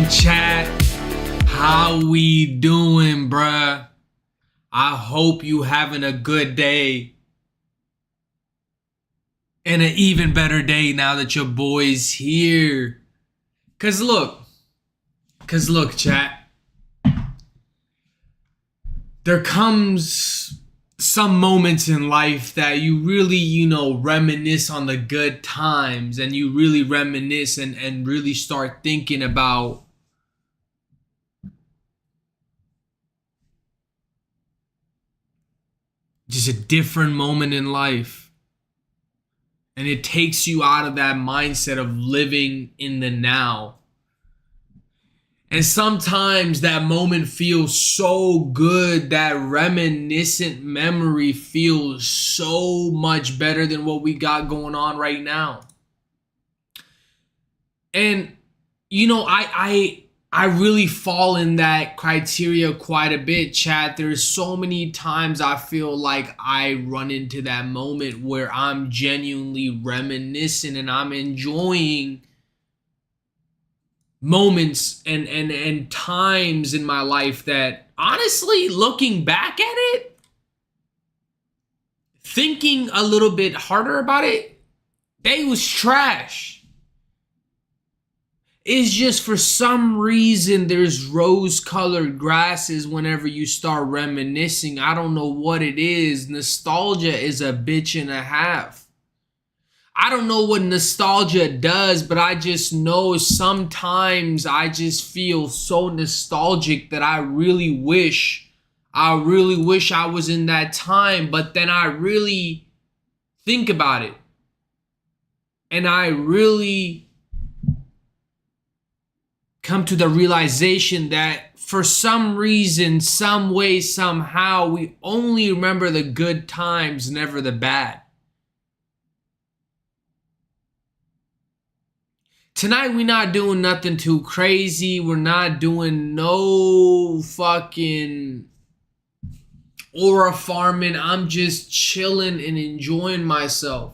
chat? How we doing, bruh? I hope you having a good day. And an even better day now that your boy's here. Cause look, chat. There comes some moments in life that you really, reminisce on the good times, and you really reminisce and really start thinking about just a different moment in life. And it takes you out of that mindset of living in the now. And sometimes that moment feels so good, that reminiscent memory feels so much better than what we got going on right now. And, I really fall in that criteria quite a bit, chat. There's so many times I feel like I run into that moment where I'm genuinely reminiscing and I'm enjoying moments and times in my life that, honestly, looking back at it, thinking a little bit harder about it, they was trash. It's just for some reason there's rose-colored glasses whenever you start reminiscing. I don't know what it is. Nostalgia is a bitch and a half. I don't know what nostalgia does, but I just know sometimes I just feel so nostalgic that I really wish I was in that time. But then I really think about it, and I really come to the realization that for some reason, some way, somehow, we only remember the good times, never the bad. Tonight, we're not doing nothing too crazy. We're not doing no fucking aura farming. I'm just chilling and enjoying myself.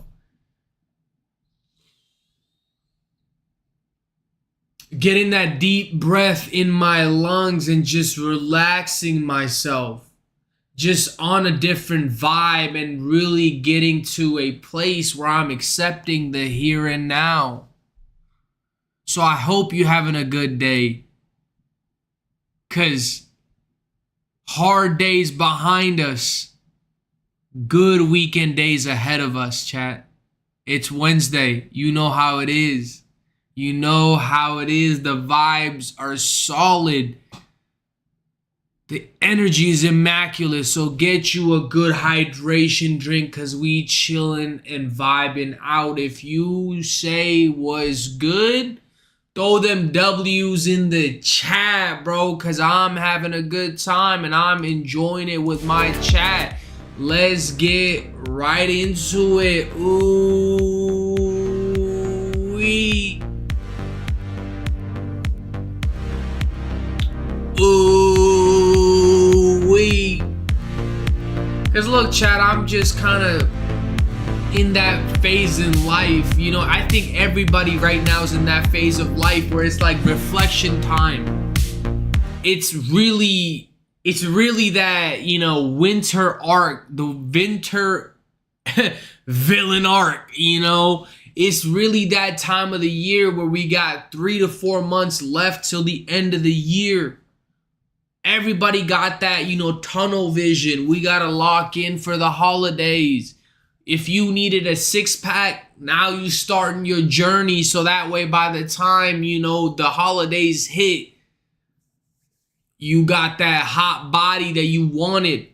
Getting that deep breath in my lungs and just relaxing myself. Just on a different vibe and really getting to a place where I'm accepting the here and now. So I hope you're having a good day. Because hard days behind us, good weekend days ahead of us, chat. It's Wednesday. You know how it is. You know how it is. The vibes are solid. The energy is immaculate. So get you a good hydration drink, because we chilling and vibing out. If you say was good, throw them W's in the chat, bro, because I'm having a good time and I'm enjoying it with my chat. Let's get right into it. Ooh-wee. Ooh-wee. Because look, chat, I'm just kind of in that phase in life. I think everybody right now is in that phase of life where it's like reflection time. It's really that, winter arc, the winter villain arc, It's really that time of the year where we got 3 to 4 months left till the end of the year. Everybody got that, tunnel vision. We got to lock in for the holidays. If you needed a 6-pack, now you starting your journey. So that way, by the time, the holidays hit, you got that hot body that you wanted.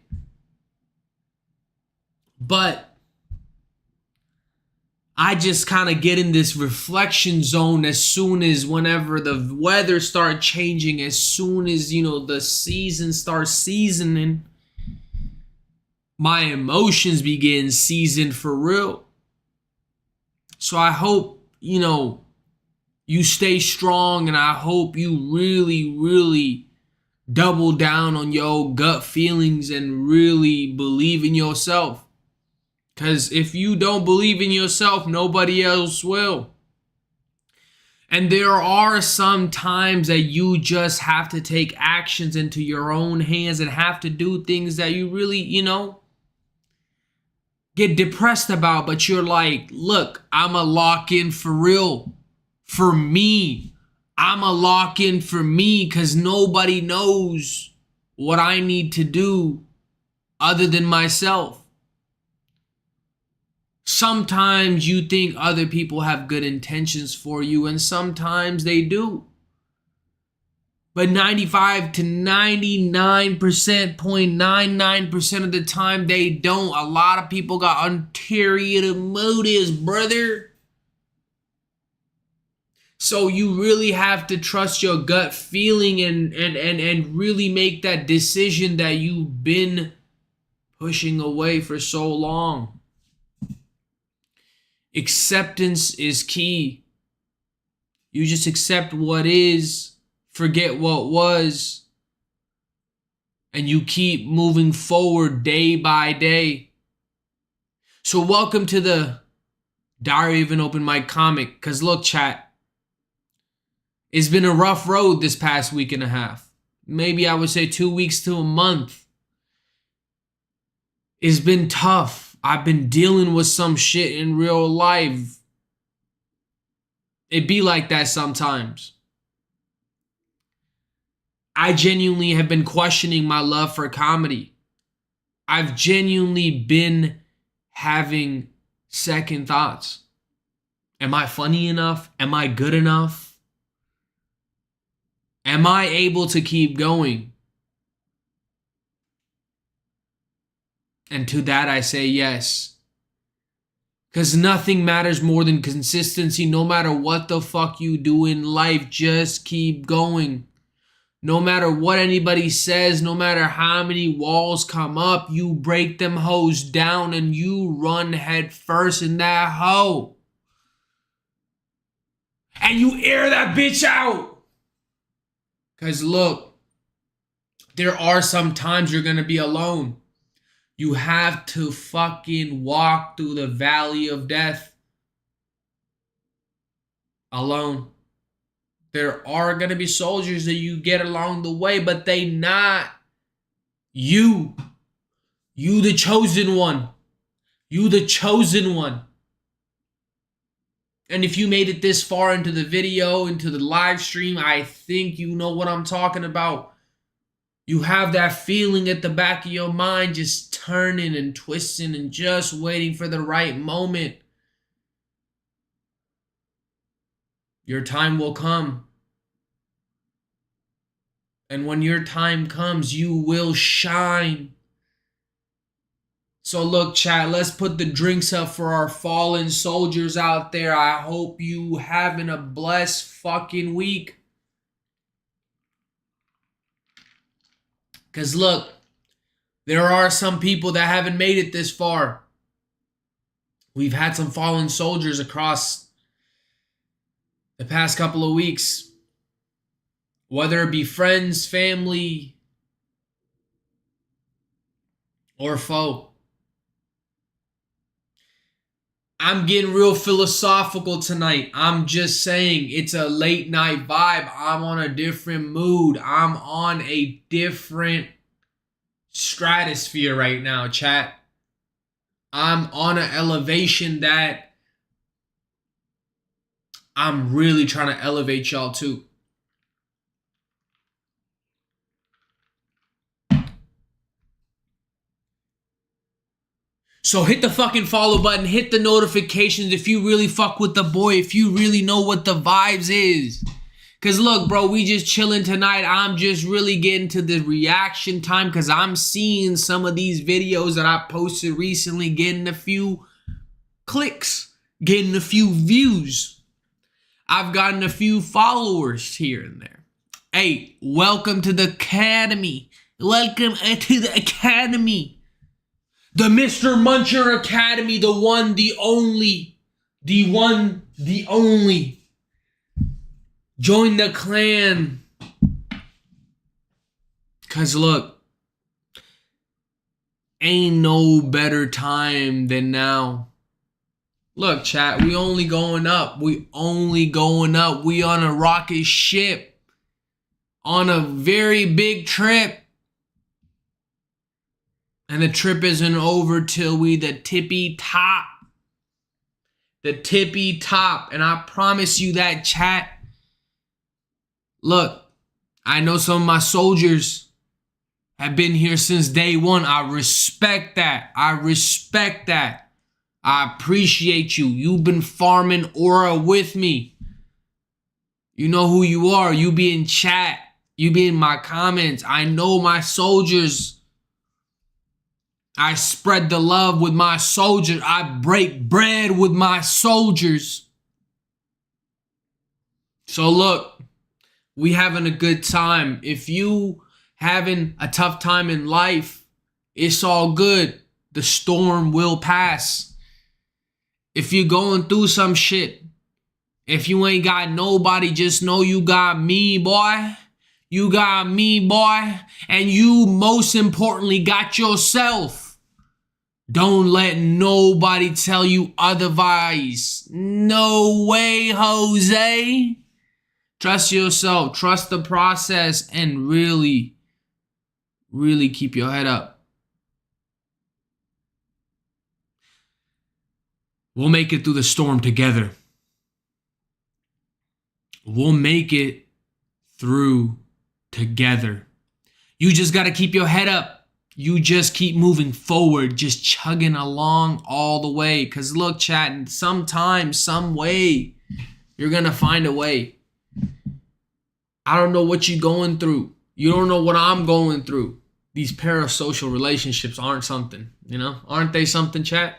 But I just kind of get in this reflection zone as soon as whenever the weather starts changing, as soon as, the season starts seasoning, my emotions begin seasoned for real. So I hope, you stay strong, and I hope you really, really double down on your gut feelings and really believe in yourself. Because if you don't believe in yourself, nobody else will. And there are some times that you just have to take actions into your own hands and have to do things that you really, get depressed about. But you're like, look, I'm a lock in for real. For me. I'm a lock in for me because nobody knows what I need to do other than myself. Sometimes you think other people have good intentions for you, and sometimes they do. But 95 to 99%, 0.99% of the time, they don't. A lot of people got ulterior motives, brother. So you really have to trust your gut feeling and really make that decision that you've been pushing away for so long. Acceptance is key. You just accept what is, forget what was, and you keep moving forward day by day. So welcome to the Diary of an Open Mic Comic. Because look, chat, it's been a rough road this past week and a half. Maybe I would say 2 weeks to a month. It's been tough. I've been dealing with some shit in real life. It be like that sometimes. I genuinely have been questioning my love for comedy. I've genuinely been having second thoughts. Am I funny enough? Am I good enough? Am I able to keep going? And to that I say yes. Because nothing matters more than consistency. No matter what the fuck you do in life, just keep going. No matter what anybody says, no matter how many walls come up, you break them hoes down and you run head first in that hoe. And you air that bitch out. Because look, there are some times you're going to be alone. You have to fucking walk through the valley of death alone. There are going to be soldiers that you get along the way, but they not you. You the chosen one. You the chosen one. And if you made it this far into the video, into the live stream, I think you know what I'm talking about. You have that feeling at the back of your mind just turning and twisting and just waiting for the right moment. Your time will come. And when your time comes, you will shine. So look, chat, let's put the drinks up for our fallen soldiers out there. I hope you having a blessed fucking week. Because look, there are some people that haven't made it this far. We've had some fallen soldiers across the past couple of weeks. Whether it be friends, family, or foe. I'm getting real philosophical tonight. I'm just saying it's a late night vibe. I'm on a different mood. I'm on a different stratosphere right now, chat. I'm on an elevation that I'm really trying to elevate y'all to. So hit the fucking follow button, hit the notifications if you really fuck with the boy, if you really know what the vibes is. Because look, bro, we just chilling tonight. I'm just really getting to the reaction time because I'm seeing some of these videos that I posted recently getting a few clicks, getting a few views. I've gotten a few followers here and there. Hey, welcome to the academy. Welcome to the academy. The Mr. Muncher Academy, the one, the only. The one, the only. Join the clan. Because look, ain't no better time than now. Look, chat, we only going up. We only going up. We on a rocket ship. On a very big trip. And the trip isn't over till we the tippy top. The tippy top. And I promise you that, chat. Look, I know some of my soldiers have been here since day one. I respect that. I respect that. I appreciate you. You've been farming aura with me. You know who you are. You be in chat. You be in my comments. I know my soldiers. I spread the love with my soldiers. I break bread with my soldiers. So look, we having a good time. If you having a tough time in life, it's all good. The storm will pass. If you're going through some shit, if you ain't got nobody, just know you got me, boy. You got me, boy. And you, most importantly, got yourself. Don't let nobody tell you otherwise. No way, Jose. Trust yourself. Trust the process. And really, really keep your head up. We'll make it through the storm together. We'll make it through together. You just got to keep your head up. You just keep moving forward, just chugging along all the way. Because look, chat, sometime, some way, you're going to find a way. I don't know what you're going through. You don't know what I'm going through. These parasocial relationships aren't something, you know? Aren't they something, chat?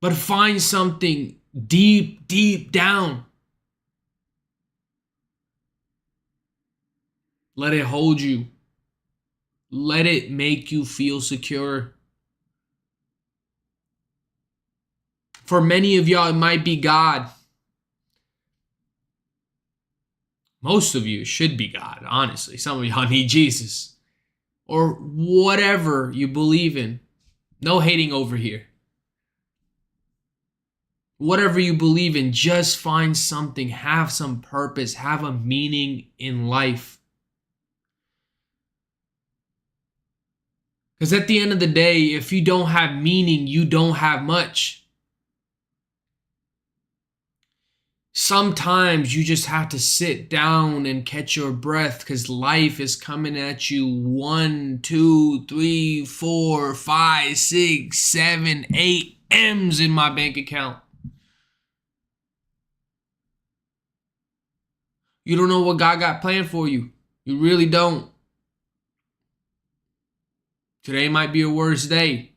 But find something deep, deep down. Let it hold you. Let it make you feel secure. For many of y'all, it might be God. Most of you should be God, honestly. Some of y'all need Jesus. Or whatever you believe in. No hating over here. Whatever you believe in, just find something, have some purpose, have a meaning in life. Because at the end of the day, if you don't have meaning, you don't have much. Sometimes you just have to sit down and catch your breath because life is coming at you 1, 2, 3, 4, 5, 6, 7, 8 M's in my bank account. You don't know what God got planned for you. You really don't. Today might be your worst day.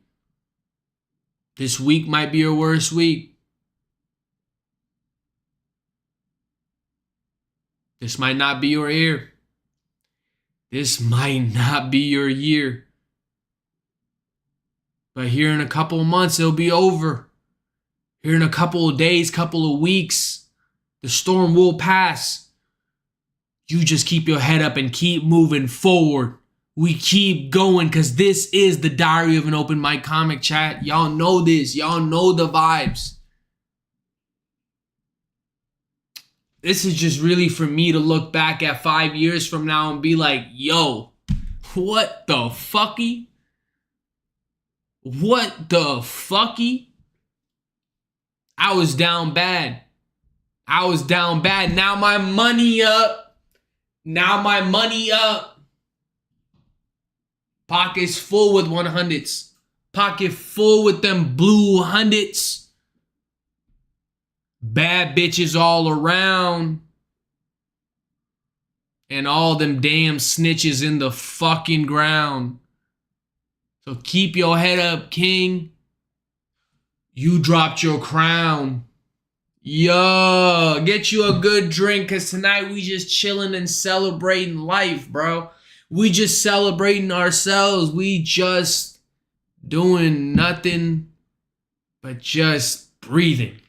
This week might be your worst week. This might not be your year. This might not be your year. But here in a couple of months, it'll be over. Here in a couple of days, couple of weeks, the storm will pass. You just keep your head up and keep moving forward. We keep going because this is the Diary of an Open Mic Comic, chat. Y'all know this. Y'all know the vibes. This is just really for me to look back at 5 years from now and be like, yo, what the fucky? What the fucky? I was down bad. I was down bad. Now my money up. Now my money up. Pockets full with 100s. Pocket full with them blue hundreds. Bad bitches all around. And all them damn snitches in the fucking ground. So keep your head up, king. You dropped your crown. Yo, get you a good drink because tonight we just chilling and celebrating life, bro. We just celebrating ourselves. We just doing nothing but just breathing.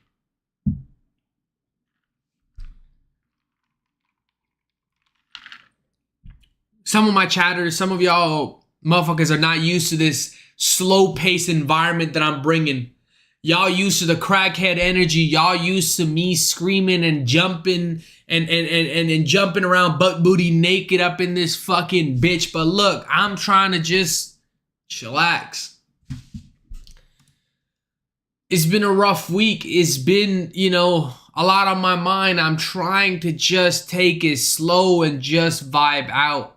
Some of my chatters, some of y'all motherfuckers are not used to this slow-paced environment that I'm bringing. Y'all used to the crackhead energy. Y'all used to me screaming and jumping and jumping around butt booty naked up in this fucking bitch. But look, I'm trying to just chillax. It's been a rough week. It's been, you know, a lot on my mind. I'm trying to just take it slow and just vibe out.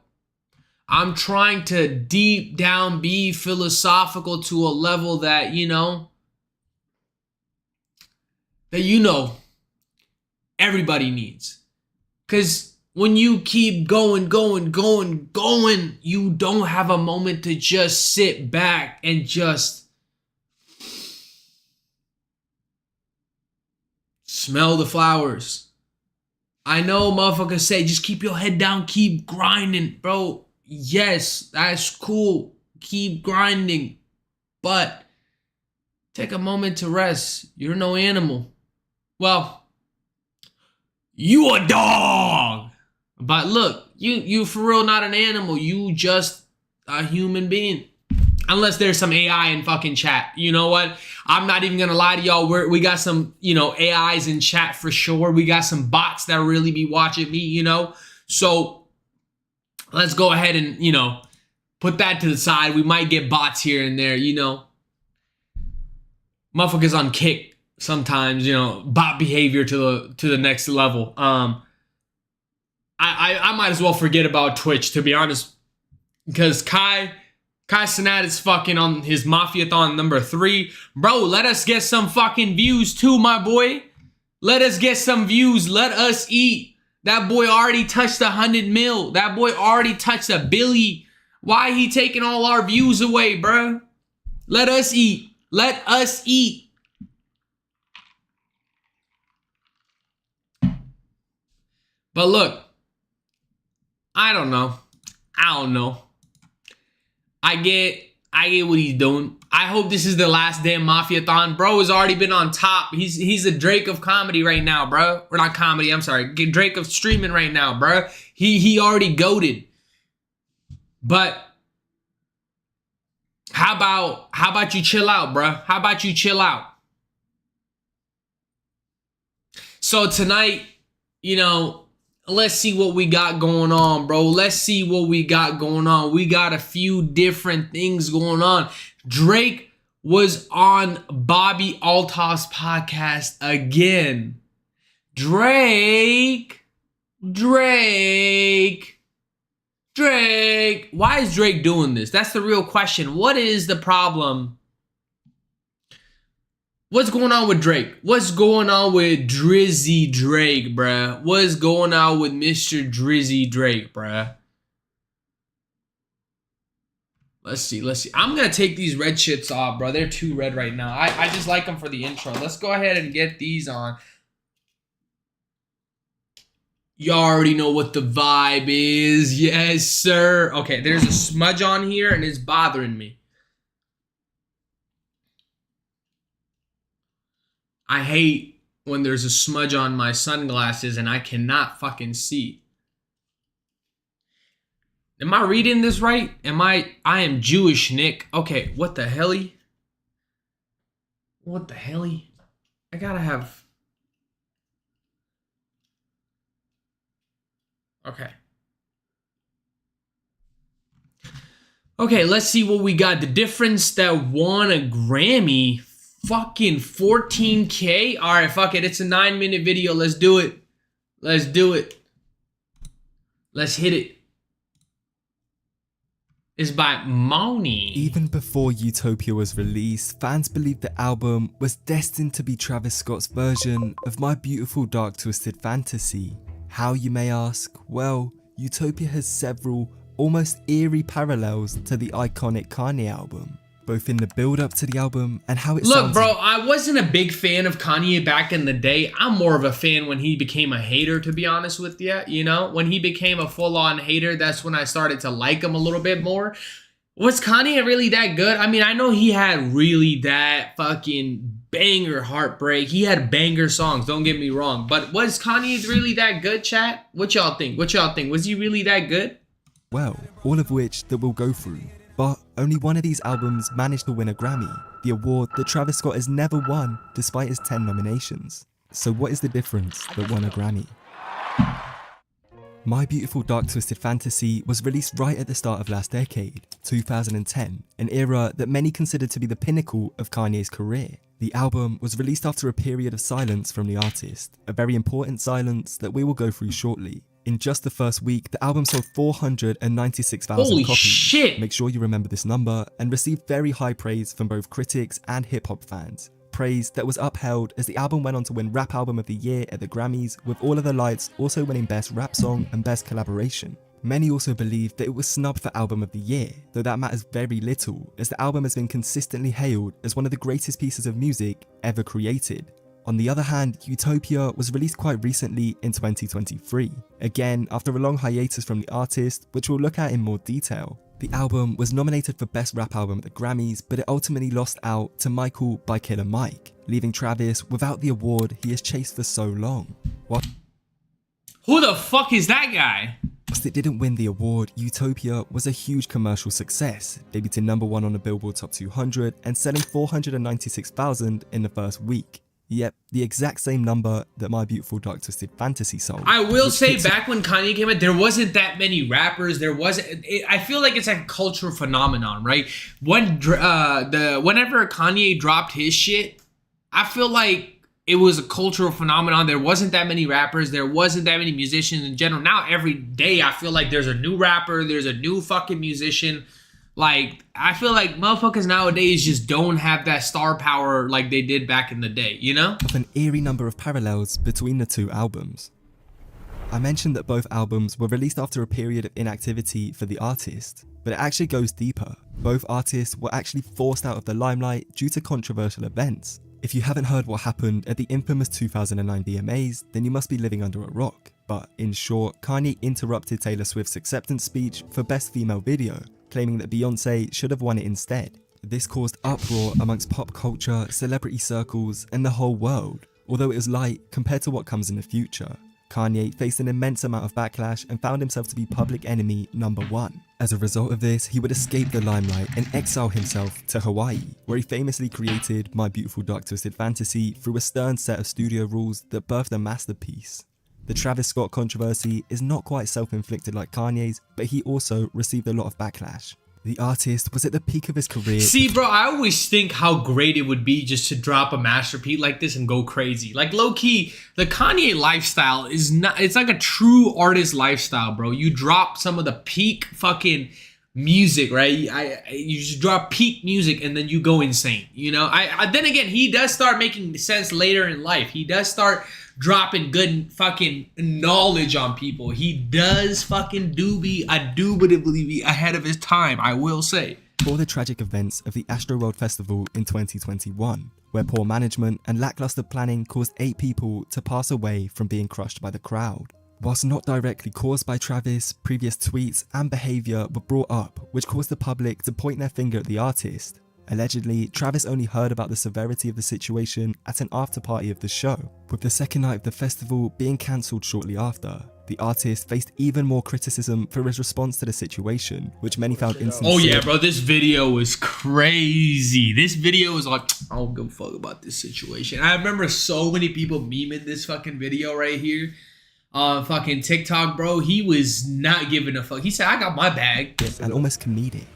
I'm trying to deep down be philosophical to a level that, you know, everybody needs. Because when you keep going, you don't have a moment to just sit back and just smell the flowers. I know motherfuckers say, just keep your head down, keep grinding. Bro, yes, that's cool. Keep grinding. But take a moment to rest. You're no animal. Well, you a dog. But look, you for real not an animal. You just a human being. Unless there's some AI in fucking chat. You know what? I'm not even gonna lie to y'all. We got some, you know, AIs in chat for sure. We got some bots that really be watching me, you know. So let's go ahead and, you know, put that to the side. We might get bots here and there, you know. Motherfuckers on kick sometimes, you know, bot behavior to the next level. I might as well forget about Twitch, to be honest, because Kai Sinat is fucking on his Mafiathon number 3. Bro, let us get some fucking views too, my boy. Let us get some views. Let us eat. That boy already touched 100 mil. That boy already touched a billy. Why he taking all our views away, bro? Let us eat. Let us eat. But look, I don't know. I get what he's doing. I hope this is the last damn Mafiathon. Bro has already been on top. He's a Drake of comedy right now, bro. Or not comedy, I'm sorry. Drake of streaming right now, bro. He already goated. But how about you chill out, bro? How about you chill out? So tonight, you know, let's see what we got going on, bro. Let's see what we got going on. We got a few different things going on. Drake was on Bobby Altoff's podcast again. Drake. Why is Drake doing this? That's the real question. What is the problem? What's going on with Drake? What's going on with Drizzy Drake, bruh? What's going on with Mr. Drizzy Drake, bruh? Let's see. I'm going to take these red shits off, bro. They're too red right now. I just like them for the intro. Let's go ahead and get these on. You already know what the vibe is. Yes, sir. Okay, there's a smudge on here and it's bothering me. I hate when there's a smudge on my sunglasses and I cannot fucking see. Am I reading this right? I am Jewish, Nick. Okay, what the helly? What the helly? I gotta have... Okay. Okay, let's see what we got. The difference that won a Grammy... Fucking 14K? Alright, fuck it. It's a 9-minute video. Let's do it. Let's do it. Let's hit it. It's by Moni. Even before Utopia was released, fans believed the album was destined to be Travis Scott's version of My Beautiful Dark Twisted Fantasy. How, you may ask? Well, Utopia has several almost eerie parallels to the iconic Kanye album, both in the build up to the album and how it sounds. Look, bro, I wasn't a big fan of Kanye back in the day. I'm more of a fan when he became a hater, to be honest with you. You know, when he became a full-on hater, that's when I started to like him a little bit more. Was Kanye really that good? I mean, I know he had really that fucking banger Heartbreak. He had banger songs, don't get me wrong. But was Kanye really that good, chat? What y'all think? What y'all think? Was he really that good? Well, all of which that we'll go through. But only one of these albums managed to win a Grammy, the award that Travis Scott has never won despite his 10 nominations. So what is the difference that won a Grammy? My Beautiful Dark Twisted Fantasy was released right at the start of last decade, 2010, an era that many consider to be the pinnacle of Kanye's career. The album was released after a period of silence from the artist, a very important silence that we will go through shortly. In just the first week, the album sold 496,000 Holy copies. shit! Make sure you remember this number, and received very high praise from both critics and hip-hop fans. Praise that was upheld as the album went on to win Rap Album of the Year at the Grammys, with All of the Lights also winning Best Rap Song and Best Collaboration. Many also believe that it was snubbed for Album of the Year, though that matters very little, as the album has been consistently hailed as one of the greatest pieces of music ever created. On the other hand, Utopia was released quite recently in 2023, again after a long hiatus from the artist, which we'll look at in more detail. The album was nominated for Best Rap Album at the Grammys, but it ultimately lost out to Michael by Killer Mike, leaving Travis without the award he has chased for so long. Who the fuck is that guy? Whilst it didn't win the award, Utopia was a huge commercial success, debuting #1 on the Billboard Top 200 and selling 496,000 in the first week. Yep, the exact same number that My Beautiful Dark Twisted Fantasy sold. I will say, back when Kanye came out, there wasn't that many rappers. There wasn't. I feel like it's like a cultural phenomenon, right? Whenever Kanye dropped his shit, I feel like it was a cultural phenomenon. There wasn't that many rappers. There wasn't that many musicians in general. Now every day, I feel like there's a new rapper. There's a new fucking musician. Like, I feel like motherfuckers nowadays just don't have that star power like they did back in the day, you know? Of an eerie number of parallels between the two albums. I mentioned that both albums were released after a period of inactivity for the artist, but it actually goes deeper. Both artists were actually forced out of the limelight due to controversial events. If you haven't heard what happened at the infamous 2009 VMAs, then you must be living under a rock. But in short, Kanye interrupted Taylor Swift's acceptance speech for Best Female Video, claiming that Beyonce should have won it instead. This caused uproar amongst pop culture, celebrity circles, and the whole world, although it was light compared to what comes in the future. Kanye faced an immense amount of backlash and found himself to be public enemy #1. As a result of this, he would escape the limelight and exile himself to Hawaii, where he famously created My Beautiful Dark Twisted Fantasy through a stern set of studio rules that birthed a masterpiece. The Travis Scott controversy is not quite self-inflicted like Kanye's, but he also received a lot of backlash. The artist was at the peak of his career. See, bro, I always think how great it would be just to drop a masterpiece like this and go crazy. Like, low-key, the Kanye lifestyle is not, it's like a true artist lifestyle, bro. You drop some of the peak fucking music, right? You just drop peak music and then you go insane, you know? Then again, he does start making sense later in life. He does start dropping good fucking knowledge on people. He does fucking indubitably be ahead of his time, I will say. For the tragic events of the Astroworld Festival in 2021, where poor management and lackluster planning caused 8 people to pass away from being crushed by the crowd. Whilst not directly caused by Travis, previous tweets and behaviour were brought up, which caused the public to point their finger at the artist. Allegedly, Travis only heard about the severity of the situation at an after party of the show, with the second night of the festival being cancelled shortly after. The artist faced even more criticism for his response to the situation, which many found insincere. Oh yeah, bro, this video was crazy. This video was like, I don't give a fuck about this situation. I remember so many people memeing this fucking video right here on fucking TikTok, bro. He was not giving a fuck. He said, I got my bag. And almost comedic.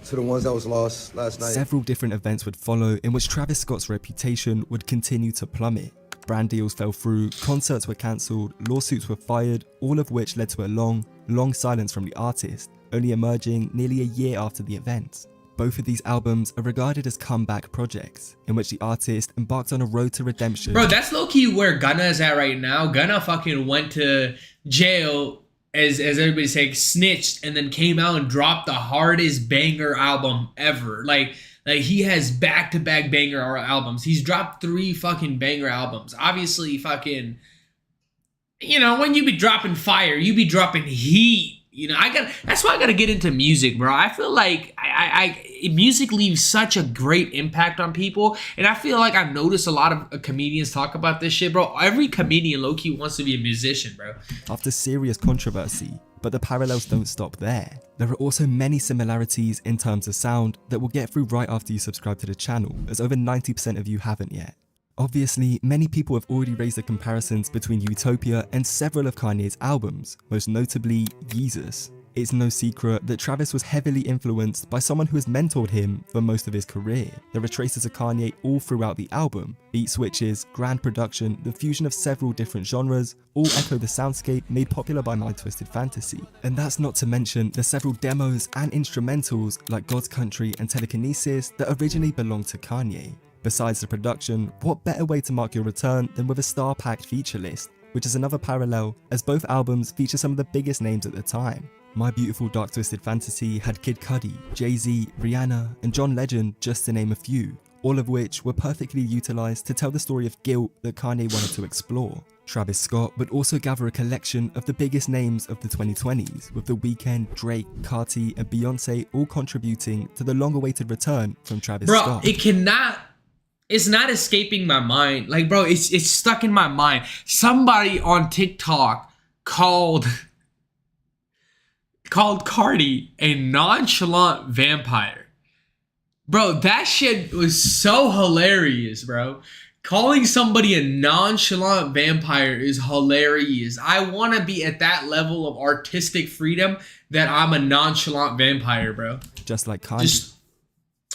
To the ones that was lost last night. Several different events would follow in which Travis Scott's reputation would continue to plummet. Brand deals fell through, concerts were cancelled, lawsuits were fired, all of which led to a long silence from the artist, only emerging nearly a year after the event. Both of these albums are regarded as comeback projects, in which the artist embarked on a road to redemption. Bro, that's low-key where Gunna is at right now. Gunna fucking went to jail, as everybody's saying, snitched, and then came out and dropped the hardest banger album ever. Like he has back-to-back banger albums. He's dropped 3 fucking banger albums. Obviously, fucking, you know, when you be dropping fire, you be dropping heat. You know, that's why I gotta get into music, bro. I feel like music leaves such a great impact on people, and I feel like I've noticed a lot of comedians talk about this shit, bro. Every comedian low-key wants to be a musician, bro. After serious controversy, but the parallels don't stop there. There are also many similarities in terms of sound that we'll get through right after you subscribe to the channel, as over 90% of you haven't yet. Obviously, many people have already raised the comparisons between Utopia and several of Kanye's albums, most notably Yeezus. It's no secret that Travis was heavily influenced by someone who has mentored him for most of his career. There are traces of Kanye all throughout the album. Beat switches, grand production, the fusion of several different genres, all echo the soundscape made popular by My Twisted Fantasy. And that's not to mention the several demos and instrumentals like God's Country and Telekinesis that originally belonged to Kanye. Besides the production, what better way to mark your return than with a star-packed feature list, which is another parallel as both albums feature some of the biggest names at the time. My Beautiful Dark Twisted Fantasy had Kid Cudi, Jay-Z, Rihanna, and John Legend, just to name a few, all of which were perfectly utilised to tell the story of guilt that Kanye wanted to explore. Travis Scott would also gather a collection of the biggest names of the 2020s, with The Weeknd, Drake, Carti, and Beyonce all contributing to the long-awaited return from Travis Scott. It's not escaping my mind. Like, bro, it's stuck in my mind. Somebody on TikTok called Carti a nonchalant vampire. Bro, that shit was so hilarious, bro. Calling somebody a nonchalant vampire is hilarious. I want to be at that level of artistic freedom that I'm a nonchalant vampire, bro. Just like Kanye. Just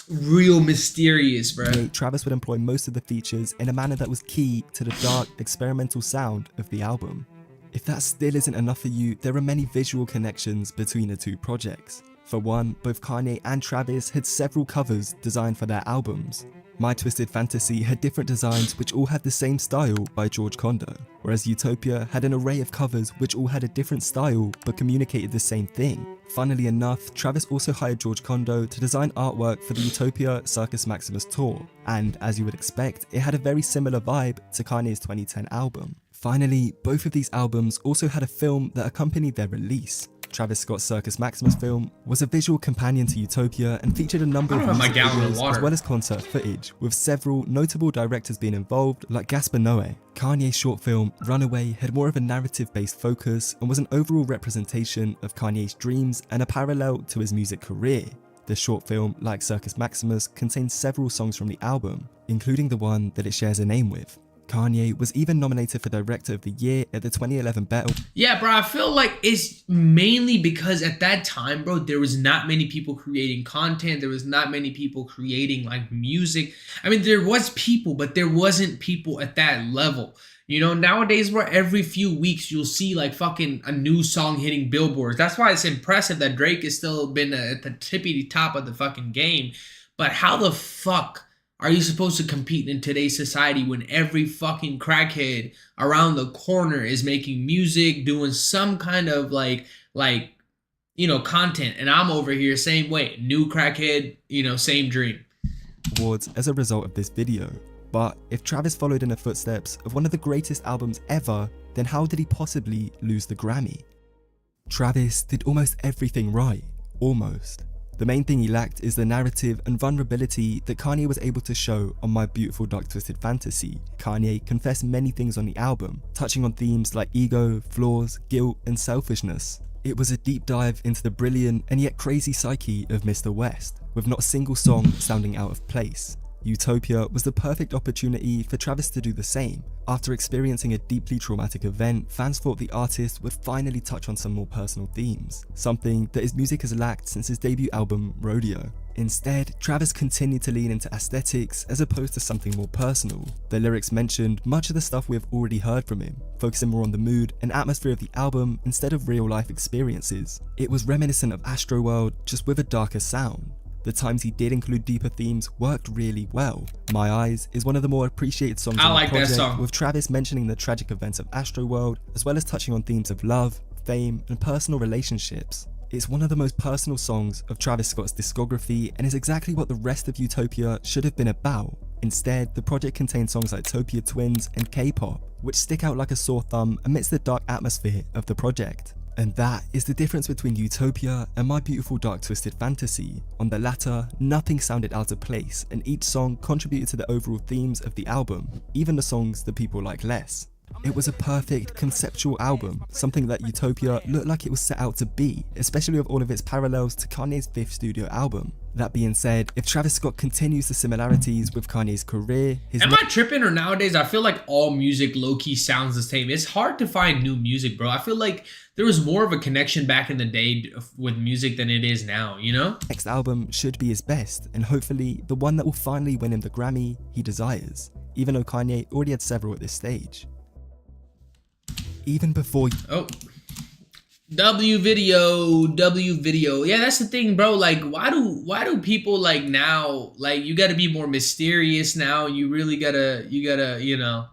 real mysterious, bro. Travis would employ most of the features in a manner that was key to the dark, experimental sound of the album. If that still isn't enough for you, there are many visual connections between the two projects. For one, both Kanye and Travis had several covers designed for their albums. My Twisted Fantasy had different designs which all had the same style by George Condo, whereas Utopia had an array of covers which all had a different style but communicated the same thing. Funnily enough, Travis also hired George Condo to design artwork for the Utopia Circus Maximus tour, and as you would expect, it had a very similar vibe to Kanye's 2010 album. Finally, both of these albums also had a film that accompanied their release. Travis Scott's Circus Maximus film was a visual companion to Utopia and featured a number of music videos as well as concert footage, with several notable directors being involved like Gaspar Noé. Kanye's short film Runaway had more of a narrative-based focus and was an overall representation of Kanye's dreams and a parallel to his music career. The short film, like Circus Maximus, contains several songs from the album, including the one that it shares a name with. Kanye was even nominated for Director of the Year at the 2011 BET. Yeah, bro, I feel like it's mainly because at that time, bro, there was not many people creating content. There was not many people creating like music. I mean, there was people, but there wasn't people at that level. You know, nowadays, bro, every few weeks you'll see like fucking a new song hitting billboards. That's why it's impressive that Drake has still been at the tippity top of the fucking game. But how the fuck are you supposed to compete in today's society when every fucking crackhead around the corner is making music, doing some kind of like, you know, content? And I'm over here same way, new crackhead, you know, same dream. Awards as a result of this video. But if Travis followed in the footsteps of one of the greatest albums ever, then how did he possibly lose the Grammy? Travis did almost everything right. Almost. The main thing he lacked is the narrative and vulnerability that Kanye was able to show on My Beautiful Dark Twisted Fantasy. Kanye confessed many things on the album, touching on themes like ego, flaws, guilt, and selfishness. It was a deep dive into the brilliant and yet crazy psyche of Mr. West, with not a single song sounding out of place. Utopia was the perfect opportunity for Travis to do the same. After experiencing a deeply traumatic event, fans thought the artist would finally touch on some more personal themes, something that his music has lacked since his debut album, Rodeo. Instead, Travis continued to lean into aesthetics as opposed to something more personal. The lyrics mentioned much of the stuff we have already heard from him, focusing more on the mood and atmosphere of the album instead of real-life experiences. It was reminiscent of Astroworld, just with a darker sound. The times he did include deeper themes worked really well. My Eyes is one of the more appreciated songs on the project, with Travis mentioning the tragic events of Astroworld, as well as touching on themes of love, fame, and personal relationships. It's one of the most personal songs of Travis Scott's discography and is exactly what the rest of Utopia should have been about. Instead, the project contains songs like Topia Twins and K-pop, which stick out like a sore thumb amidst the dark atmosphere of the project. And that is the difference between Utopia and My Beautiful Dark Twisted Fantasy. On the latter, nothing sounded out of place and each song contributed to the overall themes of the album, even the songs that people like less. It was a perfect conceptual album, something that Utopia looked like it was set out to be, especially with all of its parallels to Kanye's 5th studio album. That being said, if Travis Scott continues the similarities with Kanye's career, Am I tripping, or nowadays I feel like all music low-key sounds the same? It's hard to find new music, bro. I feel like there was more of a connection back in the day with music than it is now, you know? next album should be his best, and hopefully the one that will finally win him the Grammy he desires, even though Kanye already had several at this stage. Even before W video. Yeah, that's the thing, bro. Like, why do people like now, like, you gotta be more mysterious now. You really gotta, you know,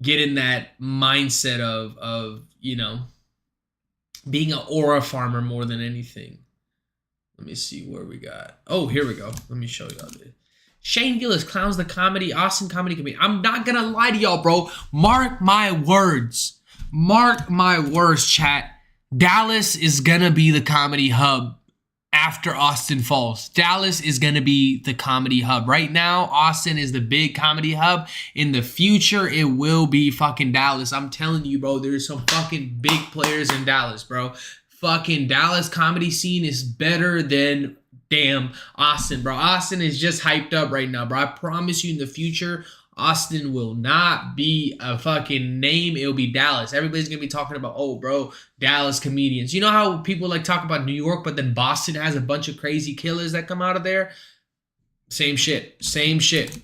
get in that mindset of, you know, being an aura farmer more than anything. Let me see where we got. Oh, here we go. Let me show y'all this. Shane Gillis clowns the comedy, Austin comedy comedian. I'm not gonna lie to y'all, bro. Mark my words. Mark my words, chat. Dallas is gonna be the comedy hub after Austin falls. Dallas is gonna be the comedy hub. Right now, Austin is the big comedy hub. In the future, it will be fucking Dallas. I'm telling you, bro, there's some fucking big players in Dallas, bro. Fucking Dallas comedy scene is better than damn Austin, bro. Austin is just hyped up right now, bro. I promise you in the future, Austin will not be a fucking name. It'll be Dallas. Everybody's going to be talking about, oh, bro, Dallas comedians. You know how people like talk about New York, but then Boston has a bunch of crazy killers that come out of there? Same shit. Same shit.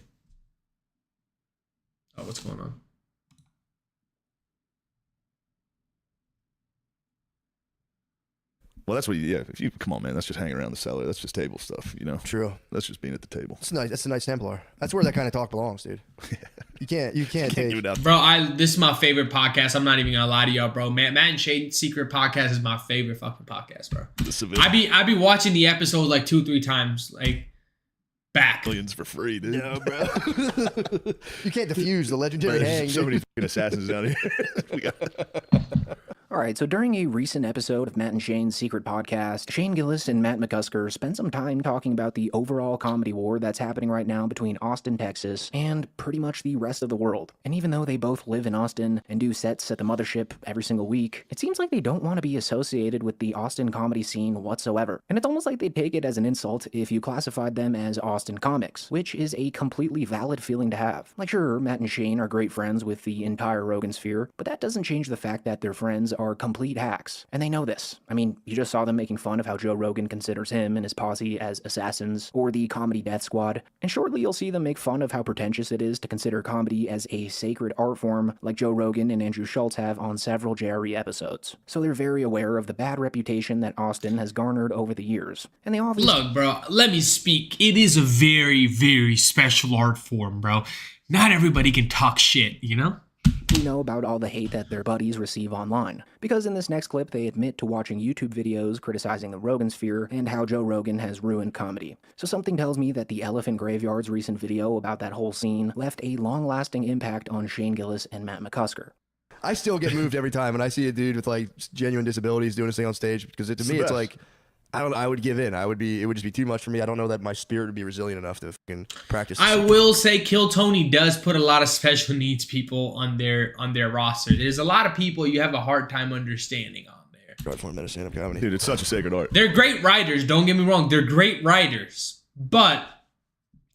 Oh, what's going on? Well, that's what you, if you, come on, man, that's just hanging around the cellar. That's just table stuff, you know? True. That's just being at the table. It's nice. That's a nice Templar. That's where that kind of talk belongs, dude. You can't take. Do it out. Bro, this is my favorite podcast. I'm not even gonna lie to y'all, bro. Matt and Shane's Secret Podcast is my favorite fucking podcast, bro. I be watching the episodes like 2-3 times, like back. Millions for free, dude. No, bro. You can't diffuse the legendary hang. There's so many fucking assassins down here. We got. All right, so during a recent episode of Matt and Shane's Secret Podcast, Shane Gillis and Matt McCusker spent some time talking about the overall comedy war that's happening right now between Austin, Texas, and pretty much the rest of the world. And even though they both live in Austin and do sets at the mothership every single week, it seems like they don't want to be associated with the Austin comedy scene whatsoever. And it's almost like they take it as an insult if you classified them as Austin comics, which is a completely valid feeling to have. Like, sure, Matt and Shane are great friends with the entire Rogan sphere, but that doesn't change the fact that their friends are complete hacks. And they know this. I mean, you just saw them making fun of how Joe Rogan considers him and his posse as assassins, or the comedy death squad. And shortly you'll see them make fun of how pretentious it is to consider comedy as a sacred art form like Joe Rogan and Andrew Schultz have on several Jerry episodes. So they're very aware of the bad reputation that Austin has garnered over the years. And they obviously— Look, bro, let me speak. It is a very, very special art form, bro. Not everybody can talk shit, you know? We know about all the hate that their buddies receive online, because in this next clip they admit to watching YouTube videos criticizing the Rogan sphere and how Joe Rogan has ruined comedy. So something tells me that the Elephant Graveyard's recent video about that whole scene left a long-lasting impact on Shane Gillis and Matt McCusker. I still get moved every time when I see a dude with like genuine disabilities doing this thing on stage, because to me it's like, I don't know, I would give in. It would just be too much for me. I don't know that my spirit would be resilient enough to fucking practice. I will say Kill Tony does put a lot of special needs people on their roster. There's a lot of people you have a hard time understanding on there. God, for a minute, stand-up comedy. Dude, it's such a sacred art. They're great writers, don't get me wrong. They're great writers. But,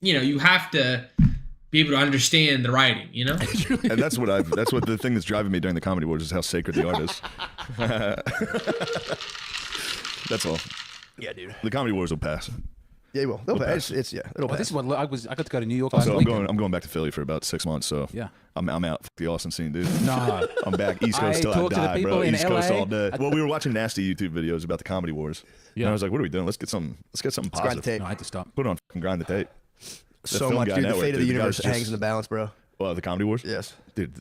you know, you have to be able to understand the writing, you know? And that's what the thing that's driving me during the comedy wars is how sacred the art is. That's all. Yeah, dude. The comedy wars will pass. Yeah, well, they'll pass. It's it'll pass. This is what I got to go to New York. Also, last I'm going back to Philly for about 6 months, so yeah, I'm out. Fuck the Austin scene, dude. Nah, I'm back. East Coast till I talked to the die, people bro. in East Coast LA. all day. Well, we were watching nasty YouTube videos about the comedy wars. Yeah. And I was like, what are we doing? Let's get something grind the positive. tape. no, I had to stop. Put on fucking Grind the Tape. So Film much, Guy dude. Network, The fate of the dude. universe The guy's hangs in the balance, bro. Well, the comedy wars? Yes. Dude.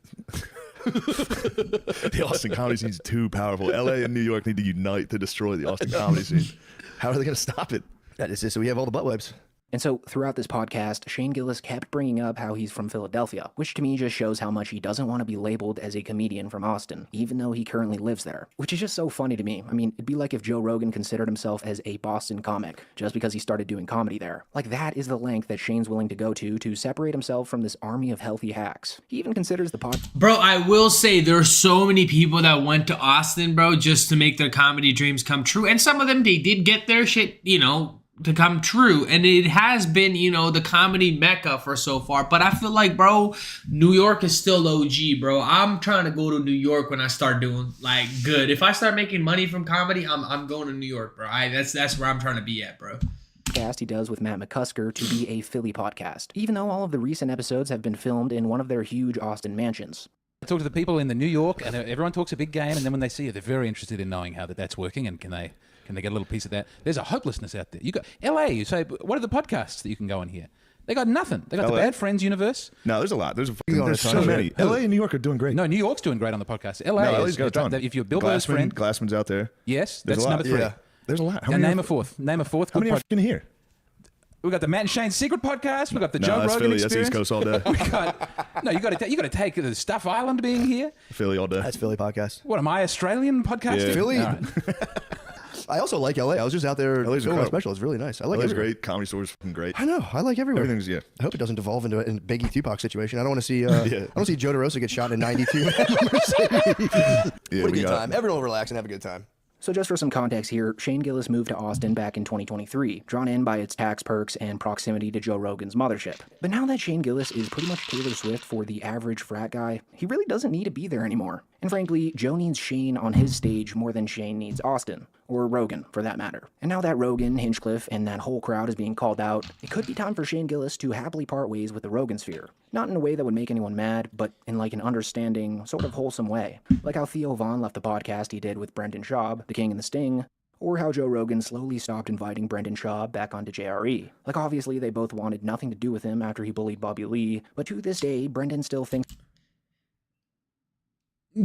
The Austin comedy scene is too powerful. LA and New York need to unite to destroy the Austin comedy scene. How are they going to stop it? That is just so we have all the butt wipes. And so throughout this podcast, Shane Gillis kept bringing up how he's from Philadelphia, which to me just shows how much he doesn't want to be labeled as a comedian from Austin, even though he currently lives there, which is just so funny to me. I mean, it'd be like if Joe Rogan considered himself as a Boston comic just because he started doing comedy there. Like, that is the length that Shane's willing to go to separate himself from this army of healthy hacks. He even considers the Bro, I will say there are so many people that went to Austin, bro, just to make their comedy dreams come true. And some of them, they did get their shit, you know, to come true, and it has been, you know, the comedy mecca for so far. But I feel like, bro, New York is still OG, bro. I'm trying to go to New York when I start doing like good. If I start making money from comedy, I'm going to New York, bro. That's where I'm trying to be at, bro. Podcast he does with Matt McCusker to be a Philly podcast, even though all of the recent episodes have been filmed in one of their huge Austin mansions. I talk to the people in the New York, and everyone talks a big game, and then when they see it, they're very interested in knowing how that's working, and can they get a little piece of that. There's a hopelessness out there. You got LA, you say, what are the podcasts that you can go and hear? They got nothing. They got the Bad Friends universe. No, there's a lot. There's so many. LA and New York are doing great. No, New York's doing great on the podcast. LA's got a ton. If you're Bill Burr's friend. Glassman's out there. Yes, There's that's a lot. number 3. Yeah. There's a lot. Now name a fourth. Name a fourth. How many are here? We got the Matt and Shane Secret Podcast. We got the No, Joe that's Rogan Philly. Experience. That's East Coast all day. You got to take the Stuff Island being here. Philly all day. That's Philly podcast. What am I, Australian podcast? Yeah. Philly. All right. I also like LA. I was just out there LA's filming a incredible. special. It's really nice. I like LA's everywhere. great. Comedy Store's fucking great. I know. I like everywhere. Everything's, yeah. I hope it doesn't devolve into a Biggie Tupac situation. I don't want to see. I don't see Joe DeRosa get shot in 92. Yeah, What a we good got- time. Everyone will relax and have a good time. So just for some context here, Shane Gillis moved to Austin back in 2023, drawn in by its tax perks and proximity to Joe Rogan's mothership. But now that Shane Gillis is pretty much Taylor Swift for the average frat guy, he really doesn't need to be there anymore. And frankly, Joe needs Shane on his stage more than Shane needs Austin, or Rogan for that matter. And now that Rogan, Hinchcliffe, and that whole crowd is being called out, it could be time for Shane Gillis to happily part ways with the Rogan sphere. Not in a way that would make anyone mad, but in like an understanding, sort of wholesome way. Like how Theo Von left the podcast he did with Brendan Schaub, The King and the Sting, or how Joe Rogan slowly stopped inviting Brendan Schaub back onto JRE. Like obviously they both wanted nothing to do with him after he bullied Bobby Lee, but to this day, Brendan still thinks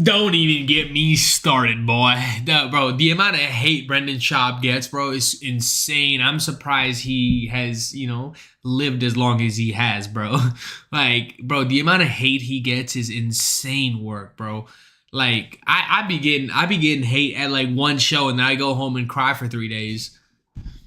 Don't even get me started, boy. Bro, the amount of hate Brendan Schaub gets, bro, is insane. I'm surprised he has, you know, lived as long as he has, bro. Like, bro, the amount of hate he gets is insane work, bro. Like, I be getting hate at like one show, and then I go home and cry for 3 days.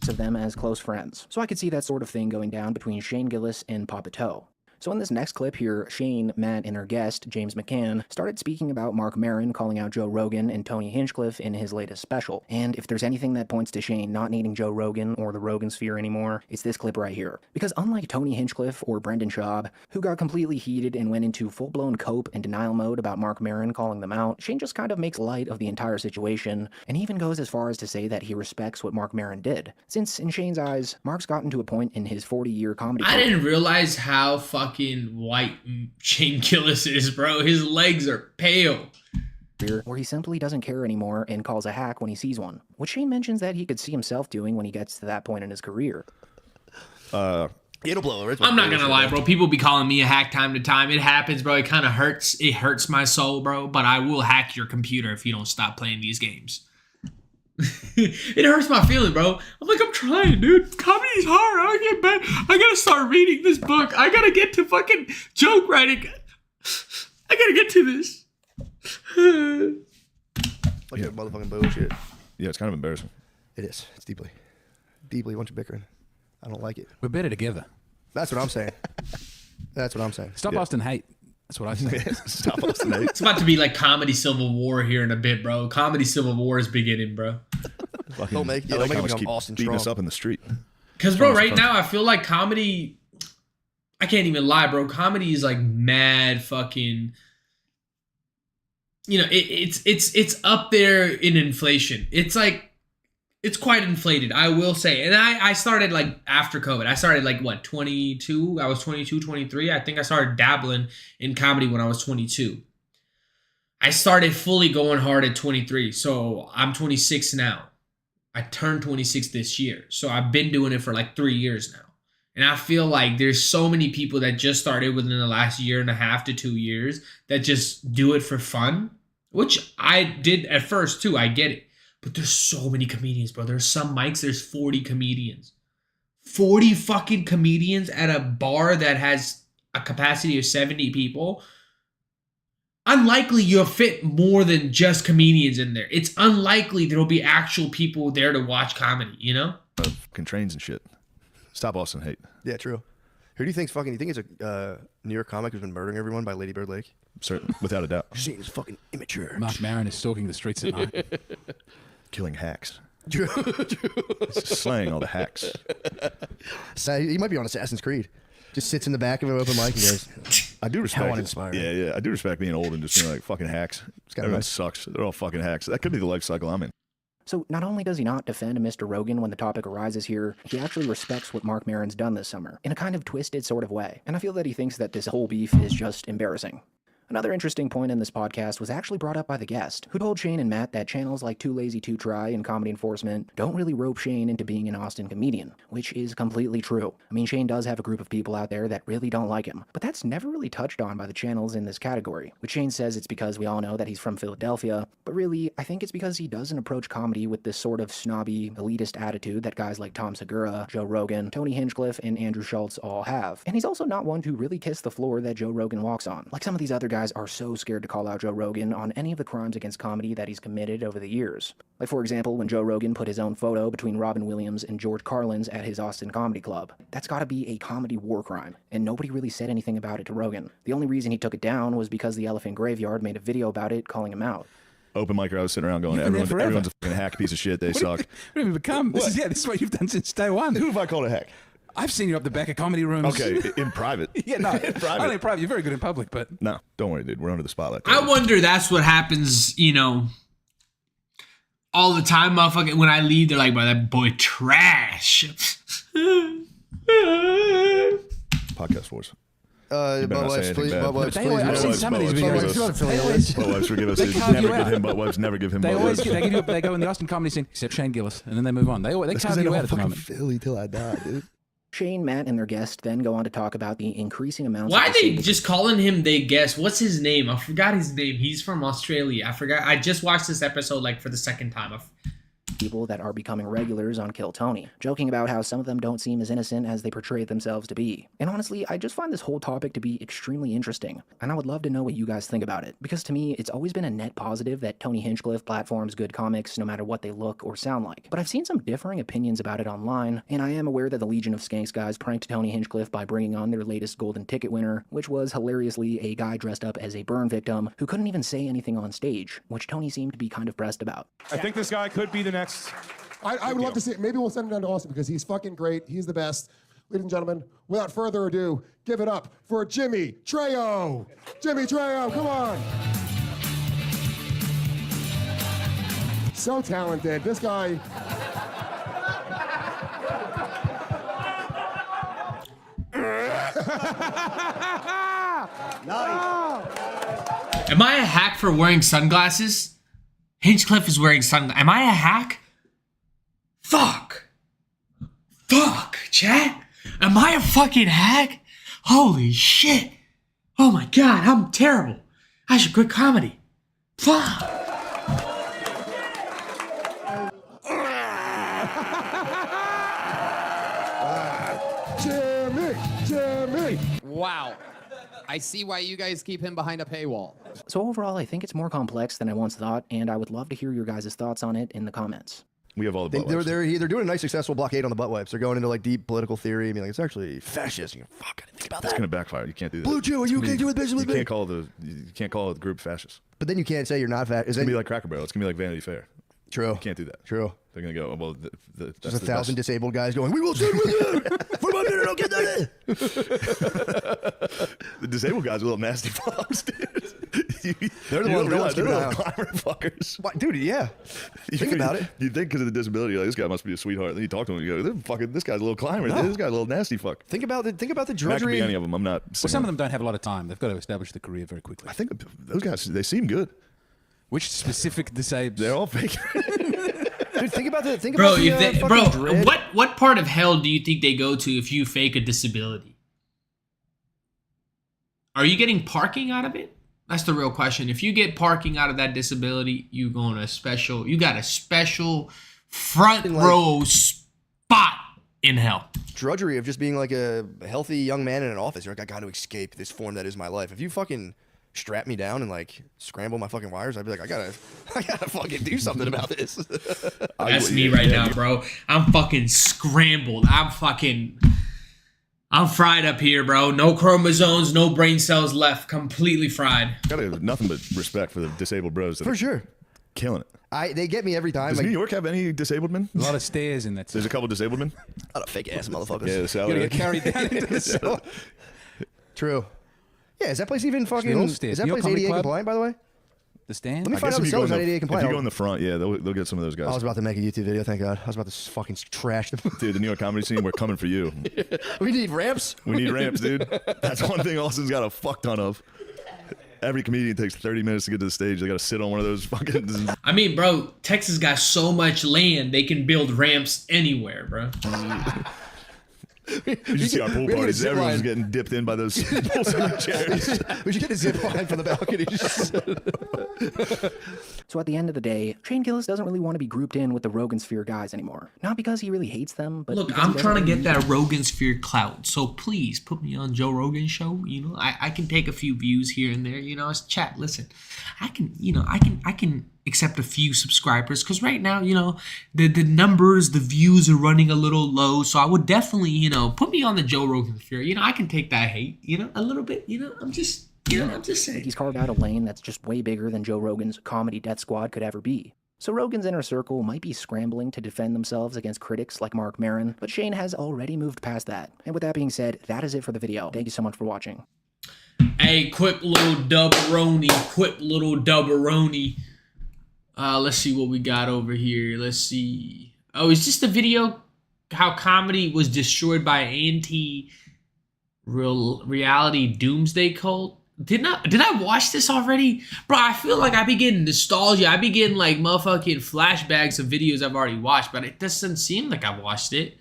of them as close friends. So I could see that sort of thing going down between Shane Gillis and Papa Toe. So in this next clip here, Shane, Matt, and our guest, James McCann, started speaking about Mark Maron calling out Joe Rogan and Tony Hinchcliffe in his latest special. And if there's anything that points to Shane not needing Joe Rogan or the Rogan sphere anymore, it's this clip right here. Because unlike Tony Hinchcliffe or Brendan Schaub, who got completely heated and went into full-blown cope and denial mode about Mark Maron calling them out, Shane just kind of makes light of the entire situation, and even goes as far as to say that he respects what Mark Maron did. Since, in Shane's eyes, Mark's gotten to a point in his 40-year comedy I didn't realize how fucking white Shane Gillis is, bro. His legs are pale. career where he simply doesn't care anymore and calls a hack when he sees one, which Shane mentions that he could see himself doing when he gets to that point in his career. It'll blow over. I'm not gonna lie, bro. People be calling me a hack time to time. It happens, bro. It kind of hurts. It hurts my soul, bro. But I will hack your computer if you don't stop playing these games. It hurts my feeling, bro. I'm like, I'm trying, dude. Comedy's hard. I gotta get better. I gotta start reading this book. I gotta get to fucking joke writing. I gotta get to this. Like that motherfucking bullshit. Yeah, it's kind of embarrassing. It is. It's deeply a bunch of bickering. I don't like it. We're better together. That's what I'm saying. That's what I'm saying. Stop Austin hate. That's what I say. Stop us tonight. It's about to be like comedy civil war here in a bit, bro. Comedy civil war is beginning, bro. Don't make it comics become keep Austin beating us Strong. up in the street. Because, bro, right now I feel like comedy. I can't even lie, bro. Comedy is like mad fucking. You know, it's up there in inflation. It's like. It's quite inflated, I will say. And I started like after COVID. I started like what, 22? I was 22, 23. I think I started dabbling in comedy when I was 22. I started fully going hard at 23. So I'm 26 now. I turned 26 this year. So I've been doing it for like 3 years now. And I feel like there's so many people that just started within the last year and a half to 2 years that just do it for fun, which I did at first too. I get it. But there's so many comedians, bro. There's some mics, there's 40 comedians. 40 fucking comedians at a bar that has a capacity of 70 people, unlikely you'll fit more than just comedians in there. It's unlikely there'll be actual people there to watch comedy, you know? Fucking trains and shit. Stop Austin hate. Yeah, true. Who do you think's fucking? You think it's a New York comic who's been murdering everyone by Lady Bird Lake? Certain, without a doubt. Shane is fucking immature. Mark Maron is stalking the streets at night. Killing hacks. True. Slaying all the hacks. So he might be on Assassin's Creed. Just sits in the back of an open mic and goes, I do respect How it. uninspiring. Yeah. I do respect being old and just being like, fucking hacks. Everyone nice. sucks. They're all fucking hacks. That could be the life cycle I'm in. So not only does he not defend Mr. Rogan when the topic arises here, he actually respects what Mark Maron's done this summer, in a kind of twisted sort of way. And I feel that he thinks that this whole beef is just embarrassing. Another interesting point in this podcast was actually brought up by the guest, who told Shane and Matt that channels like Too Lazy to Try and Comedy Enforcement don't really rope Shane into being an Austin comedian, which is completely true. I mean, Shane does have a group of people out there that really don't like him, but that's never really touched on by the channels in this category, which Shane says it's because we all know that he's from Philadelphia, but really, I think it's because he doesn't approach comedy with this sort of snobby, elitist attitude that guys like Tom Segura, Joe Rogan, Tony Hinchcliffe, and Andrew Schultz all have. And he's also not one to really kiss the floor that Joe Rogan walks on. Like some of these other guys are so scared to call out Joe Rogan on any of the crimes against comedy that he's committed over the years. Like for example, when Joe Rogan put his own photo between Robin Williams and George Carlin's at his Austin Comedy Club. That's gotta be a comedy war crime, and nobody really said anything about it to Rogan. The only reason he took it down was because the Elephant Graveyard made a video about it calling him out. Open micer, I was sitting around going, You've been there everyone's a forever. fucking hack piece of shit. They suck. What have you become? This is what you've done since day one. Who have I called a hack? I've seen you up the back of comedy rooms. Okay, in private. Yeah, no, In private. only in private. You're very good in public, but No, don't worry, dude. We're under the spotlight. I wonder that's what happens, you know, all the time, motherfucker. When I leave, they're like, bro, that boy trash. Podcast wars. Butt better not say wipes, anything please. bad. Butt wipes, They please. always- I've Butt seen wipes, some of these butt wipes, videos. butt wipes. They always- Butt wipes, forgive us. They Dude. carve Never you give out. him butt wipes. Never give him they butt always wipes. they go in the Austin comedy scene, except Shane Gillis, and then they move on. They carve you out at the moment. Philly till I die, dude. Shane, Matt, and their guest then go on to talk about the increasing amounts Why of are they disabled just calling him they guess? What's his name? I forgot his name. He's from Australia. I forgot. I just watched this episode like for the second time. people that are becoming regulars on Kill Tony, joking about how some of them don't seem as innocent as they portray themselves to be. And honestly, I just find this whole topic to be extremely interesting, and I would love to know what you guys think about it, because to me, it's always been a net positive that Tony Hinchcliffe platforms good comics no matter what they look or sound like. But I've seen some differing opinions about it online, and I am aware that the Legion of Skanks guys pranked Tony Hinchcliffe by bringing on their latest golden ticket winner, which was hilariously a guy dressed up as a burn victim who couldn't even say anything on stage, which Tony seemed to be kind of pressed about. I think this guy could be the next. I would love to see it. Maybe we'll send him down to Austin because he's fucking great. He's the best. Ladies and gentlemen, without further ado, give it up for Jimmy Trejo. Jimmy Trejo, come on. So talented. This guy. Am I a hack for wearing sunglasses? Hinchcliffe is wearing sunglasses. Am I a hack? Fuck, chat. Am I a fucking hack? Holy shit. Oh my god, I'm terrible. I should quit comedy. Fuck. Jimmy. Wow. I see why you guys keep him behind a paywall. So overall, I think it's more complex than I once thought, and I would love to hear your guys' thoughts on it in the comments. We have all the butt They're, wipes. they're doing a nice successful blockade on the butt wipes. They're going into like deep political theory. I mean, like it's actually fascist. You go, fuck, I didn't think about It's that. gonna backfire. You can't do that. Blue Chew, are you okay doing business You with me? can't call the group fascist. But then you can't say you're not fat. Is It's that gonna be like Cracker Barrel. It's gonna be like Vanity Fair. true? You can't do that. True. They're gonna go, well, that's There's a the thousand best. disabled guys going, we will sit with you for 1 minute, I'll get that in. The disabled guys are little nasty fucks, dude. They're the You ones- don't realize they're they're the little ones climber fuckers. Why, dude, yeah. Think about it. You think because of the disability, you're like, this guy must be a sweetheart. Then you talk to him, you go, this guy's a little climber. This guy's a little nasty fuck. Think about the That could be drudgery. any of them. I'm not. Well, some of them don't have a lot of time. They've got to establish the career very quickly. I think those guys, they seem good. Which specific disabled? They're all fake. Dude, think about the Bro, fucking bro, dread. what part of hell do you think they go to if you fake a disability? Are you getting parking out of it? That's the real question. If you get parking out of that disability, you got a special front row spot in hell. drudgery of just being like a healthy young man in an office. You're like, I got to escape this form that is my life. If you fucking strap me down and like scramble my fucking wires, I'd be like, I gotta fucking do something about this. That's me right now, bro. I'm fucking scrambled. I'm fried up here, bro. No chromosomes, no brain cells left. Completely fried. Gotta have nothing but respect for the disabled bros. For sure. Killing it. They get me every time. Does like, New York have any disabled men? A lot of stairs in that. There's a couple disabled men. A lot of fake ass motherfuckers. Yeah, the You salary. gotta get carried down into the cellar. True. Yeah, is that place even fucking? all Is stairs. that New York place Comedy ADA Club? compliant, by the way? The stand. Let me I find guess out if the you go cellar's in not ADA the, if compliant. you go in the front, yeah, they'll get some of those I was guys. about to make a YouTube video. Thank God. I was about to fucking trash them. Dude, the New York comedy scene, we're coming for you. We need ramps. We need ramps, dude. That's one thing Austin's got a fuck ton of. Every comedian takes 30 minutes to get to the stage. They got to sit on one of those fucking. I mean, bro, Texas got so much land, they can build ramps anywhere, bro. You should see our pool we gotta get a parties. zip Everyone's line. getting dipped in by those pulsating chairs. We should get a zip line from the balcony. So at the end of the day, Shane Gillis doesn't really want to be grouped in with the Rogan Sphere guys anymore. Not because he really hates them, but Look, because I'm he trying to doesn't get really that Rogan Sphere clout, so please put me on Joe Rogan's show. You know, I can take a few views here and there. You know, it's chat. Listen, I can accept a few subscribers because right now, you know, the numbers, the views are running a little low. So I would definitely, you know, put me on the Joe Rogan Sphere. You know, I can take that hate. You know, a little bit. You know, I'm just saying. He's carved out a lane that's just way bigger than Joe Rogan's comedy death squad could ever be. So Rogan's inner circle might be scrambling to defend themselves against critics like Mark Maron, but Shane has already moved past that. And with that being said, that is it for the video. Thank you so much for watching. Hey, quick little dubberoni. Let's see what we got over here. Let's see. Oh, is this the video how comedy was destroyed by reality doomsday cult? Did I watch this already? Bro, I feel like I be getting nostalgia. I be getting like motherfucking flashbacks of videos I've already watched, but it doesn't seem like I watched it.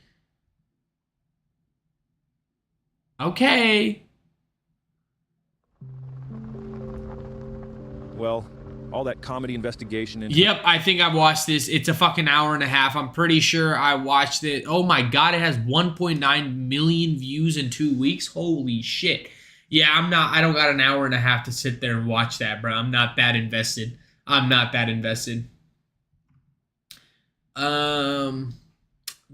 Okay. Well, all that comedy investigation into Yep, I think I watched this. It's a fucking hour and a half. I'm pretty sure I watched it. Oh my God, it has 1.9 million views in 2 weeks. Holy shit. Yeah, I don't got an hour and a half to sit there and watch that, bro. I'm not that invested.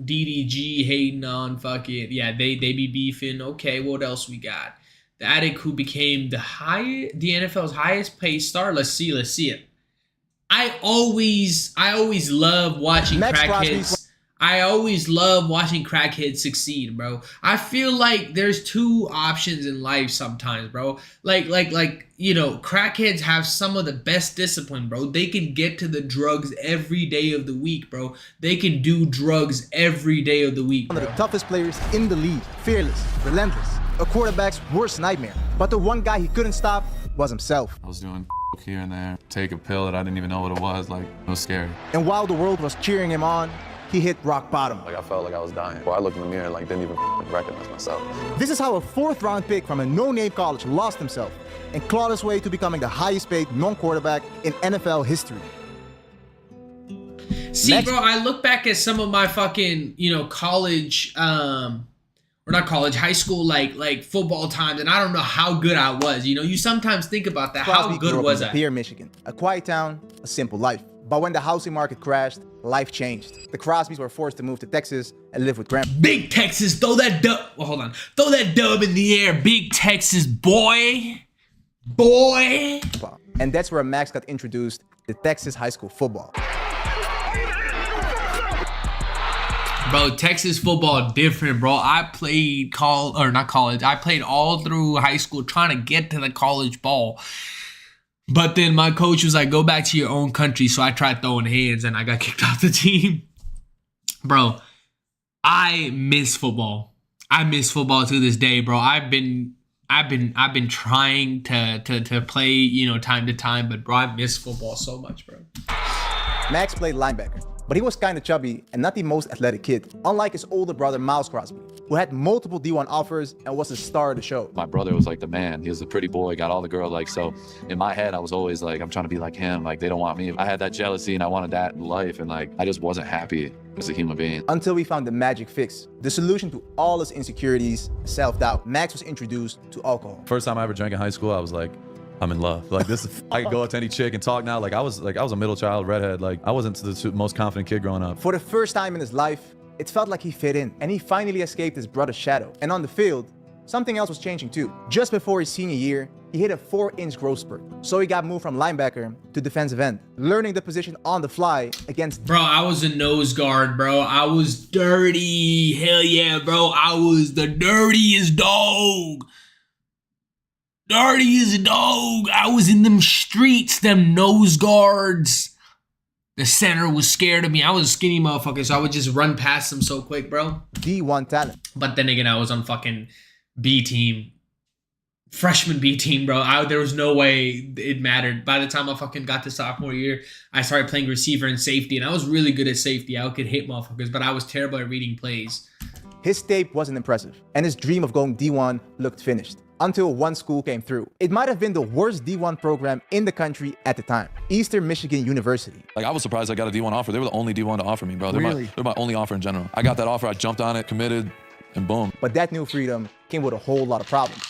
DDG hating on fucking, yeah, they be beefing. Okay, what else we got? The addict who became the NFL's highest paid star. Let's see it. I always love watching crackheads. I always love watching crackheads succeed, bro. I feel like there's two options in life sometimes, bro. Like, you know, crackheads have some of the best discipline, bro. They can get to the drugs every day of the week, bro. They can do drugs every day of the week, One bro. of the toughest players in the league, fearless, relentless, a quarterback's worst nightmare. But the one guy he couldn't stop was himself. I was doing here and there, take a pill that I didn't even know what it was, like, it was scary. And while the world was cheering him on, he hit rock bottom. Like, I felt like I was dying. Well, I looked in the mirror and, like, didn't even recognize myself. This is how a 4th-round pick from a no-name college lost himself and clawed his way to becoming the highest-paid non-quarterback in NFL history. See, Next. bro, I look back at some of my fucking, you know, college, or not college, high school, like football times, and I don't know how good I was. You know, you sometimes think about that. How Crosby good grew up was in I? Pierre, Michigan. A quiet town, a simple life. But when the housing market crashed, life changed. The Crosbys were forced to move to Texas and live with grandpa. Big Texas, throw that dub. Well, hold on. Throw that dub in the air. Big Texas, boy. Boy. And that's where Max got introduced to Texas high school football. Bro, Texas football different, bro. I played I played all through high school trying to get to the college ball. But then my coach was like, go back to your own country. So I tried throwing hands and I got kicked off the team. Bro, I miss football. I miss football to this day, bro. I've been trying to play, you know, time to time, but bro, I miss football so much, bro. Max played linebacker, but he was kind of chubby and not the most athletic kid, unlike his older brother Miles Crosby, who had multiple D1 offers and was the star of the show. My brother was like the man. He was a pretty boy, got all the girls. Like, so in my head, I was always like, I'm trying to be like him. Like, they don't want me. I had that jealousy and I wanted that in life. And like, I just wasn't happy as a human being. Until we found the magic fix, the solution to all his insecurities, self-doubt. Max was introduced to alcohol. First time I ever drank in high school, I was like, I'm in love. Like, this is, I can go up to any chick and talk now. Like I was a middle child, redhead. Like I wasn't the most confident kid growing up. For the first time in his life, it felt like he fit in, and he finally escaped his brother's shadow. And on the field, something else was changing too. Just before his senior year, he hit a 4-inch growth spurt. So he got moved from linebacker to defensive end, learning the position on the fly against... Bro, I was a nose guard, bro. I was dirty. Hell yeah, bro. I was the dirtiest dog. Dirty as a dog. I was in them streets, them nose guards. The center was scared of me. I was a skinny motherfucker, so I would just run past them so quick, bro. D1 talent. But then again, I was on fucking B team. Freshman B team, bro. There was no way it mattered. By the time I fucking got to sophomore year, I started playing receiver and safety, and I was really good at safety. I could hit motherfuckers, but I was terrible at reading plays. His tape wasn't impressive, and his dream of going D1 looked finished. Until one school came through. It might have been the worst D1 program in the country at the time, Eastern Michigan University. Like, I was surprised I got a D1 offer. They were the only D1 to offer me, bro. They're Really? my only offer in general. I got that offer, I jumped on it, committed, and boom. But that new freedom came with a whole lot of problems.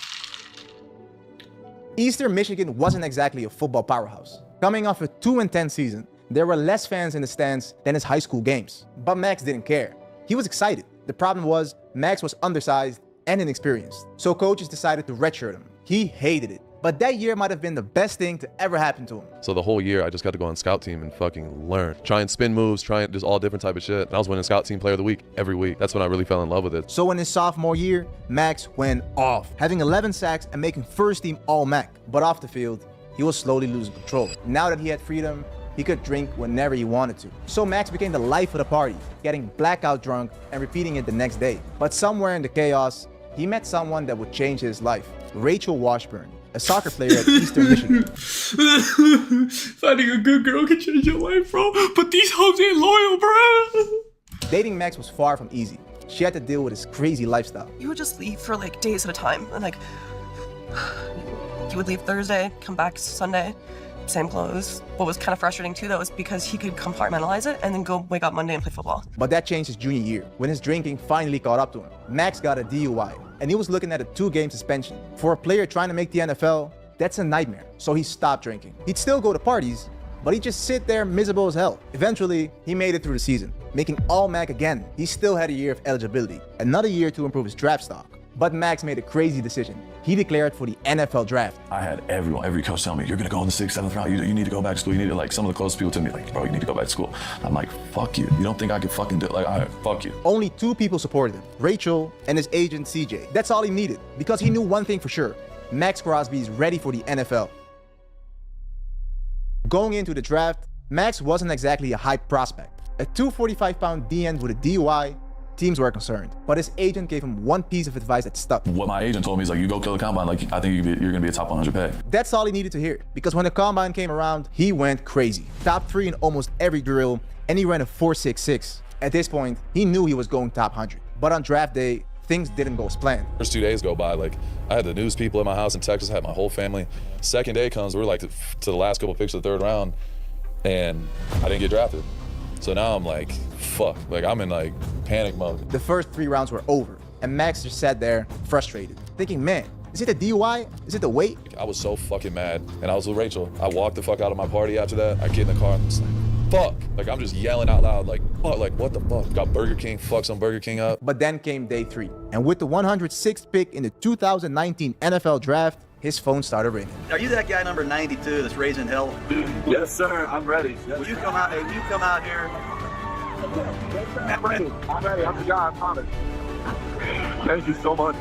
Eastern Michigan wasn't exactly a football powerhouse. Coming off a 2-10 season, there were less fans in the stands than his high school games. But Max didn't care. He was excited. The problem was, Max was undersized and inexperienced. So coaches decided to redshirt him. He hated it. But that year might have been the best thing to ever happen to him. So the whole year, I just got to go on scout team and fucking learn. Try and spin moves, try and just all different type of shit. And I was winning scout team player of the week every week. That's when I really fell in love with it. So in his sophomore year, Max went off, having 11 sacks and making first team All-MAC. But off the field, he was slowly losing control. Now that he had freedom, he could drink whenever he wanted to. So Max became the life of the party, getting blackout drunk and repeating it the next day. But somewhere in the chaos, he met someone that would change his life. Rachel Washburn, a soccer player at Eastern Michigan. Finding a good girl can change your life, bro. But these hoes ain't loyal, bro. Dating Max was far from easy. She had to deal with his crazy lifestyle. You would just leave for like days at a time. And like, he would leave Thursday, come back Sunday, same clothes. What was kind of frustrating too, though, is because he could compartmentalize it and then go wake up Monday and play football. But that changed his junior year, when his drinking finally caught up to him. Max got a DUI, and he was looking at a 2-game suspension. For a player trying to make the NFL, that's a nightmare. So he stopped drinking. He'd still go to parties, but he'd just sit there miserable as hell. Eventually, he made it through the season, making All-MAC again. He still had a year of eligibility, another year to improve his draft stock. But Max made a crazy decision. He declared for the NFL draft. I had every coach tell me, you're gonna go in the 6th, 7th round. You need to go back to school. You need to, like, some of the closest people to me, like, bro, you need to go back to school. I'm like, fuck you. You don't think I could fucking do it? Like, all right, fuck you. Only 2 people supported him, Rachel and his agent CJ. That's all he needed, because he knew one thing for sure. Max Crosby is ready for the NFL. Going into the draft, Max wasn't exactly a hype prospect. A 245-pound D-end with a DUI, teams were concerned. But his agent gave him one piece of advice that stuck. What my agent told me is, like, you go kill the combine, like, I think you're gonna be a top 100 pick. That's all he needed to hear, because when the combine came around, he went crazy. Top 3 in almost every drill, and he ran a 4.66. At this point, he knew he was going top 100. But on draft day, things didn't go as planned. First 2 days go by, like, I had the news people at my house in Texas, had my whole family. Second day comes, we're like to the last couple picks of the 3rd round, and I didn't get drafted. So now I'm like, fuck, like, I'm in like panic mode. The first 3 rounds were over, and Max just sat there frustrated, thinking, man, is it the DUI? Is it the weight? I was so fucking mad, and I was with Rachel. I walked the fuck out of my party after that. I get in the car and I'm just like, fuck. Like, I'm just yelling out loud, like, fuck, like, what the fuck? Got Burger King, fuck some Burger King up. But then came day 3, and with the 106th pick in the 2019 NFL Draft, his phone started ringing. Are you that guy number 92 that's raising hell? Yes, sir. I'm ready. Yes, Will you come out? Hey, you come out here. I'm ready. I'm the guy. I promise. Thank you so much.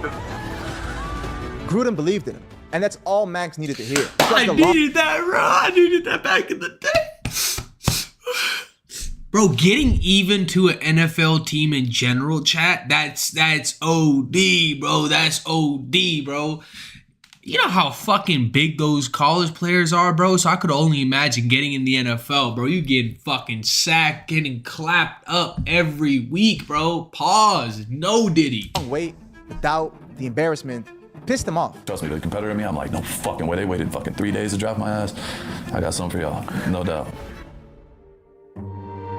Gruden believed in him, and that's all Max needed to hear. I needed that, bro. I needed that back in the day. Bro, getting even to an NFL team in general, chat, that's OD, bro. That's OD, bro. You know how fucking big those college players are, bro? So I could only imagine getting in the NFL, bro. You getting fucking sacked, getting clapped up every week, bro. Pause. No diddy. Wait, the doubt, the embarrassment pissed him off. Trust me, the competitor in me, I'm like, no fucking way. They waited fucking 3 days to draft my ass. I got something for y'all, no doubt.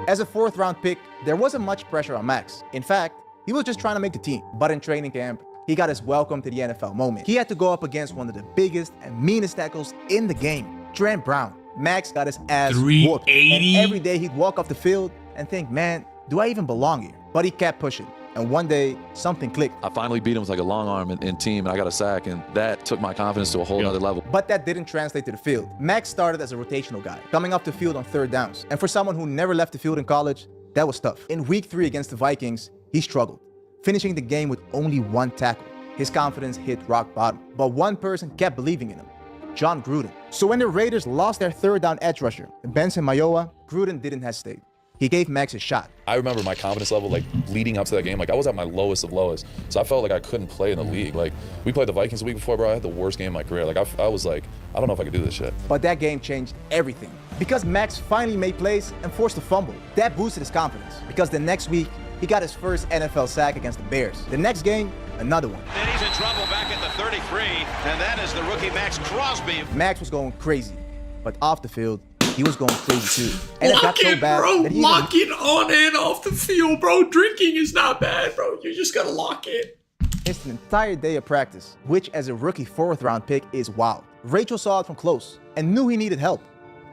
As a 4th round pick, there wasn't much pressure on Max. In fact, he was just trying to make the team. But in training camp, he got his welcome to the NFL moment. He had to go up against one of the biggest and meanest tackles in the game, Trent Brown. Max got his ass whooped. And every day he'd walk off the field and think, man, do I even belong here? But he kept pushing. And one day, something clicked. I finally beat him with like a long arm in team, and I got a sack, and that took my confidence to a whole other level. But that didn't translate to the field. Max started as a rotational guy, coming off the field on 3rd downs. And for someone who never left the field in college, that was tough. In week 3 against the Vikings, he struggled, finishing the game with only 1 tackle. His confidence hit rock bottom. But one person kept believing in him, John Gruden. So when the Raiders lost their 3rd down edge rusher, Benson Mayowa, Gruden didn't hesitate. He gave Max a shot. I remember my confidence level, like, leading up to that game. Like, I was at my lowest of lowest. So I felt like I couldn't play in the league. Like, we played the Vikings the week before, bro. I had the worst game of my career. Like, I was like, I don't know if I could do this shit. But that game changed everything. Because Max finally made plays and forced a fumble. That boosted his confidence. Because the next week, he got his first NFL sack against the Bears. The next game, another one. Then he's in trouble back at the 33, and that is the rookie Max Crosby. Max was going crazy. But off the field, he was going crazy too. And Lock it got so bad bro. that he Lock it on and off the field, bro. Drinking is not bad, bro. You just gotta lock it. missed an entire day of practice, which as a rookie 4th round pick is wild. Rachel saw it from close and knew he needed help,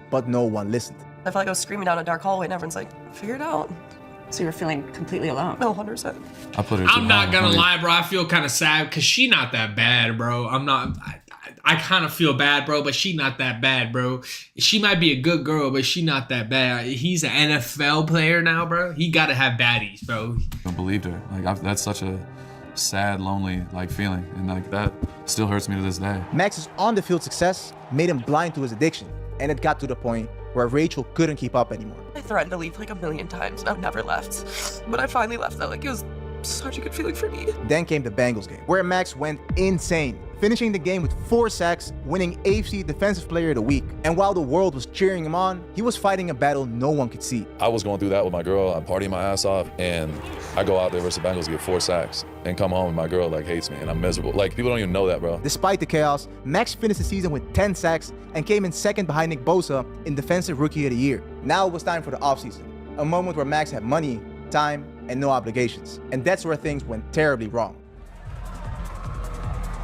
but no one listened. I felt like I was screaming down a dark hallway and everyone's like, figure it out. So you're feeling completely alone? No, 100%. I'm not gonna lie, bro. I feel kind of sad because she not that bad, bro. I kind of feel bad, bro, but she not that bad, bro. She might be a good girl, but she not that bad. He's an NFL player now, bro. He gotta have baddies, bro. I believed her. Like that's such a sad, lonely feeling, and that still hurts me to this day. Max's on-the-field success made him blind to his addiction, and it got to the point where Rachel couldn't keep up anymore. I threatened to leave like 1,000,000 times and I've never left. But I finally left though. Like it was such a good feeling for me. Then came the Bengals game, where Max went insane, finishing the game with 4 sacks, winning AFC Defensive Player of the Week. And while the world was cheering him on, he was fighting a battle no one could see. I was going through that with my girl. I'm partying my ass off, and I go out there versus the Bengals, get 4 sacks, and come home and my girl hates me, and I'm miserable. Like, people don't even know that, bro. Despite the chaos, Max finished the season with 10 sacks and came in second behind Nick Bosa in Defensive Rookie of the Year. Now it was time for the offseason, a moment where Max had money, time, and no obligations. And that's where things went terribly wrong.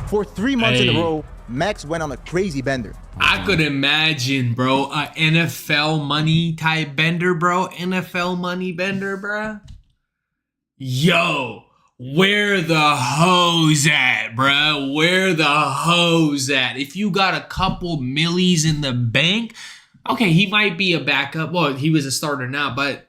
For 3 months in a row, Max went on a crazy bender. I could imagine, bro, a NFL money type bender, bro. NFL money bender, bro. Yo, where the hoes at, bro? Where the hoes at? If you got a couple millies in the bank, okay, he might be a backup. Well, he was a starter now, but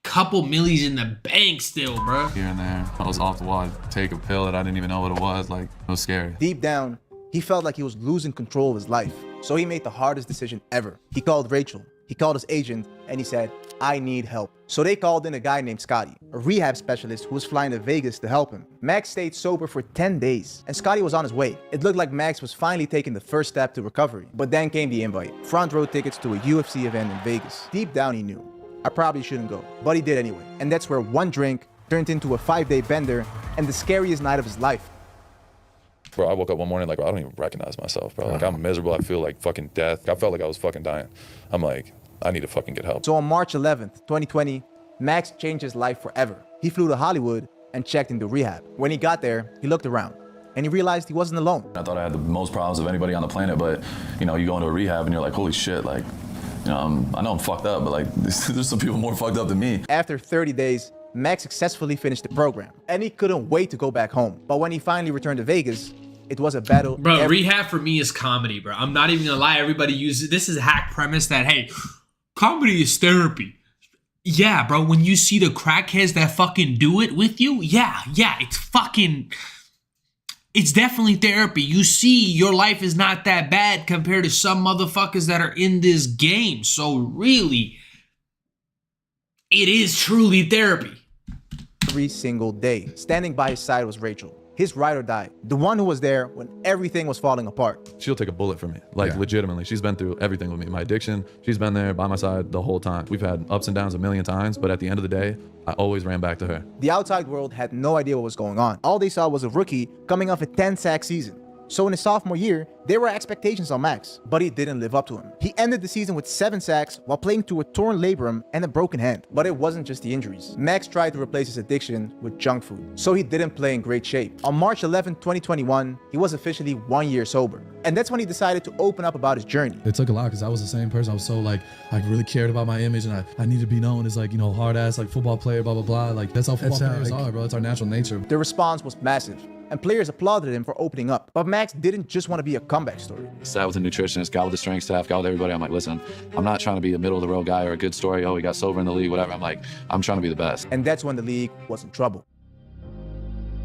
couple millies in the bank still, bro. Here and there, I was off the wall. I'd take a pill that I didn't even know what it was. Like, it was scary. Deep down, he felt like he was losing control of his life. So he made the hardest decision ever. He called Rachel, he called his agent, and he said, I need help. So they called in a guy named Scotty, a rehab specialist who was flying to Vegas to help him. Max stayed sober for 10 days, and Scotty was on his way. It looked like Max was finally taking the first step to recovery. But then came the invite, front row tickets to a UFC event in Vegas. Deep down he knew, I probably shouldn't go, but he did anyway. And that's where one drink turned into a 5-day bender and the scariest night of his life. Bro, I woke up one morning like, bro, I don't even recognize myself, bro. Like, I'm miserable. I feel like fucking death. I felt like I was fucking dying. I'm like, I need to fucking get help. So on March 11th, 2020, Max changed his life forever. He flew to Hollywood and checked into rehab. When he got there, he looked around and he realized he wasn't alone. I thought I had the most problems of anybody on the planet, but you know, you go into a rehab and you're like, holy shit, like, you know, I know I'm fucked up, but like, there's some people more fucked up than me. After 30 days, Max successfully finished the program, and he couldn't wait to go back home. But when he finally returned to Vegas, it was a battle. Bro, rehab for me is comedy, bro. I'm not even gonna lie. Everybody uses this is a hack premise that, hey, comedy is therapy. Yeah, bro, when you see the crackheads that fucking do it with you, yeah, it's definitely therapy. You see your life is not that bad compared to some motherfuckers that are in this game. So really, it is truly therapy. Every single day. Standing by his side was Rachel. his ride or die, the one who was there when everything was falling apart. She'll take a bullet for me, like legitimately. She's been through everything with me. My addiction, she's been there by my side the whole time. We've had ups and downs a million times, but at the end of the day, I always ran back to her. The outside world had no idea what was going on. All they saw was a rookie coming off a 10-sack season. So in his sophomore year, there were expectations on Max, but he didn't live up to him. He ended the season with 7 sacks while playing through a torn labrum and a broken hand. But it wasn't just the injuries. Max tried to replace his addiction with junk food, so he didn't play in great shape. On March 11, 2021, he was officially 1 year sober. And that's when he decided to open up about his journey. It took a lot because I was the same person. I was so like, I really cared about my image and I needed to be known as like, you know, hard ass, like football player, blah, blah, blah. Like that's how football players are, bro. It's our natural nature. The response was massive, and players applauded him for opening up. But Max didn't just want to be a comeback story. Sat with a nutritionist, got with the strength staff, got with everybody. I'm like, listen, I'm not trying to be a middle of the road guy or a good story. Oh, he got sober in the league, whatever. I'm like, I'm trying to be the best. And that's when the league was in trouble.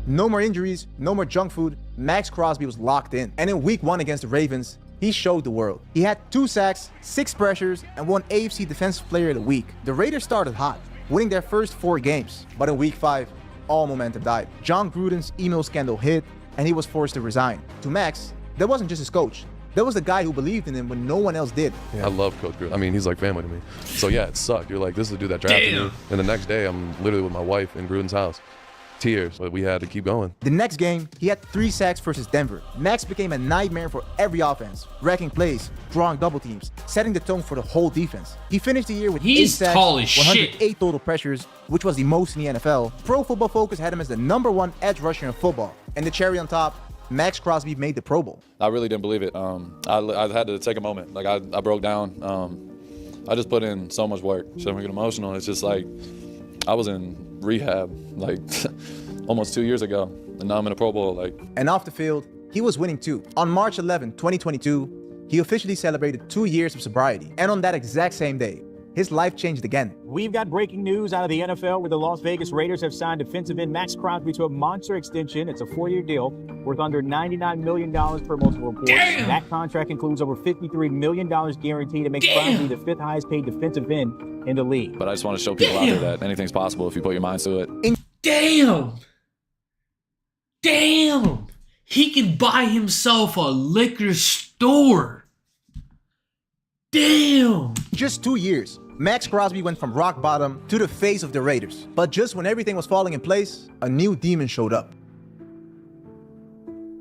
No more injuries, no more junk food. Max Crosby was locked in. And in week 1 against the Ravens, he showed the world. He had 2 sacks, 6 pressures, and won AFC Defensive Player of the Week. The Raiders started hot, winning their first 4 games. But in week 5, all momentum died. John Gruden's email scandal hit, and he was forced to resign. To Max, that wasn't just his coach. That was the guy who believed in him when no one else did. I love Coach Gruden. I mean, he's like family to me. So yeah, it sucked. You're like, this is the dude that drafted me. And the next day, I'm literally with my wife in Gruden's house. Tears, but we had to keep going. The next game, he had 3 sacks versus Denver. Max became a nightmare for every offense, wrecking plays, drawing double teams, setting the tone for the whole defense. He finished the year with 8 sacks, 108 total pressures, which was the most in the NFL. Pro Football Focus had him as the #1 edge rusher in football. And the cherry on top, Max Crosby made the Pro Bowl. I really didn't believe it. I had to take a moment. Like I broke down. I just put in so much work. So I'm getting emotional. It's just like I was in rehab like almost 2 years ago, and now I'm in a Pro Bowl. Like. And off the field, he was winning too. On March 11, 2022, he officially celebrated 2 years of sobriety. And on that exact same day, his life changed again. We've got breaking news out of the NFL where the Las Vegas Raiders have signed defensive end Max Crosby to a monster extension. It's a 4-year deal worth under $99 million per multiple reports. Damn. That contract includes over $53 million guaranteed to make Crosby the 5th highest paid defensive end in the league. But I just want to show people out there that anything's possible if you put your minds to it. Damn! Damn! He can buy himself a liquor store. Damn! Just 2 years, Max Crosby went from rock bottom to the face of the Raiders. But just when everything was falling in place, a new demon showed up.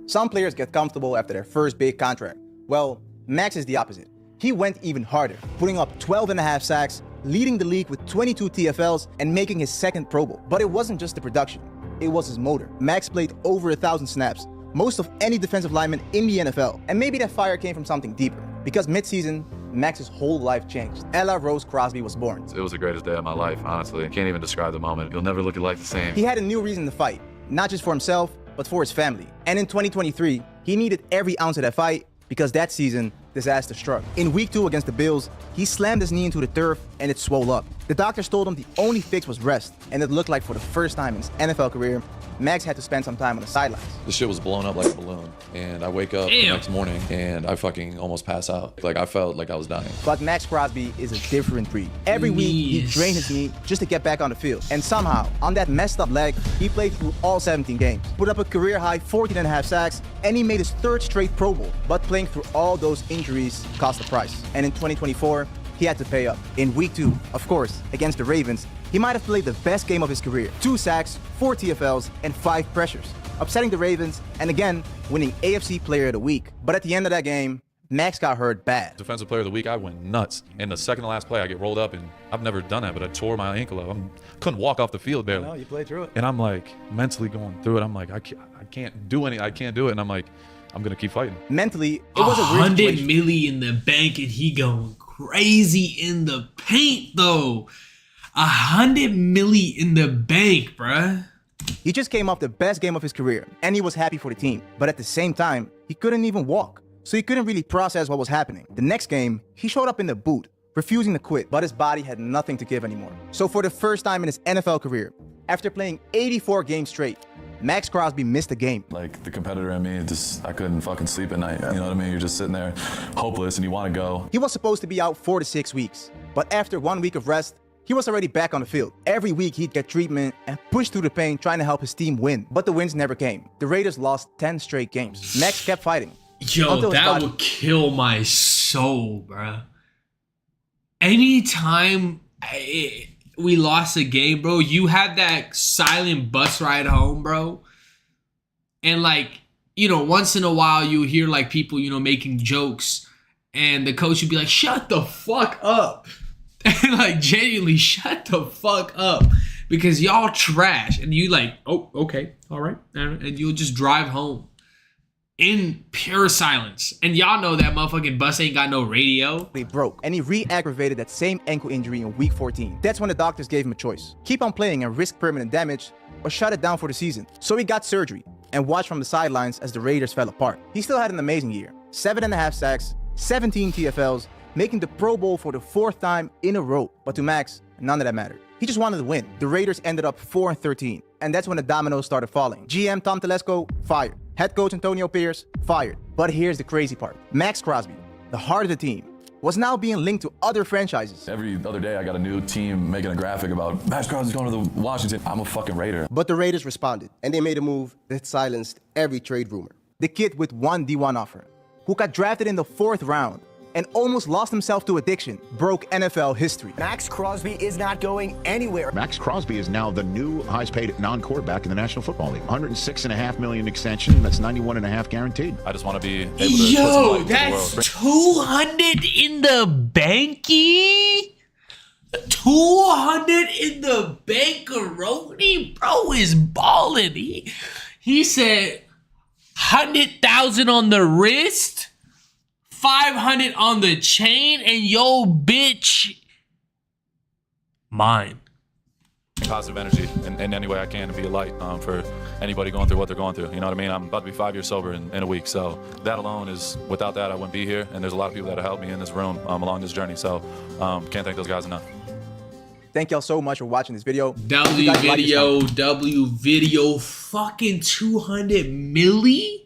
Some players get comfortable after their first big contract. Well, Max is the opposite. He went even harder, putting up 12.5 sacks, leading the league with 22 TFLs, and making his 2nd Pro Bowl. But it wasn't just the production, it was his motor. Max played over 1,000 snaps, most of any defensive lineman in the NFL. And maybe that fire came from something deeper, because mid-season, Max's whole life changed. Ella Rose Crosby was born. It was the greatest day of my life, honestly. I can't even describe the moment. You'll never look at life the same. He had a new reason to fight, not just for himself, but for his family. And in 2023, he needed every ounce of that fight because that season, disaster struck. In week 2 against the Bills, he slammed his knee into the turf and it swelled up. The doctors told him the only fix was rest, and it looked like for the first time in his NFL career, Max had to spend some time on the sidelines. The shit was blown up like a balloon, and I wake up the next morning and I fucking almost pass out. Like I felt like I was dying. But Max Crosby is a different breed. Every week, he drained his knee just to get back on the field. And somehow, on that messed up leg, he played through all 17 games, put up a career-high 14.5 sacks, and he made his 3rd straight Pro Bowl. But playing through all those injuries cost the price. And in 2024, he had to pay up. In week 2, of course, against the Ravens, he might have played the best game of his career. 2 sacks, 4 TFLs, and 5 pressures, upsetting the Ravens, and again, winning AFC Player of the Week. But at the end of that game, Max got hurt bad. Defensive Player of the Week, I went nuts. In the second to last play, I get rolled up, and I've never done that, but I tore my ankle up. Couldn't walk off the field barely. No, you played through it. And I'm like mentally going through it. I'm like, I can't do any. I can't do it. And I'm like, I'm gonna keep fighting. Mentally, it was a weird 100 situation. million in the bank, and he going crazy in the paint though. 100 million in the bank, bruh. He just came off the best game of his career, and he was happy for the team. But at the same time, he couldn't even walk, so he couldn't really process what was happening. The next game, he showed up in the boot, refusing to quit, but his body had nothing to give anymore. So for the first time in his NFL career, after playing 84 games straight, Max Crosby missed a game. Like the competitor in me, I couldn't fucking sleep at night. You know what I mean? You're just sitting there hopeless and you want to go. He was supposed to be out 4 to 6 weeks, but after 1 week of rest, He was already back on the field. Every week he'd get treatment and push through the pain trying to help his team win. But the wins never came. The Raiders lost 10 straight games. Max kept fighting. Yo, that would kill my soul, bruh. Anytime we lost a game, bro, you had that silent bus ride home, bro. And like, you know, once in a while you hear like people, you know, making jokes. And the coach would be like, shut the fuck up. And like, genuinely, shut the fuck up. Because y'all trash. And you like, oh, okay, all right. And you'll just drive home in pure silence. And y'all know that motherfucking bus ain't got no radio. He broke, and he re-aggravated that same ankle injury in week 14. That's when the doctors gave him a choice. Keep on playing and risk permanent damage, or shut it down for the season. So he got surgery, and watched from the sidelines as the Raiders fell apart. He still had an amazing year. 7.5 sacks, 17 TFLs, making the Pro Bowl for the 4th time in a row. But to Max, none of that mattered. He just wanted to win. The Raiders ended up 4-13, and that's when the dominoes started falling. GM Tom Telesco, fired. Head coach Antonio Pierce, fired. But here's the crazy part. Max Crosby, the heart of the team, was now being linked to other franchises. Every other day I got a new team making a graphic about Max Crosby's going to the Washington. I'm a fucking Raider. But the Raiders responded, and they made a move that silenced every trade rumor. The kid with one D1 offer, who got drafted in the 4th round, and almost lost himself to addiction, broke NFL history. Max Crosby is not going anywhere. Max Crosby is now the new highest paid non-quarterback in the National Football League. $106.5 million extension, that's $91.5 guaranteed. I just want to be able to put some light to the that's world. 200 in the banky. 200 in the bankaroni, bro is balling. He said 100,000 on the wrist, 500 on the chain, and yo, bitch, mine. Positive energy in any way I can to be a light for anybody going through what they're going through. You know what I mean? I'm about to be 5 years sober in a week. So that alone is, without that, I wouldn't be here. And there's a lot of people that have helped me in this room along this journey. So can't thank those guys enough. Thank y'all so much for watching this video. W video, fucking 200 milli?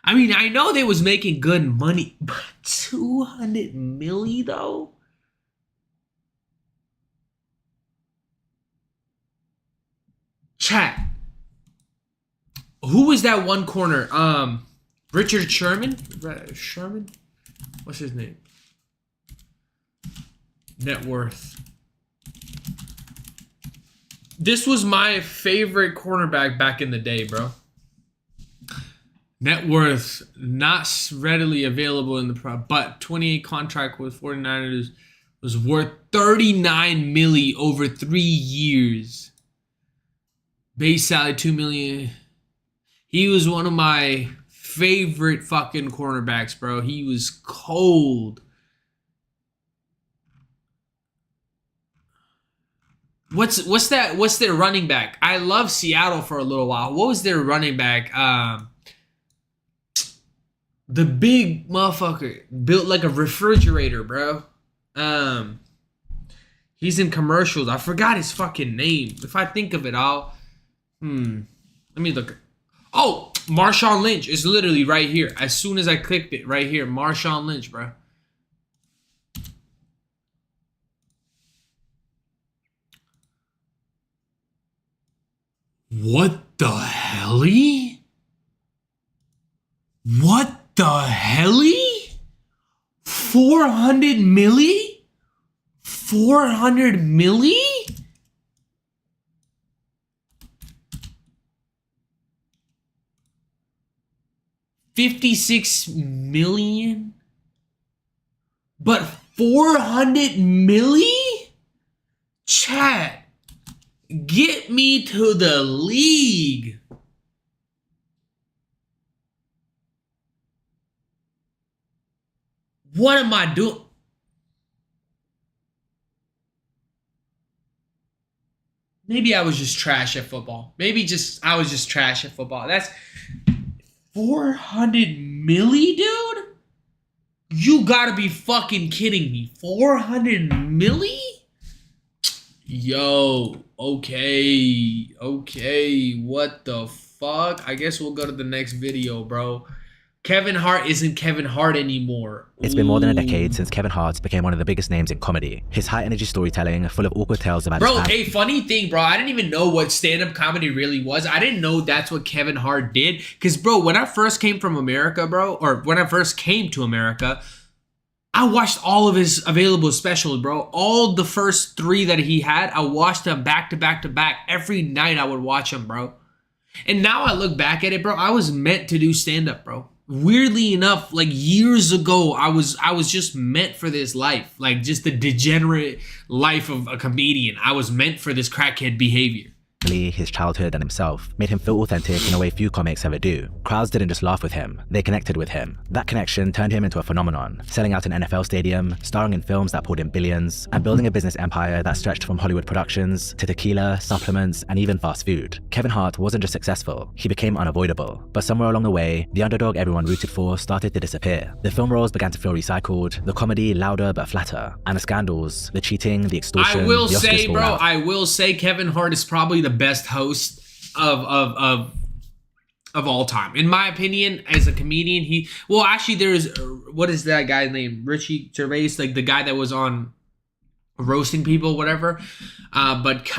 I mean, I know they was making good money, but 200 milli though? Chat. Who was that one corner? Richard Sherman? Sherman? What's his name? Net worth. This was my favorite cornerback back in the day, bro. Net worth not readily available in the but 28 contract with 49ers was worth 39 milli over 3 years. Base salary $2 million. He was one of my favorite fucking cornerbacks, bro. He was cold. What's that? What's their running back? I love Seattle for a little while. What was their running back? The big motherfucker built like a refrigerator, bro. He's in commercials. I forgot his fucking name. If I think of it, I'll. Let me look. Oh, Marshawn Lynch is literally right here. As soon as I clicked it, right here, Marshawn Lynch, bro. What the helly? What the helly? 400 milli? 400 milli? $56 million? But 400 milli? Chat. Get me to the league. What am I doing? Maybe I was just trash at football. I was just trash at football. That's 400 milli, dude? You gotta be fucking kidding me. 400 milli? Yo, okay, what the fuck? I guess we'll go to the next video, bro. Kevin Hart isn't Kevin Hart anymore. It's been more than a decade since Kevin Hart became one of the biggest names in comedy. His high-energy storytelling, full of awkward tales about Bro, a funny thing, bro, I didn't even know what stand-up comedy really was. I didn't know that's what Kevin Hart did. Because, bro, when I first came from America, bro, or when I first came to America, I watched all of his available specials, bro. All the first 3 that he had, I watched them back to back to back. Every night I would watch them, bro. And now I look back at it, bro, I was meant to do stand-up, bro. Weirdly enough, like years ago, I was just meant for this life. Like just the degenerate life of a comedian. I was meant for this crackhead behavior. His childhood and himself made him feel authentic in a way few comics ever do. Crowds didn't just laugh with him, they connected with him. That connection turned him into a phenomenon, selling out an NFL stadium, starring in films that pulled in billions, and building a business empire that stretched from Hollywood productions to tequila, supplements, and even fast food. Kevin Hart wasn't just successful, he became unavoidable. But somewhere along the way, the underdog everyone rooted for started to disappear. The film roles began to feel recycled, the comedy louder but flatter, and the scandals, the cheating, the extortion, I will the Oscars say, bro, fallout. I will say Kevin Hart is probably the best host of all time. In my opinion, as a comedian, actually there's, what is that guy named? Richie Gervais, like the guy that was on roasting people, whatever. But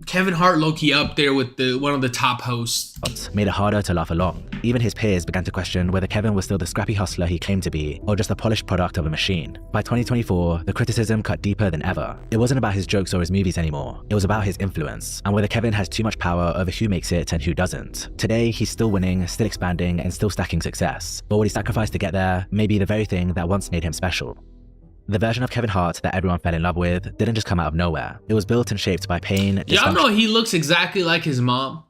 Kevin Hart low-key up there with one of the top hosts. Made it harder to laugh along. Even his peers began to question whether Kevin was still the scrappy hustler he claimed to be, or just a polished product of a machine. By 2024, the criticism cut deeper than ever. It wasn't about his jokes or his movies anymore. It was about his influence, and whether Kevin has too much power over who makes it and who doesn't. Today, he's still winning, still expanding, and still stacking success. But what he sacrificed to get there may be the very thing that once made him special. The version of Kevin Hart that everyone fell in love with didn't just come out of nowhere. It was built and shaped by pain, Y'all know he looks exactly like his mom.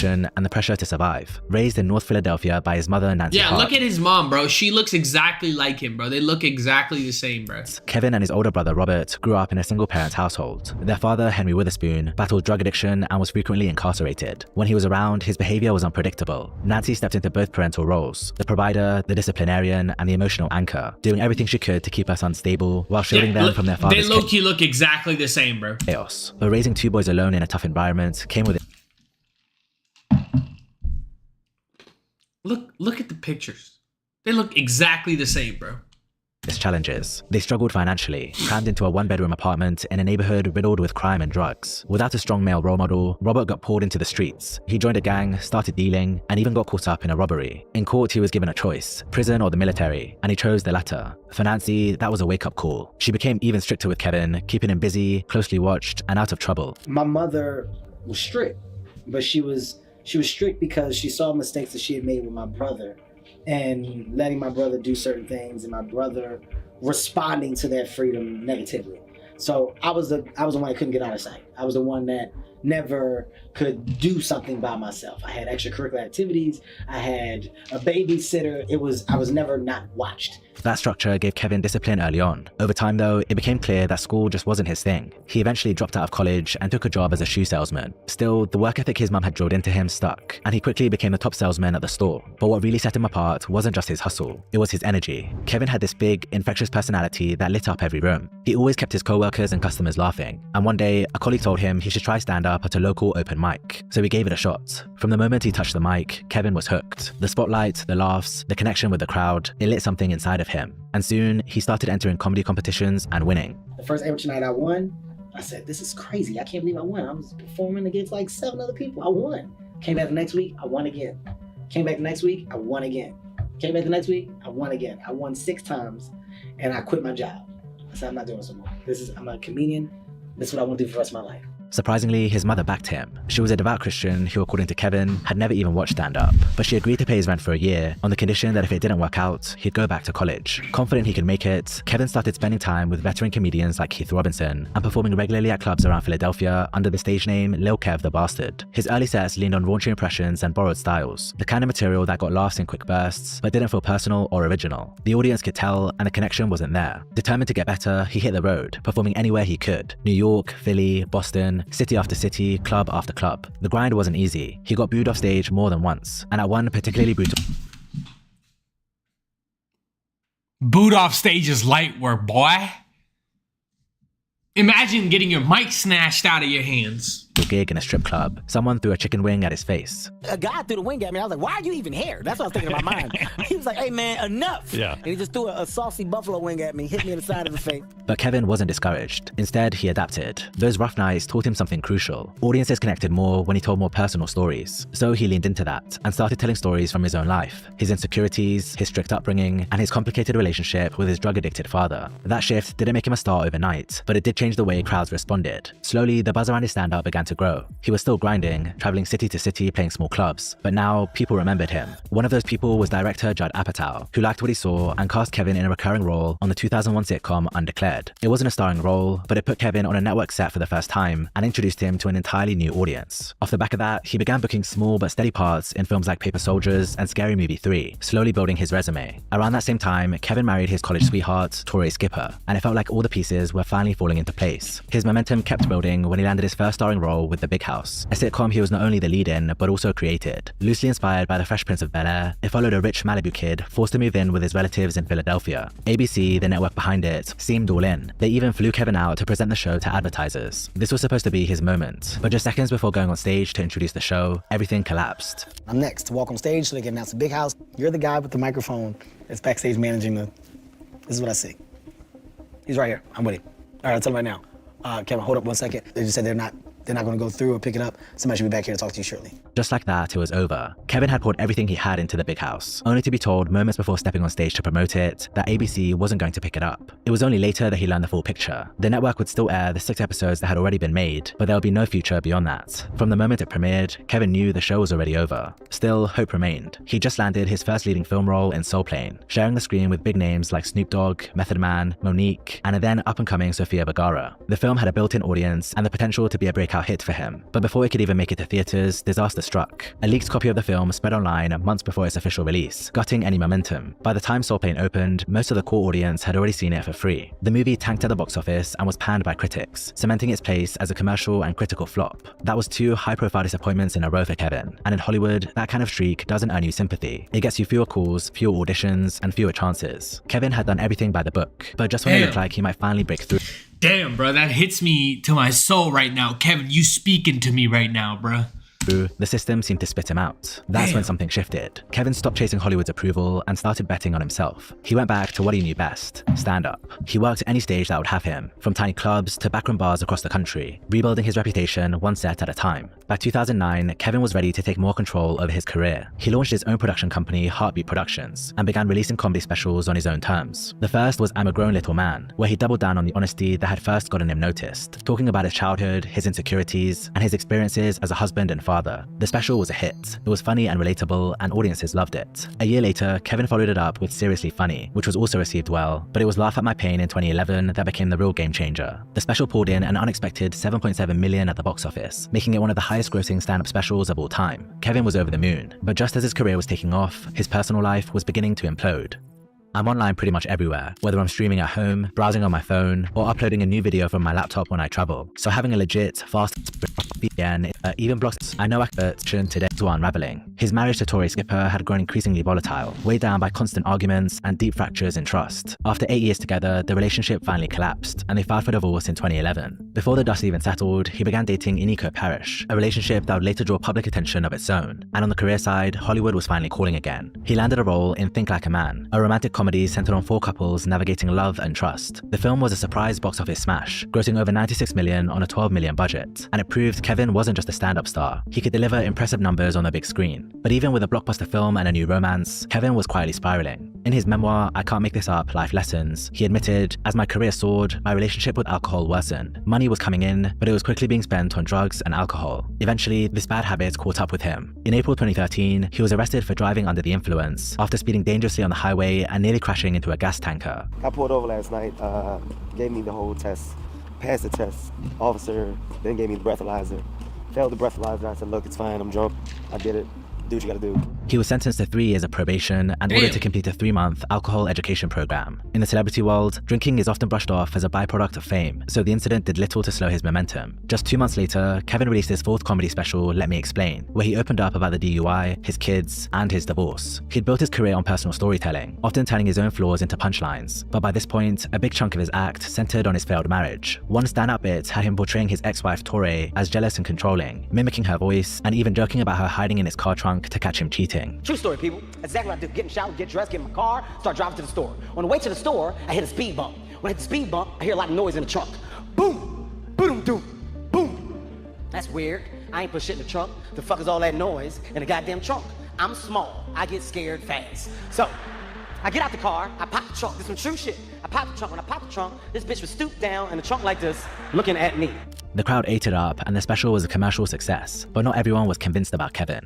and the pressure to survive. Raised in North Philadelphia by his mother, Nancy Yeah, Hart. look at his mom, bro. She looks exactly like him, bro. They look exactly the same, bro. Kevin and his older brother Robert grew up in a single-parent household. Their father, Henry Witherspoon, battled drug addiction and was frequently incarcerated. When he was around, his behavior was unpredictable. Nancy stepped into both parental roles, the provider, the disciplinarian, and the emotional anchor, doing everything she could to keep us unstable while shielding them from their father's They low-key look exactly the same, bro. chaos. But raising two boys alone in a tough environment came with Look at the pictures. They look exactly the same, bro. its challenges. They struggled financially, crammed into a one-bedroom apartment in a neighborhood riddled with crime and drugs. Without a strong male role model, Robert got pulled into the streets. He joined a gang, started dealing, and even got caught up in a robbery. In court, he was given a choice, prison or the military, and he chose the latter. For Nancy, that was a wake-up call. She became even stricter with Kevin, keeping him busy, closely watched, and out of trouble. My mother was strict, but she was strict because she saw mistakes that she had made with my brother and letting my brother do certain things and my brother responding to that freedom negatively. So I was the one that couldn't get out of sight. I was the one that never could do something by myself. I had extracurricular activities. I had a babysitter. I was never not watched. That structure gave Kevin discipline early on. Over time though, it became clear that school just wasn't his thing. He eventually dropped out of college and took a job as a shoe salesman. Still, the work ethic his mum had drilled into him stuck, and he quickly became the top salesman at the store. But what really set him apart wasn't just his hustle, it was his energy. Kevin had this big, infectious personality that lit up every room. He always kept his co-workers and customers laughing, and one day, a colleague told him he should try stand-up at a local open mic. So he gave it a shot. From the moment he touched the mic, Kevin was hooked. The spotlight, the laughs, the connection with the crowd, it lit something inside of him. And soon, he started entering comedy competitions and winning. The first amateur night I won, I said, this is crazy. I can't believe I won. I was performing against like 7 other people. I won. Came back the next week, I won again. Came back the next week, I won again. Came back the next week, I won again. I won 6 times and I quit my job. I said, I'm not doing this anymore. I'm a comedian. This is what I want to do for the rest of my life. Surprisingly, his mother backed him. She was a devout Christian who, according to Kevin, had never even watched stand-up, but she agreed to pay his rent for a year on the condition that if it didn't work out, he'd go back to college. Confident he could make it, Kevin started spending time with veteran comedians like Keith Robinson and performing regularly at clubs around Philadelphia under the stage name Lil Kev the Bastard. His early sets leaned on raunchy impressions and borrowed styles, the kind of material that got laughs in quick bursts, but didn't feel personal or original. The audience could tell, and the connection wasn't there. Determined to get better, he hit the road, performing anywhere he could. New York, Philly, Boston, city after city, club after club. The grind wasn't easy. He got booed off stage more than once, and at one particularly brutal... Boot off stage is light work, boy. Imagine getting your mic snatched out of your hands. gig in a strip club, someone threw a chicken wing at his face. A guy threw the wing at me. I was like, why are you even here? That's what I was thinking in my mind. He was like, hey man, enough. Yeah. And he just threw a saucy buffalo wing at me, hit me in the side of the face. But Kevin wasn't discouraged. Instead, he adapted. Those rough nights taught him something crucial. Audiences connected more when he told more personal stories. So he leaned into that and started telling stories from his own life, his insecurities, his strict upbringing, and his complicated relationship with his drug-addicted father. That shift didn't make him a star overnight, but it did change the way crowds responded. Slowly, the buzz around his stand-up began to grow. He was still grinding, traveling city to city, playing small clubs, but now people remembered him. One of those people was director Judd Apatow, who liked what he saw and cast Kevin in a recurring role on the 2001 sitcom Undeclared. It wasn't a starring role, but it put Kevin on a network set for the first time and introduced him to an entirely new audience. Off the back of that, he began booking small but steady parts in films like Paper Soldiers and Scary Movie 3, slowly building his resume. Around that same time, Kevin married his college sweetheart, Torrey Skipper, and it felt like all the pieces were finally falling into place. His momentum kept building when he landed his first starring role with The Big House, a sitcom he was not only the lead in, but also created. Loosely inspired by The Fresh Prince of Bel-Air, it followed a rich Malibu kid forced to move in with his relatives in Philadelphia. ABC, the network behind it, seemed all in. They even flew Kevin out to present the show to advertisers. This was supposed to be his moment, but just seconds before going on stage to introduce the show, everything collapsed. I'm next to walk on stage so they can announce The Big House. You're the guy with the microphone that's backstage managing the... This is what I see. He's right here. I'm with him. All right, I'll tell him right now. Kevin, hold up 1 second. They just said they're not going to go through or pick it up. Somebody should be back here to talk to you shortly. Just like that, it was over. Kevin had poured everything he had into The Big House, only to be told moments before stepping on stage to promote it that ABC wasn't going to pick it up. It was only later that he learned the full picture. The network would still air the 6 episodes that had already been made, but there would be no future beyond that. From the moment it premiered, Kevin knew the show was already over. Still, hope remained. He just landed his first leading film role in Soul Plane, sharing the screen with big names like Snoop Dogg, Method Man, Monique, and a then up-and-coming Sofia Vergara. The film had a built-in audience and the potential to be a breakout hit for him. But before it could even make it to theaters, disaster struck. A leaked copy of the film spread online months before its official release, gutting any momentum. By the time Soul Plane opened, most of the core audience had already seen it for free. The movie tanked at the box office and was panned by critics, cementing its place as a commercial and critical flop. That was 2 high-profile disappointments in a row for Kevin. And in Hollywood, that kind of streak doesn't earn you sympathy. It gets you fewer calls, fewer auditions, and fewer chances. Kevin had done everything by the book, but just when it looked like he might finally break through. Damn, bro, that hits me to my soul right now. Kevin, you speaking to me right now, bro. The system seemed to spit him out. That's when something shifted. Kevin stopped chasing Hollywood's approval and started betting on himself. He went back to what he knew best, stand-up. He worked any stage that would have him, from tiny clubs to backroom bars across the country, rebuilding his reputation one set at a time. By 2009, Kevin was ready to take more control over his career. He launched his own production company, Heartbeat Productions, and began releasing comedy specials on his own terms. The first was I'm a Grown Little Man, where he doubled down on the honesty that had first gotten him noticed, talking about his childhood, his insecurities, and his experiences as a husband and father. The special was a hit. It was funny and relatable, and audiences loved it. A year later, Kevin followed it up with Seriously Funny, which was also received well, but it was Laugh at My Pain in 2011 that became the real game changer. The special pulled in an unexpected $7.7 million at the box office, making it one of the highest grossing stand-up specials of all time. Kevin was over the moon, but just as his career was taking off, his personal life was beginning to implode. I'm online pretty much everywhere, whether I'm streaming at home, browsing on my phone, or uploading a new video from my laptop when I travel. So having a legit, fast VPN even blocks I know action today to unraveling. His marriage to Torrey Skipper had grown increasingly volatile, weighed down by constant arguments and deep fractures in trust. After 8 years together, the relationship finally collapsed, and they filed for divorce in 2011. Before the dust even settled, he began dating Iniko Parrish, a relationship that would later draw public attention of its own. And on the career side, Hollywood was finally calling again. He landed a role in Think Like a Man, a romantic comedy centered on 4 couples navigating love and trust. The film was a surprise box office smash, grossing over $96 million on a $12 million budget, and it proved Kevin wasn't just a stand-up star. He could deliver impressive numbers on the big screen. But even with a blockbuster film and a new romance, Kevin was quietly spiraling. In his memoir, I Can't Make This Up, Life Lessons, he admitted, as my career soared, my relationship with alcohol worsened. Money was coming in, but it was quickly being spent on drugs and alcohol. Eventually, this bad habit caught up with him. In April 2013, he was arrested for driving under the influence after speeding dangerously on the highway and nearly crashing into a gas tanker. I pulled over last night, gave me the whole test, passed the test. Officer then gave me the breathalyzer. Failed the breathalyzer. I said, look, it's fine, I'm drunk. I did it. Do what you gotta do. He was sentenced to 3 years of probation and ordered to complete a 3-month alcohol education program. In the celebrity world, drinking is often brushed off as a byproduct of fame, so the incident did little to slow his momentum. Just 2 months later, Kevin released his 4th comedy special, Let Me Explain, where he opened up about the DUI, his kids, and his divorce. He'd built his career on personal storytelling, often turning his own flaws into punchlines, but by this point, a big chunk of his act centered on his failed marriage. One standout bit had him portraying his ex-wife Torre as jealous and controlling, mimicking her voice, and even joking about her hiding in his car trunk to catch him cheating. True story, people. That's exactly what I do. Get in the shower, get dressed, get in my car, start driving to the store. On the way to the store, I hit a speed bump. When I hit the speed bump, I hear a lot of noise in the trunk. Boom! Boom! Boom! Boom! That's weird. I ain't put shit in the trunk. The fuck is all that noise in the goddamn trunk? I'm small. I get scared fast. So, I get out the car, I pop the trunk. This is some true shit. I pop the trunk. When I pop the trunk, this bitch was stooped down in the trunk like this, looking at me. The crowd ate it up, and the special was a commercial success, but not everyone was convinced about Kevin.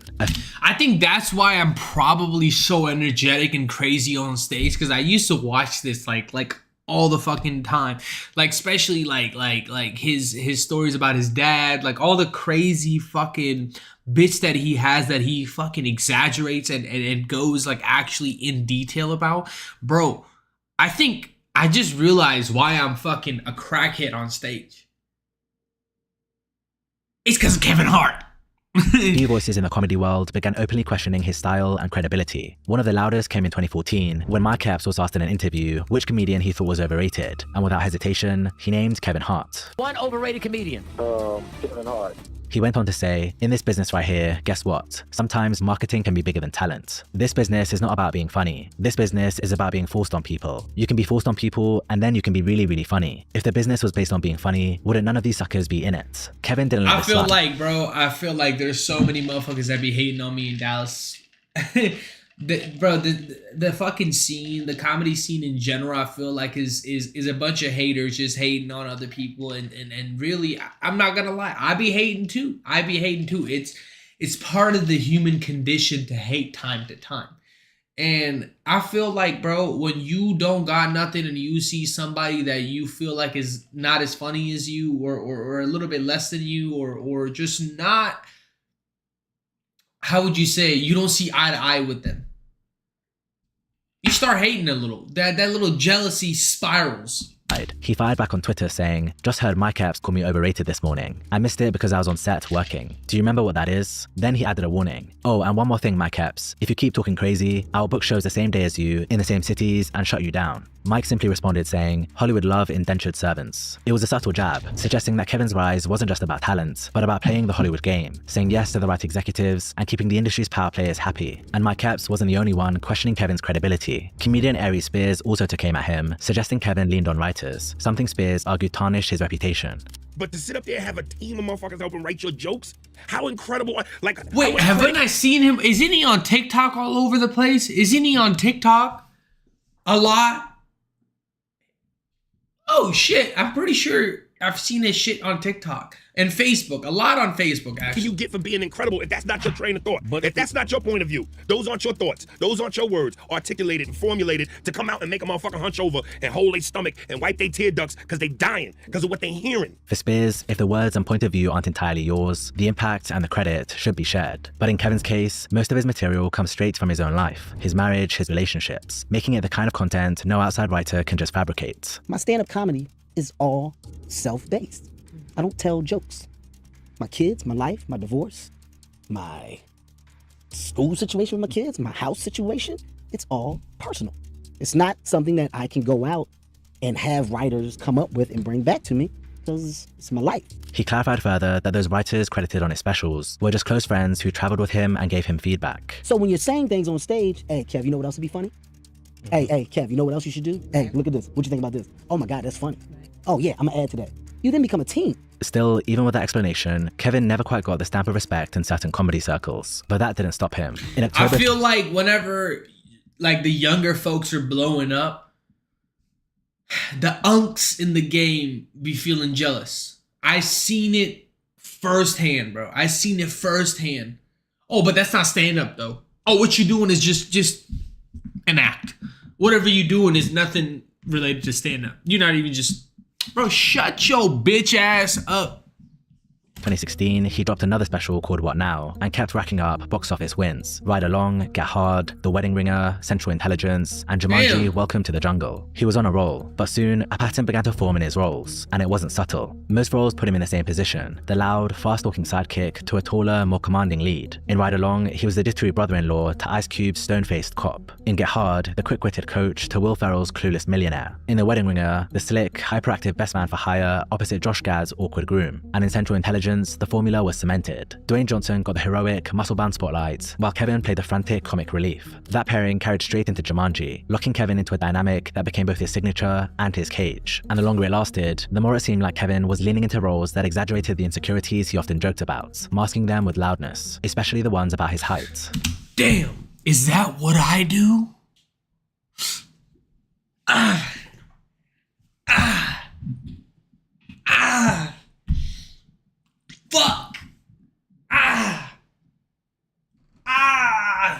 I think that's why I'm probably so energetic and crazy on stage, because I used to watch this like all the fucking time, like especially like his stories about his dad, like all the crazy fucking bits that he has that he fucking exaggerates and goes like actually in detail about. Bro, I think I just realized why I'm fucking a crackhead on stage. It's because of Kevin Hart. New voices in the comedy world began openly questioning his style and credibility. One of the loudest came in 2014 when Mike Epps was asked in an interview which comedian he thought was overrated, and without hesitation, he named Kevin Hart. One overrated comedian. Kevin Hart. He went on to say, in this business right here, guess what? Sometimes marketing can be bigger than talent. This business is not about being funny. This business is about being forced on people. You can be forced on people and then you can be really, really funny. If the business was based on being funny, wouldn't none of these suckers be in it? Kevin didn't let I this feel slide. like, bro, there's so many motherfuckers that be hating on me in Dallas. The fucking scene, the comedy scene in general, I feel like is a bunch of haters just hating on other people, and really, I'm not gonna lie, I be hating too. It's part of the human condition to hate time to time. And I feel like, bro, when you don't got nothing and you see somebody that you feel like is not as funny as you, or a little bit less than you, or just not, how would you say, you don't see eye to eye with them, you start hating a little. That little jealousy spirals. He fired back on Twitter saying, just heard Mike Epps call me overrated this morning. I missed it because I was on set working. Do you remember what that is? Then he added a warning. Oh, and one more thing, Mike Epps. If you keep talking crazy, I'll book shows the same day as you, in the same cities, and shut you down. Mike simply responded saying, Hollywood love indentured servants. It was a subtle jab, suggesting that Kevin's rise wasn't just about talent, but about playing the Hollywood game, saying yes to the right executives, and keeping the industry's power players happy. And Mike Epps wasn't the only one questioning Kevin's credibility. Comedian Aries Spears also took aim at him, suggesting Kevin leaned on writers, something Spears argued tarnished his reputation. But to sit up there and have a team of motherfuckers helping write your jokes, how incredible! Like, wait, haven't I seen him? Isn't he on TikTok all over the place? Isn't he on TikTok a lot? Oh shit, I'm pretty sure I've seen his shit on TikTok and Facebook, a lot on Facebook, actually. Can you get for being incredible if that's not your train of thought? But if that's not your point of view, those aren't your thoughts, those aren't your words articulated and formulated to come out and make a motherfucker hunch over and hold their stomach and wipe their tear ducts because they dying, because of what they hearing. For Spears, if the words and point of view aren't entirely yours, the impact and the credit should be shared. But in Kevin's case, most of his material comes straight from his own life, his marriage, his relationships, making it the kind of content no outside writer can just fabricate. My stand-up comedy is all self-based. I don't tell jokes. My kids, my life, my divorce, my school situation with my kids, my house situation, it's all personal. It's not something that I can go out and have writers come up with and bring back to me, because it's my life. He clarified further that those writers credited on his specials were just close friends who traveled with him and gave him feedback. So when you're saying things on stage, hey, Kev, you know what else would be funny? Hey, Kev, you know what else you should do? Hey, look at this. What you think about this? Oh my God, that's funny. Oh yeah, I'm gonna add to that. You then become a team. Still, even with that explanation, Kevin never quite got the stamp of respect in certain comedy circles, but that didn't stop him. In October, I feel like whenever like the younger folks are blowing up, the unks in the game be feeling jealous. I seen it firsthand, bro. I seen it firsthand. Oh, but that's not stand up though. Oh, what you doing is just an act. Whatever you doing is nothing related to stand up. You're not even just, bro, shut your bitch ass up. 2016, he dropped another special called What Now and kept racking up box office wins. Ride Along, Get Hard, The Wedding Ringer, Central Intelligence, and Jumanji: Welcome to the Jungle. He was on a roll, but soon a pattern began to form in his roles, and it wasn't subtle. Most roles put him in the same position, the loud, fast-talking sidekick to a taller, more commanding lead. In Ride Along, he was the jittery brother-in-law to Ice Cube's stone-faced cop. In Get Hard, the quick-witted coach to Will Ferrell's clueless millionaire. In The Wedding Ringer, the slick, hyperactive best man for hire opposite Josh Gad's awkward groom. And in Central Intelligence, the formula was cemented. Dwayne Johnson got the heroic, muscle-bound spotlight, while Kevin played the frantic comic relief. That pairing carried straight into Jumanji, locking Kevin into a dynamic that became both his signature and his cage. And the longer it lasted, the more it seemed like Kevin was leaning into roles that exaggerated the insecurities he often joked about, masking them with loudness, especially the ones about his height. Damn, is that what I do? Fuck!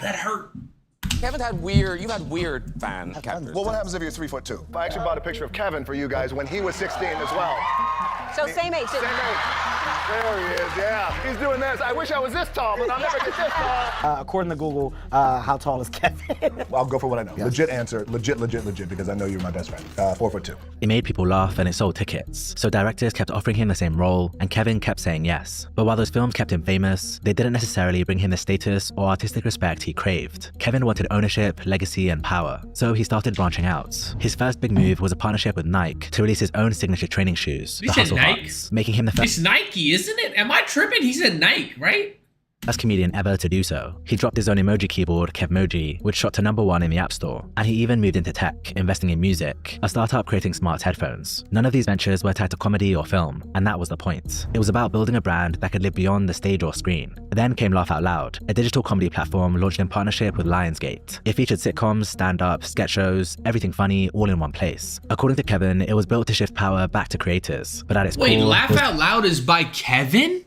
That hurt. You've had weird fan characters. Well, what happens if you're 3'2"? I actually brought a picture of Kevin for you guys when he was 16 as well. So same age. Same age. There he is, yeah. He's doing this. I wish I was this tall, but I'll never get this tall. According to Google, how tall is Kevin? I'll go for what I know. Yes. Legit answer. Legit, because I know you're my best friend. 4'2". It made people laugh and it sold tickets, so directors kept offering him the same role, and Kevin kept saying yes. But while those films kept him famous, they didn't necessarily bring him the status or artistic respect he craved. Kevin wanted ownership, legacy, and power, so he started branching out. His first big move was a partnership with Nike to release his own signature training shoes, the Hustle Harts, making him the first. It's Nike, isn't it? Am I tripping? He said Nike, right? First comedian ever to do so. He dropped his own emoji keyboard, Kevmoji, which shot to #1 in the App Store, and he even moved into tech, investing in music, a startup creating smart headphones. None of these ventures were tied to comedy or film, and that was the point. It was about building a brand that could live beyond the stage or screen. Then came Laugh Out Loud, a digital comedy platform launched in partnership with Lionsgate. It featured sitcoms, stand-up, sketch shows, everything funny, all in one place. According to Kevin, it was built to shift power back to creators, but at its core... Wait, Laugh Out Loud is by Kevin?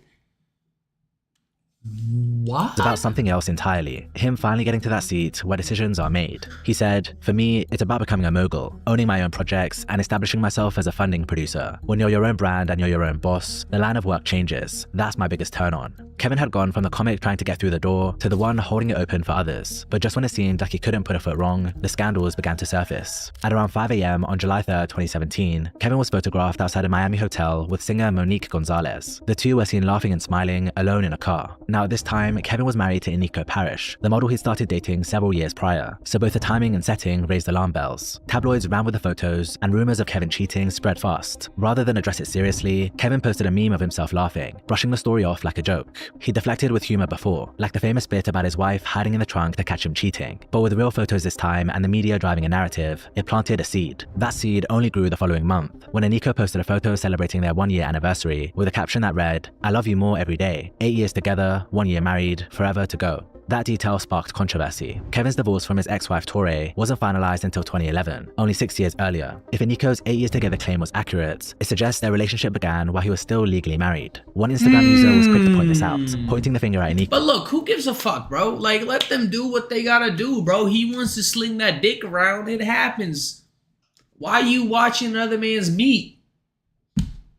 What? It's about something else entirely. Him finally getting to that seat where decisions are made. He said, "For me, it's about becoming a mogul, owning my own projects, and establishing myself as a funding producer. When you're your own brand and you're your own boss, the line of work changes. That's my biggest turn on." Kevin had gone from the comic trying to get through the door to the one holding it open for others. But just when it seemed like he couldn't put a foot wrong, the scandals began to surface. At around 5 a.m. on July 3rd, 2017, Kevin was photographed outside a Miami hotel with singer Monique Gonzalez. The two were seen laughing and smiling alone in a car. Now at this time, Kevin was married to Iniko Parrish, the model he started dating several years prior, so both the timing and setting raised alarm bells. Tabloids ran with the photos, and rumors of Kevin cheating spread fast. Rather than address it seriously, Kevin posted a meme of himself laughing, brushing the story off like a joke. He deflected with humor before, like the famous bit about his wife hiding in the trunk to catch him cheating. But with real photos this time and the media driving a narrative, it planted a seed. That seed only grew the following month, when Iniko posted a photo celebrating their 1-year anniversary with a caption that read, "I love you more every day. 8 years together, 1 year married, forever to go." That detail sparked controversy. Kevin's divorce from his ex-wife Torre wasn't finalized until 2011, only 6 years earlier. If Iniko's 8 years together claim was accurate, it suggests their relationship began while he was still legally married. One Instagram user was quick to point this out, pointing the finger at Iniko. But look, who gives a fuck, bro? Like, let them do what they gotta do, bro. He wants to sling that dick around, it happens. Why are you watching another man's meat?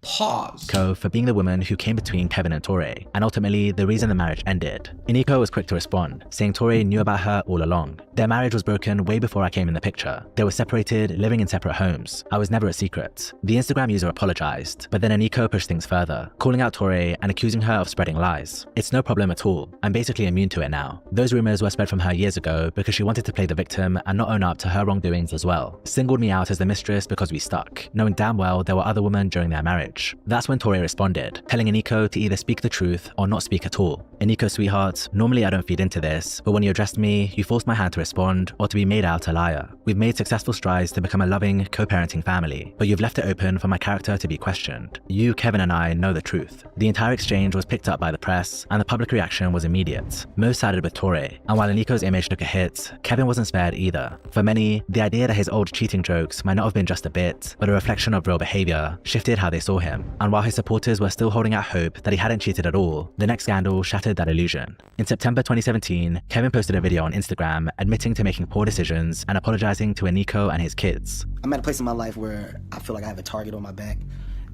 Pause. For being the woman who came between Kevin and Torre, and ultimately the reason the marriage ended. Iniko was quick to respond, saying Torre knew about her all along. Their marriage was broken way before I came in the picture. They were separated, living in separate homes. I was never a secret. The Instagram user apologized, but then Iniko pushed things further, calling out Torre and accusing her of spreading lies. It's no problem at all. I'm basically immune to it now. Those rumors were spread from her years ago because she wanted to play the victim and not own up to her wrongdoings as well. Singled me out as the mistress because we stuck, knowing damn well there were other women during their marriage. That's when Torre responded, telling Iniko to either speak the truth or not speak at all. Iniko, sweetheart, normally I don't feed into this, but when you addressed me, you forced my hand to respond or to be made out a liar. We've made successful strides to become a loving, co-parenting family, but you've left it open for my character to be questioned. You, Kevin, and I know the truth. The entire exchange was picked up by the press, and the public reaction was immediate. Most sided with Torre, and while Iniko's image took a hit, Kevin wasn't spared either. For many, the idea that his old cheating jokes might not have been just a bit, but a reflection of real behavior, shifted how they saw him. And while his supporters were still holding out hope that he hadn't cheated at all, the next scandal shattered that illusion. In September 2017, Kevin posted a video on Instagram admitting to making poor decisions and apologizing to Iniko and his kids. I'm at a place in my life where I feel like I have a target on my back,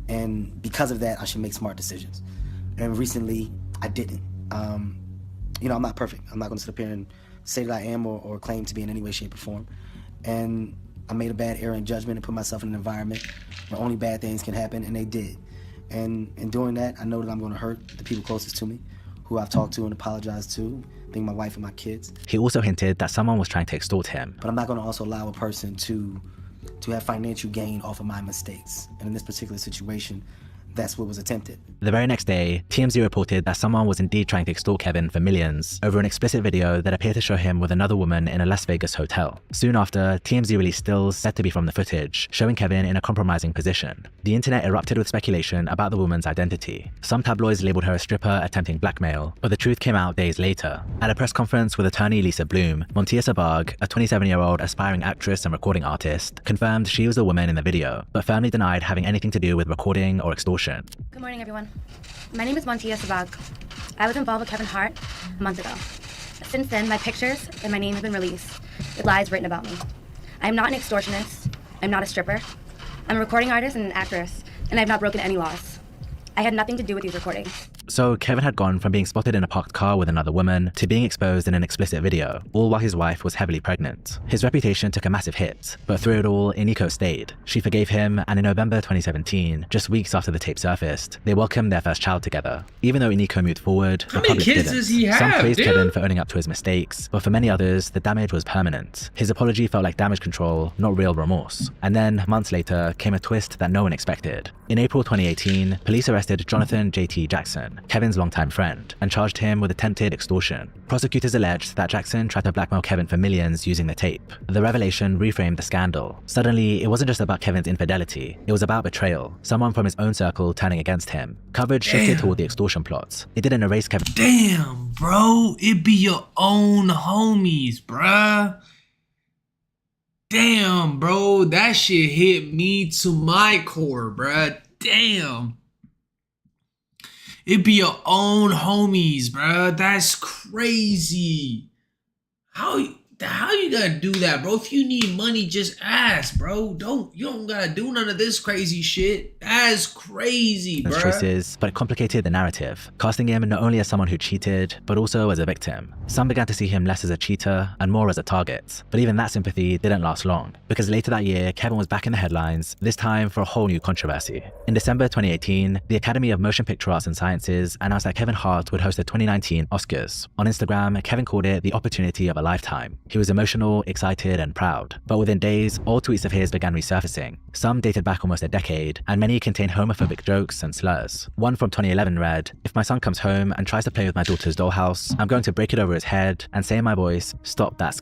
and because of that, I should make smart decisions. And recently, I didn't. You know, I'm not perfect. I'm not going to sit up here and say that I am or claim to be in any way, shape, or form. And I made a bad error in judgment and put myself in an environment where only bad things can happen, and they did. And in doing that, I know that I'm going to hurt the people closest to me, who I've talked to and apologized to, being my wife and my kids. He also hinted that someone was trying to extort him. But I'm not going to also allow a person to have financial gain off of my mistakes. And in this particular situation, that's what was attempted. The very next day, TMZ reported that someone was indeed trying to extort Kevin for millions over an explicit video that appeared to show him with another woman in a Las Vegas hotel. Soon after, TMZ released stills said to be from the footage, showing Kevin in a compromising position. The internet erupted with speculation about the woman's identity. Some tabloids labeled her a stripper attempting blackmail, but the truth came out days later. At a press conference with attorney Lisa Bloom, Montia Sabag, a 27-year-old aspiring actress and recording artist, confirmed she was the woman in the video, but firmly denied having anything to do with recording or extortion. Good morning, everyone. My name is Montia Sabag. I was involved with Kevin Hart a month ago. Since then, my pictures and my name have been released with lies written about me. I am not an extortionist. I'm not a stripper. I'm a recording artist and an actress, and I have not broken any laws. I had nothing to do with these recordings. So Kevin had gone from being spotted in a parked car with another woman to being exposed in an explicit video, all while his wife was heavily pregnant. His reputation took a massive hit, but through it all, Iniko stayed. She forgave him, and in November 2017, just weeks after the tape surfaced, they welcomed their first child together. Even though Iniko moved forward, the public didn't. Some praised Kevin for owning up to his mistakes, but for many others, the damage was permanent. His apology felt like damage control, not real remorse. And then, months later, came a twist that no one expected. In April 2018, police arrested Jonathan J.T. Jackson, Kevin's longtime friend, and charged him with attempted extortion. Prosecutors alleged that Jackson tried to blackmail Kevin for millions using the tape. The revelation reframed the scandal. Suddenly, it wasn't just about Kevin's infidelity, it was about betrayal, someone from his own circle turning against him. Coverage shifted toward the extortion plots. It didn't erase Kevin. Damn, bro, it be your own homies, bruh. Damn, bro, that shit hit me to my core, bruh. Damn. It be your own homies, bruh. That's crazy. How you gotta do that, bro? If you need money, just ask, bro. You don't gotta do none of this crazy shit. That's crazy, bro. Choices, but it complicated the narrative, casting him not only as someone who cheated, but also as a victim. Some began to see him less as a cheater and more as a target. But even that sympathy didn't last long, because later that year, Kevin was back in the headlines, this time for a whole new controversy. In December 2018, the Academy of Motion Picture Arts and Sciences announced that Kevin Hart would host the 2019 Oscars. On Instagram, Kevin called it the opportunity of a lifetime. He was emotional, excited, and proud. But within days, all tweets of his began resurfacing. Some dated back almost a decade, and many contained homophobic jokes and slurs. One from 2011 read, "If my son comes home and tries to play with my daughter's dollhouse, I'm going to break it over his head and say in my voice, stop that."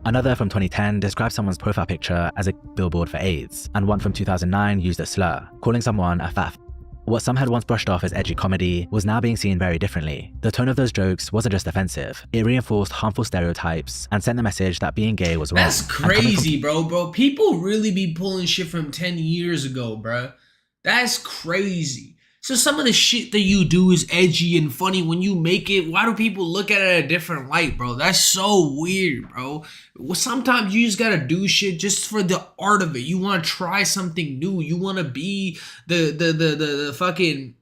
Another from 2010 described someone's profile picture as a billboard for AIDS, and one from 2009 used a slur, calling someone a fat. What some had once brushed off as edgy comedy was now being seen very differently. The tone of those jokes wasn't just offensive, it reinforced harmful stereotypes and sent the message that being gay was wrong. That's crazy, bro. People really be pulling shit from 10 years ago, bro. That's crazy. So some of the shit that you do is edgy and funny. When you make it, why do people look at it a different light, bro? That's so weird, bro. Well, sometimes you just gotta do shit just for the art of it. You want to try something new. You want to be the fucking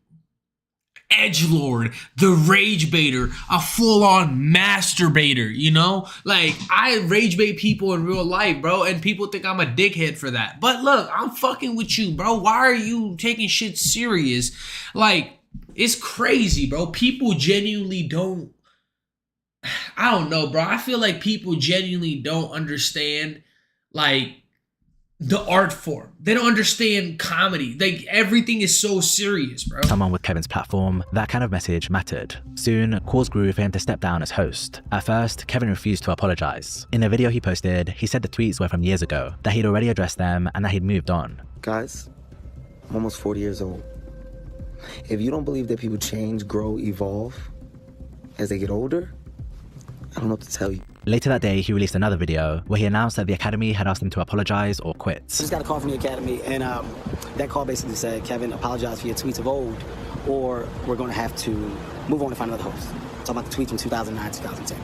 edgelord, the rage baiter, a full-on masturbator, you know? Like, I rage bait people in real life, bro, and people think I'm a dickhead for that. But look, I'm fucking with you, bro. Why are you taking shit serious? Like, it's crazy, bro. People genuinely don't, I don't know, bro. I feel like people genuinely don't understand, like, the art form. They don't understand comedy. Like, everything is so serious, bro. Someone with Kevin's platform, that kind of message mattered. Soon, calls grew for him to step down as host. At first, Kevin refused to apologize. In a video he posted, he said the tweets were from years ago, that he'd already addressed them and that he'd moved on. Guys, I'm almost 40 years old. If you don't believe that people change, grow, evolve as they get older, I don't know what to tell you. Later that day, he released another video where he announced that the Academy had asked him to apologize or quit. I just got a call from the Academy, and that call basically said, Kevin, apologize for your tweets of old, or we're going to have to move on and find another host. Talking about the tweets from 2009, 2010.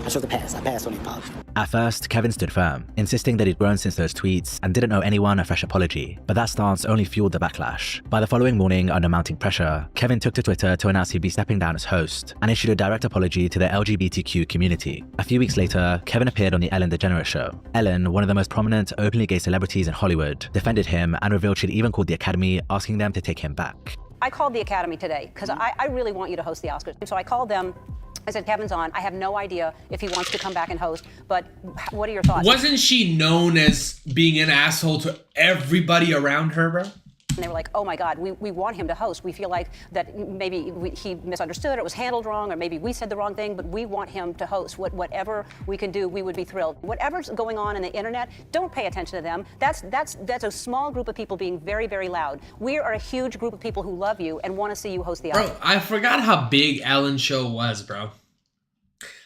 chose to pass. I passed on the apology. At first, Kevin stood firm, insisting that he'd grown since those tweets and didn't owe anyone a fresh apology, but that stance only fueled the backlash. By the following morning, under mounting pressure, Kevin took to Twitter to announce he'd be stepping down as host and issued a direct apology to the LGBTQ community. A few weeks later, Kevin appeared on the Ellen DeGeneres show. Ellen, one of the most prominent openly gay celebrities in Hollywood, defended him and revealed she'd even called the Academy, asking them to take him back. I called the Academy today because I really want you to host the Oscars. So I called them. I said, Kevin's on. I have no idea if he wants to come back and host, but what are your thoughts? Wasn't she known as being an asshole to everybody around her, bro? And they were like, oh my God, we want him to host. We feel like that maybe he misunderstood, it was handled wrong, or maybe we said the wrong thing, but we want him to host. Whatever we can do, we would be thrilled. Whatever's going on in the internet, don't pay attention to them. That's a small group of people being very, very loud. We are a huge group of people who love you and want to see you host the Oscars. Bro, I forgot how big Ellen's show was, bro.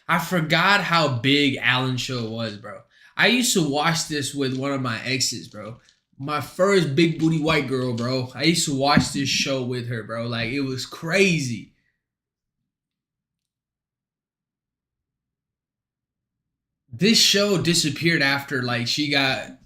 I forgot how big Ellen's show was, bro. I used to watch this with one of my exes, bro. My first big booty white girl, bro. I used to watch this show with her, bro. Like, it was crazy. This show disappeared after, like, she got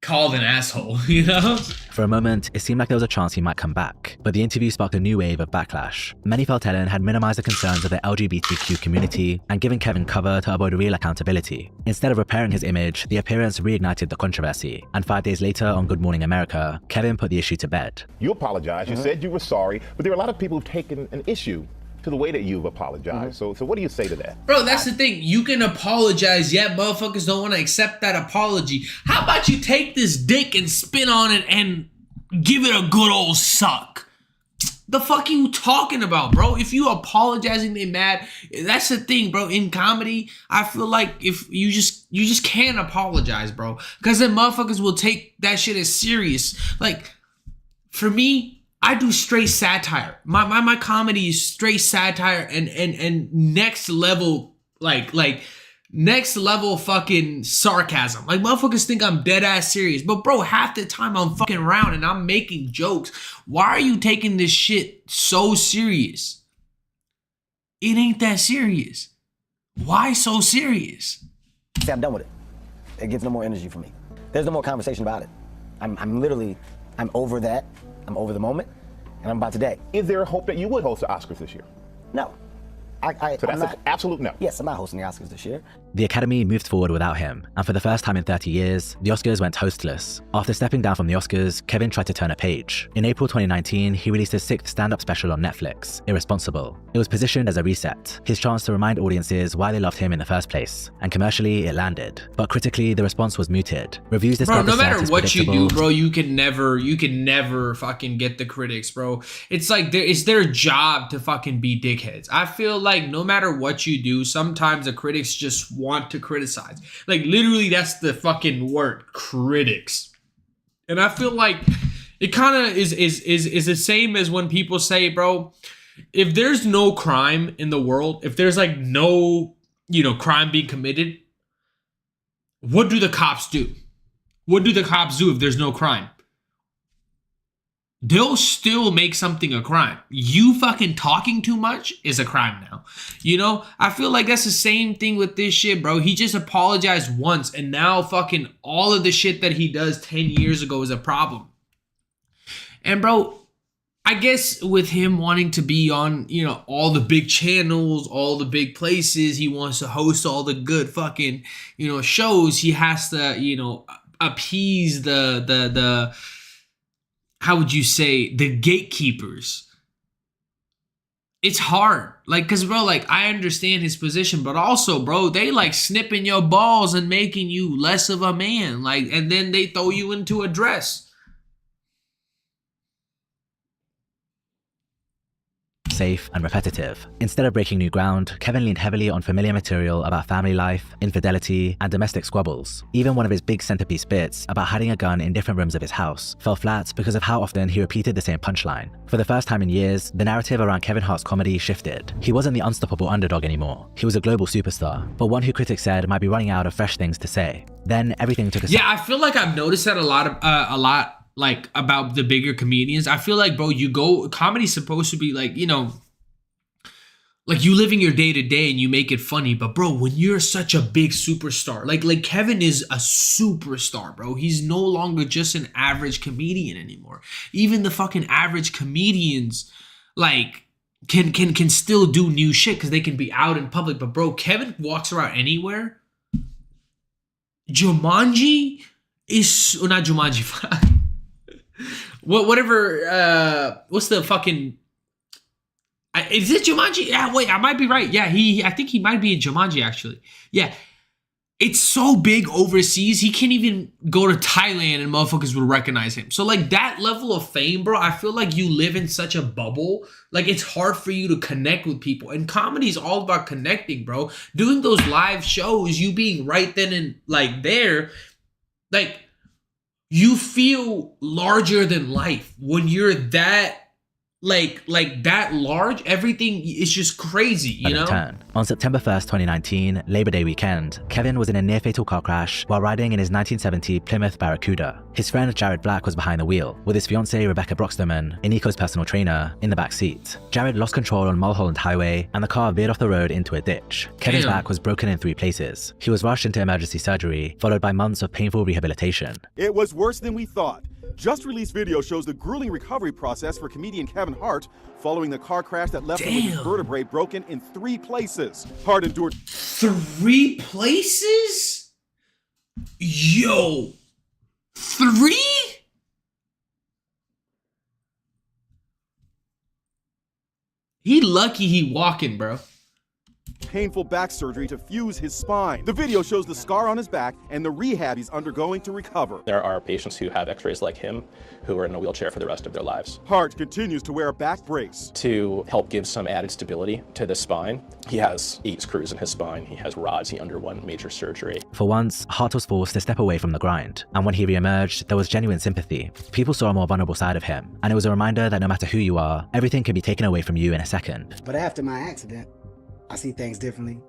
called an asshole, you know? For a moment, it seemed like there was a chance he might come back, but the interview sparked a new wave of backlash. Many felt Ellen had minimized the concerns of the LGBTQ community and given Kevin cover to avoid real accountability. Instead of repairing his image, the appearance reignited the controversy, and 5 days later on Good Morning America, Kevin put the issue to bed. You apologized, you said you were sorry, but there are a lot of people who've taken an issue to the way that you've apologized. So what do you say to that? Bro, that's the thing. You can apologize, yet motherfuckers don't want to accept that apology. How about you take this dick and spin on it and give it a good old suck? The fuck are you talking about, bro? If you apologizing, they mad. That's the thing, bro. In comedy, I feel like if you just can't apologize, bro. Because then motherfuckers will take that shit as serious. Like, for me, I do straight satire. My comedy is straight satire and next level like next level fucking sarcasm. Like, motherfuckers think I'm dead ass serious, but bro, half the time I'm fucking around and I'm making jokes. Why are you taking this shit so serious? It ain't that serious. Why so serious? See, I'm done with it. It gives no more energy for me. There's no more conversation about it. I'm literally over that. I'm over the moment, and I'm about today. Is there a hope that you would host the Oscars this year? No. So that's an absolute no. Yes, I'm not hosting the Oscars this year. The Academy moved forward without him, and for the first time in 30 years, the Oscars went hostless. After stepping down from the Oscars, Kevin tried to turn a page. In April 2019, he released his 6th stand-up special on Netflix, Irresponsible. It was positioned as a reset, his chance to remind audiences why they loved him in the first place, and commercially, it landed. But critically, the response was muted. Reviews described bro, no the set matter as what you predictable. do, bro, you can never fucking get the critics, bro. It's like it's their job to fucking be dickheads. I feel like no matter what you do, sometimes the critics just want to criticize. Like, literally, that's the fucking word, critics. And I feel like it kind of is the same as when people say, bro, if there's no crime in the world, if there's like no, crime being committed, what do the cops do? What do the cops do if there's no crime? They'll still make something a crime. You fucking talking too much is a crime now. I feel like that's the same thing with this shit, bro. He just apologized once, and now fucking all of the shit that he does 10 years ago is a problem. And bro, I guess with him wanting to be on, all the big channels, all the big places, he wants to host all the good fucking, shows. He has to, appease the how would you say, the gatekeepers. It's hard. Like, cause bro, like, I understand his position, but also, bro, they like snipping your balls and making you less of a man. Like, and then they throw you into a dress. Safe and repetitive. Instead of breaking new ground, Kevin leaned heavily on familiar material about family life, infidelity, and domestic squabbles. Even one of his big centerpiece bits about hiding a gun in different rooms of his house fell flat because of how often he repeated the same punchline. For the first time in years, the narrative around Kevin Hart's comedy shifted. He wasn't the unstoppable underdog anymore. He was a global superstar, but one who critics said might be running out of fresh things to say. Then everything took a I feel like I've noticed that a lot like about the bigger comedians. I feel like, bro, comedy's supposed to be like, like you living your day to day and you make it funny, but bro, when you're such a big superstar, like Kevin is a superstar, bro. He's no longer just an average comedian anymore. Even the fucking average comedians, like, can still do new shit because they can be out in public. But bro, Kevin walks around anywhere. Jumanji is not Jumanji. Whatever. What's the fucking? Is it Jumanji? Yeah, wait, I might be right. Yeah, I think he might be in Jumanji actually. Yeah, it's so big overseas. He can't even go to Thailand and motherfuckers would recognize him. So like that level of fame, bro, I feel like you live in such a bubble. Like it's hard for you to connect with people. And comedy is all about connecting, bro. Doing those live shows, you being right then and like there, like you feel larger than life when you're that like that large. Everything is just crazy, you know? On September 1st, 2019, Labor Day weekend, Kevin was in a near-fatal car crash while riding in his 1970 Plymouth Barracuda. His friend Jared Black was behind the wheel, with his fiancée Rebecca Broxterman, Nico's personal trainer, in the back seat. Jared lost control on Mulholland Highway, and the car veered off the road into a ditch. Kevin's back was broken in 3 places. He was rushed into emergency surgery, followed by months of painful rehabilitation. It was worse than we thought. Just released video shows the grueling recovery process for comedian Kevin Hart following the car crash that left him with his vertebrae broken in 3 places. Hart endured 3 places? Yo, 3? He lucky he walking, bro. painful back surgery to fuse his spine. The video shows the scar on his back and the rehab he's undergoing to recover. There are patients who have x-rays like him who are in a wheelchair for the rest of their lives. Hart continues to wear a back brace. To help give some added stability to the spine, he has 8 screws in his spine. He has rods. He underwent major surgery. For once, Hart was forced to step away from the grind, and when he re-emerged, there was genuine sympathy. People saw a more vulnerable side of him, and it was a reminder that no matter who you are, everything can be taken away from you in a second. But after my accident, I see things differently.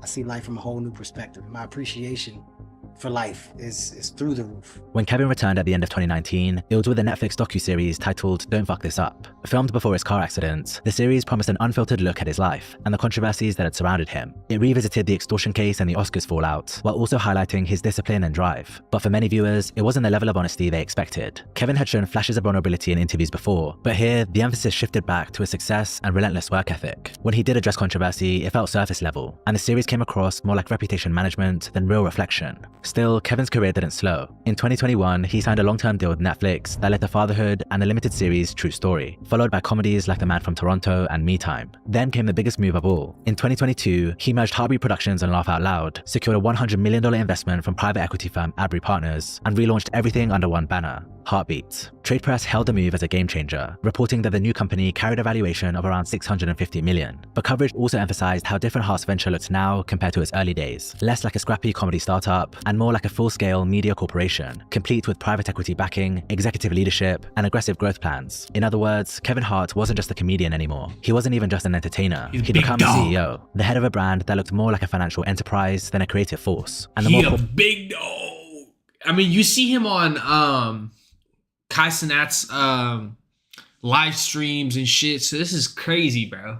I see life from a whole new perspective. My appreciation for life is through the roof. When Kevin returned at the end of 2019, it was with a Netflix docuseries titled Don't Fuck This Up. Filmed before his car accident, the series promised an unfiltered look at his life and the controversies that had surrounded him. It revisited the extortion case and the Oscars fallout, while also highlighting his discipline and drive. But for many viewers, it wasn't the level of honesty they expected. Kevin had shown flashes of vulnerability in interviews before, but here, the emphasis shifted back to his success and relentless work ethic. When he did address controversy, it felt surface level, and the series came across more like reputation management than real reflection. Still, Kevin's career didn't slow. In 2021, he signed a long-term deal with Netflix that led to fatherhood and the limited series True Story, followed by comedies like The Man from Toronto and Me Time. Then came the biggest move of all. In 2022, he merged Hart Productions and Laugh Out Loud, secured a $100 million investment from private equity firm Abry Partners, and relaunched everything under one banner, Heartbeat. Trade press hailed the move as a game changer, reporting that the new company carried a valuation of around $650 million. But coverage also emphasized how different Hart's venture looks now compared to its early days, less like a scrappy comedy startup and more like a full-scale media corporation, complete with private equity backing, executive leadership, and aggressive growth plans. In other words, Kevin Hart wasn't just a comedian anymore. He wasn't even just an entertainer. He'd become a CEO, the head of a brand that looked more like a financial enterprise than a creative force. And He a big dog. I mean, you see him on Kai Cenat's live streams and shit. So this is crazy, bro.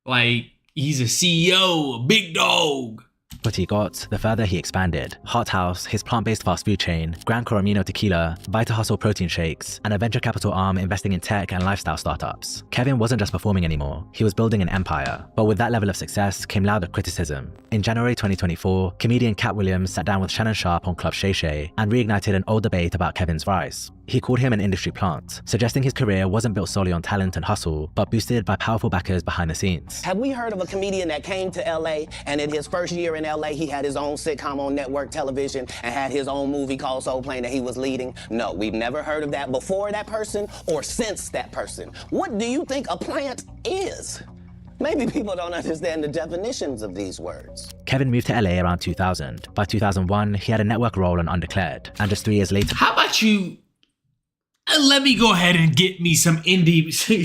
Like, he's a CEO, a big dog. What he got, the further he expanded. Hart House, his plant-based fast food chain, Gran Coramino Tequila, Vita Hustle protein shakes, and a venture capital arm investing in tech and lifestyle startups. Kevin wasn't just performing anymore, he was building an empire. But with that level of success came louder criticism. In January 2024, comedian Cat Williams sat down with Shannon Sharp on Club Shay Shay and reignited an old debate about Kevin's rise. He called him an industry plant, suggesting his career wasn't built solely on talent and hustle, but boosted by powerful backers behind the scenes. Have we heard of a comedian that came to LA and in his first year in LA, he had his own sitcom on network television and had his own movie called Soul Plane that he was leading? No, we've never heard of that before that person or since that person. What do you think a plant is? Maybe people don't understand the definitions of these words. Kevin moved to LA around 2000. By 2001, he had a network role on Undeclared, and just 3 years later— How about you Let me go ahead and get me some industry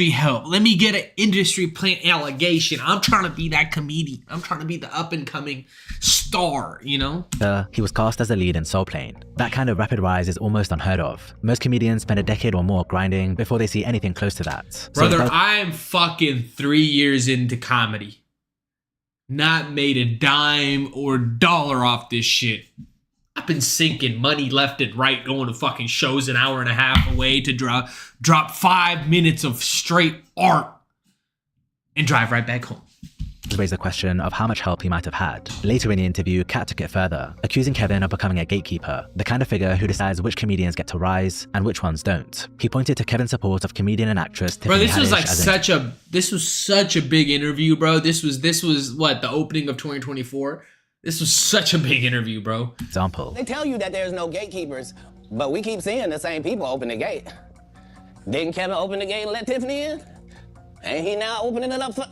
help. Let me get an industry plant allegation. I'm trying to be that comedian. I'm trying to be the up and coming star, you know? He was cast as the lead in Soul Plane. That kind of rapid rise is almost unheard of. Most comedians spend a decade or more grinding before they see anything close to that. Brother, I'm fucking 3 years into comedy. Not made a dime or dollar off this shit. I've been sinking money left and right, going to fucking shows an hour and a half away to drop 5 minutes of straight art and drive right back home. Raised the question of how much help he might have had. Later in the interview, Kat took it further, accusing Kevin of becoming a gatekeeper, the kind of figure who decides which comedians get to rise and which ones don't. He pointed to Kevin's support of comedian and actress Tiffany Bro, this was like Haddish this was such a big interview, bro. This was what, the opening of 2024? This was such a big interview, bro. Example. They tell you that there's no gatekeepers, but we keep seeing the same people open the gate. Didn't Kevin open the gate and let Tiffany in? Ain't he now opening it up for...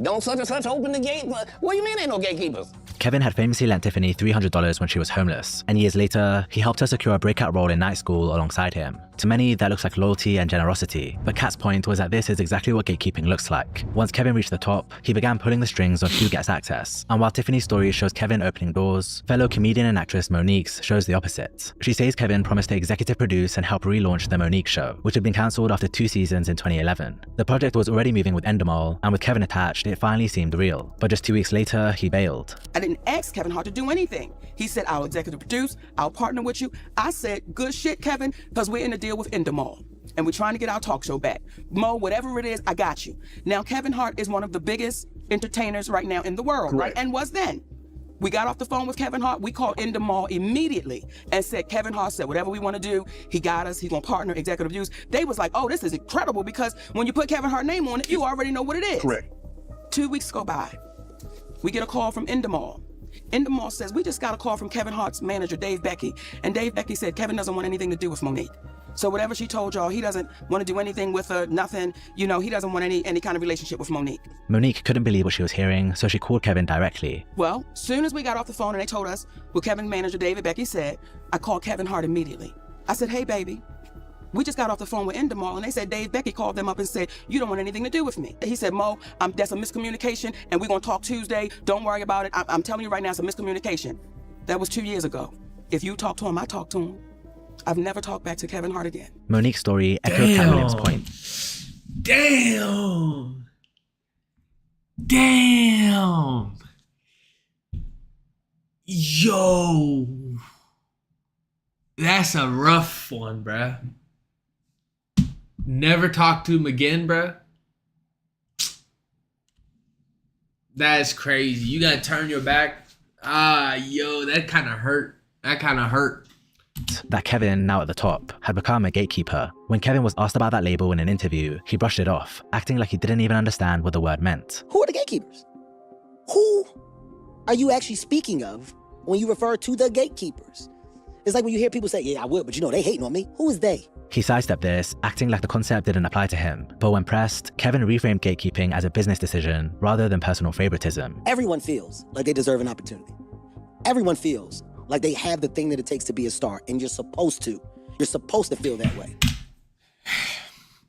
Don't such and such open the gate? What do you mean ain't no gatekeepers? Kevin had famously lent Tiffany $300 when she was homeless, and years later, he helped her secure a breakout role in night school alongside him. To many, that looks like loyalty and generosity, but Kat's point was that this is exactly what gatekeeping looks like. Once Kevin reached the top, he began pulling the strings on who gets access, and while Tiffany's story shows Kevin opening doors, fellow comedian and actress Monique's shows the opposite. She says Kevin promised to executive produce and help relaunch The Monique Show, which had been cancelled after 2 seasons in 2011. The project was already moving with Endemol, and with Kevin attached, it finally seemed real. But just 2 weeks later, he bailed. I didn't ask Kevin Hart to do anything. He said, I'll executive produce, I'll partner with you. I said, good shit, Kevin, because we're in a deal with Endemol. And we're trying to get our talk show back. Mo, whatever it is, I got you. Now, Kevin Hart is one of the biggest entertainers right now in the world, right? And was then. We got off the phone with Kevin Hart. We called Endemol immediately and said, Kevin Hart said, whatever we want to do, he got us. He's going to partner, executive produce. They was like, oh, this is incredible, because when you put Kevin Hart's name on it, you already know what it is. Correct. 2 weeks go by. We get a call from Endemol. Endemol says, we just got a call from Kevin Hart's manager, Dave Becky. And Dave Becky said, Kevin doesn't want anything to do with Monique. So whatever she told y'all, he doesn't want to do anything with her, nothing. You know, he doesn't want any kind of relationship with Monique. Monique couldn't believe what she was hearing, so she called Kevin directly. Well, soon as we got off the phone and they told us what Kevin's manager, David Becky, said, I called Kevin Hart immediately. I said, hey, baby, we just got off the phone with Endemol, and they said Dave Becky called them up and said, you don't want anything to do with me. He said, Mo, that's a miscommunication, and we're going to talk Tuesday. Don't worry about it. I'm telling you right now, it's a miscommunication. That was 2 years ago. If you talk to him, I talk to him. I've never talked back to Kevin Hart again. Monique's story echoed Cat Williams' point. Damn. Damn. Yo. That's a rough one, bruh. Never talk to him again, bruh. That's crazy. You gotta turn your back. Yo, that kind of hurt. That kind of hurt. That Kevin, now at the top, had become a gatekeeper. When Kevin was asked about that label in an interview, he brushed it off, acting like he didn't even understand what the word meant. Who are the gatekeepers? Who are you actually speaking of when you refer to the gatekeepers? It's like when you hear people say, yeah, I would, but you know, they hating on me. Who is they? He sidestepped this, acting like the concept didn't apply to him. But when pressed, Kevin reframed gatekeeping as a business decision rather than personal favoritism. Everyone feels like they deserve an opportunity. Everyone feels like they have the thing that it takes to be a star, and you're supposed to. You're supposed to feel that way.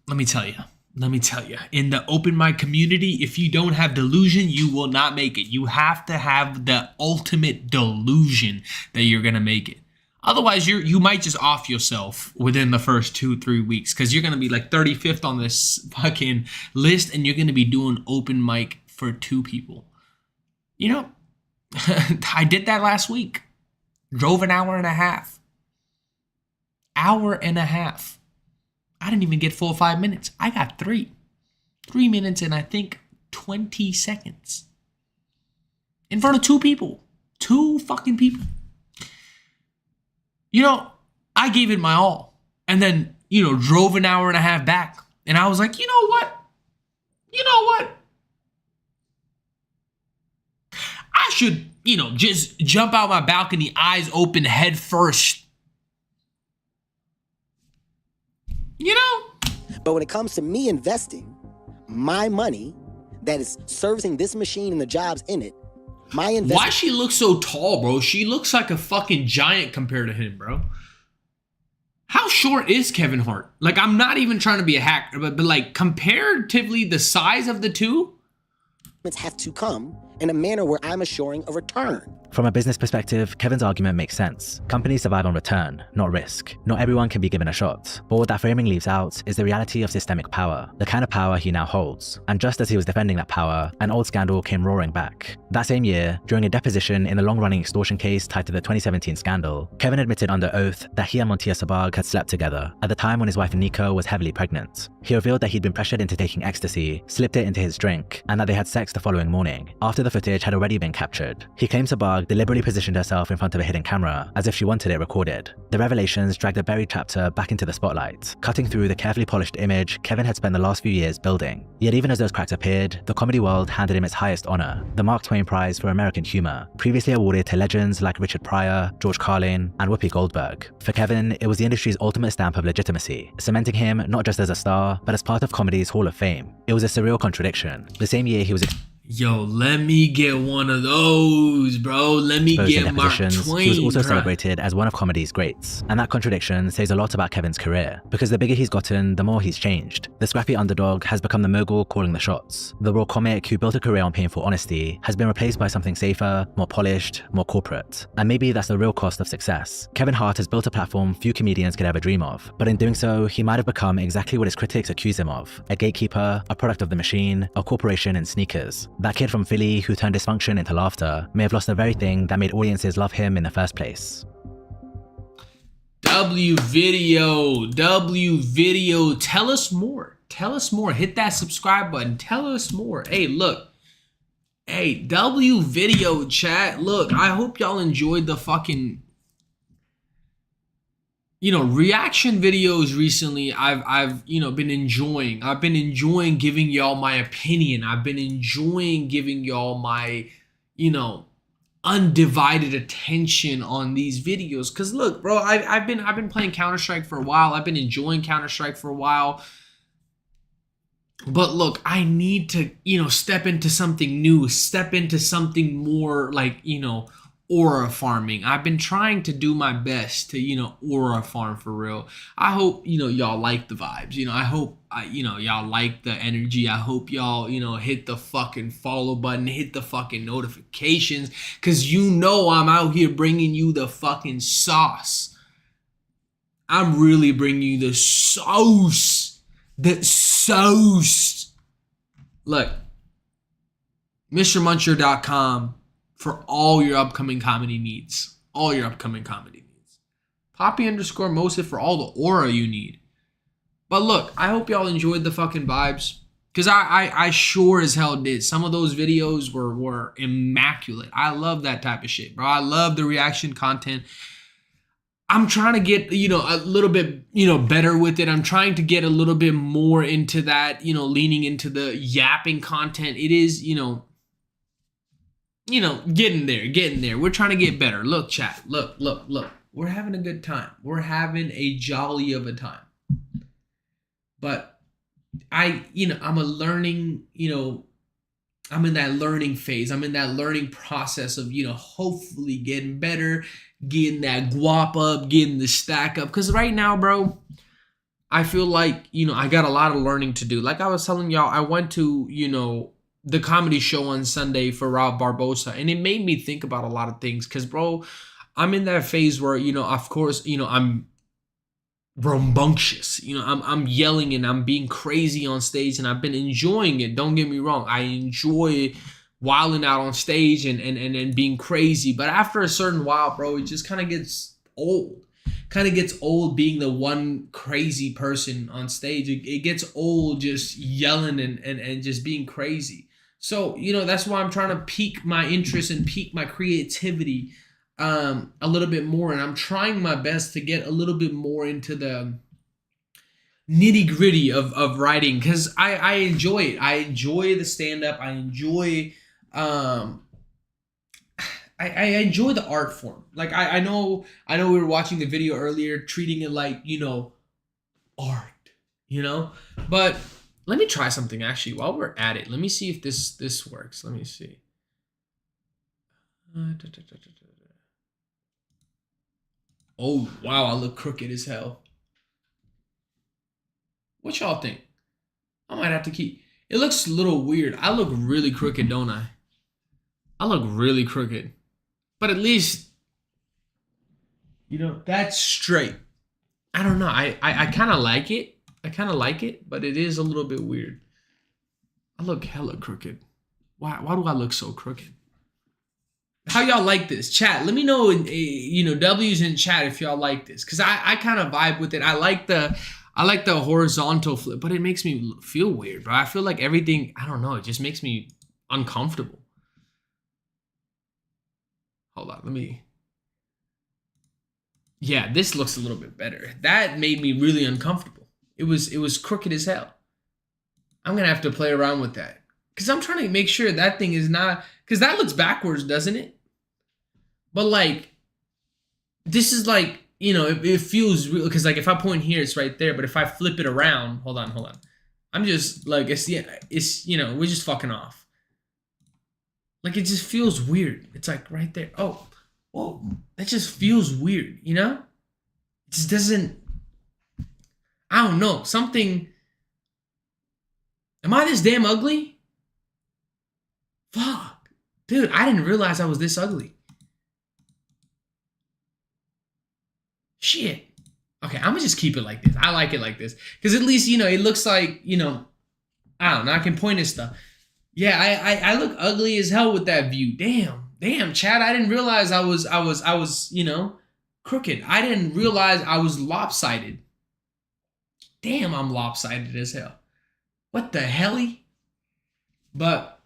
Let me tell you, in the open mic community, if you don't have delusion, you will not make it. You have to have the ultimate delusion that you're gonna make it. Otherwise, you might just off yourself within the first 2-3 weeks, because you're gonna be like 35th on this fucking list, and you're gonna be doing open mic for 2 people. You know, I did that last week. Drove an hour and a half. Hour and a half. I didn't even get full 5 minutes. I got 3. 3 minutes and I think 20 seconds. In front of 2 people. 2 fucking people. You know, I gave it my all. And then, you know, drove an hour and a half back. And I was like, you know what? I should, you know, just jump out my balcony, eyes open, head first. You know? But when it comes to me investing my money that is servicing this machine and the jobs in it, my investment... Why she look so tall, bro? She looks like a fucking giant compared to him, bro. how short is Kevin Hart? Like, I'm not even trying to be a hack, but like comparatively the size of the two, have to come in a manner where I'm assuring a return. From a business perspective, Kevin's argument makes sense. Companies survive on return, not risk. Not everyone can be given a shot. But what that framing leaves out is the reality of systemic power, the kind of power he now holds. And just as he was defending that power, an old scandal came roaring back. That same year, during a deposition in the long-running extortion case tied to the 2017 scandal, Kevin admitted under oath that he and Montilla Sabag had slept together, at the time when his wife Nico was heavily pregnant. He revealed that he'd been pressured into taking ecstasy, slipped it into his drink, and that they had sex the following morning, after the footage had already been captured. He claimed Sabag deliberately positioned herself in front of a hidden camera, as if she wanted it recorded. The revelations dragged the buried chapter back into the spotlight, cutting through the carefully polished image Kevin had spent the last few years building. Yet even as those cracks appeared, the comedy world handed him its highest honor, the Mark Twain Prize for American Humor, previously awarded to legends like Richard Pryor, George Carlin, and Whoopi Goldberg. For Kevin, it was the industry's ultimate stamp of legitimacy, cementing him not just as a star, but as part of comedy's Hall of Fame. It was a surreal contradiction. The same year he was yo, let me get one of those, bro. Let me get Mark Twain. He was also bro. celebrated as one of comedy's greats. And that contradiction says a lot about Kevin's career, because the bigger he's gotten, the more he's changed. The scrappy underdog has become the mogul calling the shots. The raw comic who built a career on painful honesty has been replaced by something safer, more polished, more corporate. And maybe that's the real cost of success. Kevin Hart has built a platform few comedians could ever dream of, but in doing so, he might have become exactly what his critics accuse him of: a gatekeeper, a product of the machine, a corporation in sneakers. That kid from Philly who turned dysfunction into laughter may have lost the very thing that made audiences love him in the first place. W video, tell us more. Tell us more. Hit that subscribe button. Tell us more. Hey, look. Hey, W video chat. Look, I hope y'all enjoyed the fucking, reaction videos recently. I've been enjoying. I've been enjoying giving y'all my opinion. I've been enjoying giving y'all my, undivided attention on these videos. Cause look, bro, I've been playing Counter-Strike for a while. I've been enjoying Counter-Strike for a while. But look, I need to, step into something new, step into something more like, aura farming. I've been trying to do my best to, aura farm for real. I hope, y'all like the vibes. I hope, y'all like the energy. I hope y'all, hit the fucking follow button, hit the fucking notifications, because I'm out here bringing you the fucking sauce. I'm really bringing you the sauce. The sauce. Look, Mr.Muncher.com for all your upcoming comedy needs. All your upcoming comedy needs. Poppy_Mosif for all the aura you need. But look, I hope y'all enjoyed the fucking vibes. Because I sure as hell did. Some of those videos were immaculate. I love that type of shit, bro. I love the reaction content. I'm trying to get, a little bit, better with it. I'm trying to get a little bit more into that, leaning into the yapping content. It is, getting there. We're trying to get better. Look, chat. Look. We're having a good time. We're having a jolly of a time. But I'm a learning, I'm in that learning phase. I'm in that learning process of, hopefully getting better, getting that guap up, getting the stack up. Because right now, bro, I feel like, I got a lot of learning to do. Like I was telling y'all, I went to, the comedy show on Sunday for Rob Barbosa, and it made me think about a lot of things. Because, bro, I'm in that phase where, of course, I'm rambunctious. I'm yelling and I'm being crazy on stage, and I've been enjoying it. Don't get me wrong. I enjoy wilding out on stage and being crazy. But after a certain while, bro, it just kind of gets old. Kind of gets old being the one crazy person on stage. It gets old just yelling and just being crazy. So, that's why I'm trying to pique my interest and pique my creativity a little bit more. And I'm trying my best to get a little bit more into the nitty gritty of writing, because I enjoy it. I enjoy the stand-up. I enjoy I enjoy the art form. Like I know we were watching the video earlier, treating it like, art, but let me try something actually while we're at it. Let me see if this works. Let me see. Oh, wow, I look crooked as hell. What y'all think? I might have to keep. It looks a little weird. I look really crooked, don't I? I look really crooked. But at least, you know, that's straight. I don't know. I kind of like it. I kind of like it, but it is a little bit weird. I look hella crooked. Why do I look so crooked? How y'all like this? Chat, let me know, you know, W's in chat if y'all like this. Because I kind of vibe with it. I like the horizontal flip, but it makes me feel weird, bro. I feel like everything, I don't know, it just makes me uncomfortable. Hold on, let me. Yeah, this looks a little bit better. That made me really uncomfortable. It was crooked as hell. I'm gonna have to play around with that. Because I'm trying to make sure that thing is not, because that looks backwards, doesn't it? But like, this is like, you know, it feels real, because like if I point here, it's right there. But if I flip it around, hold on. I'm just like, it's, you know, we're just fucking off. Like, it just feels weird. It's like right there. Oh, whoa, that just feels weird, you know? It just doesn't, I don't know, something. Am I this damn ugly? Fuck. Dude, I didn't realize I was this ugly. Shit. Okay, I'm gonna just keep it like this. I like it like this. Because at least, you know, it looks like, you know, I don't know, I can point at stuff. Yeah, I look ugly as hell with that view. Damn, Chad, I didn't realize I was, you know, crooked. I didn't realize I was lopsided. Damn, I'm lopsided as hell. What the helly? But,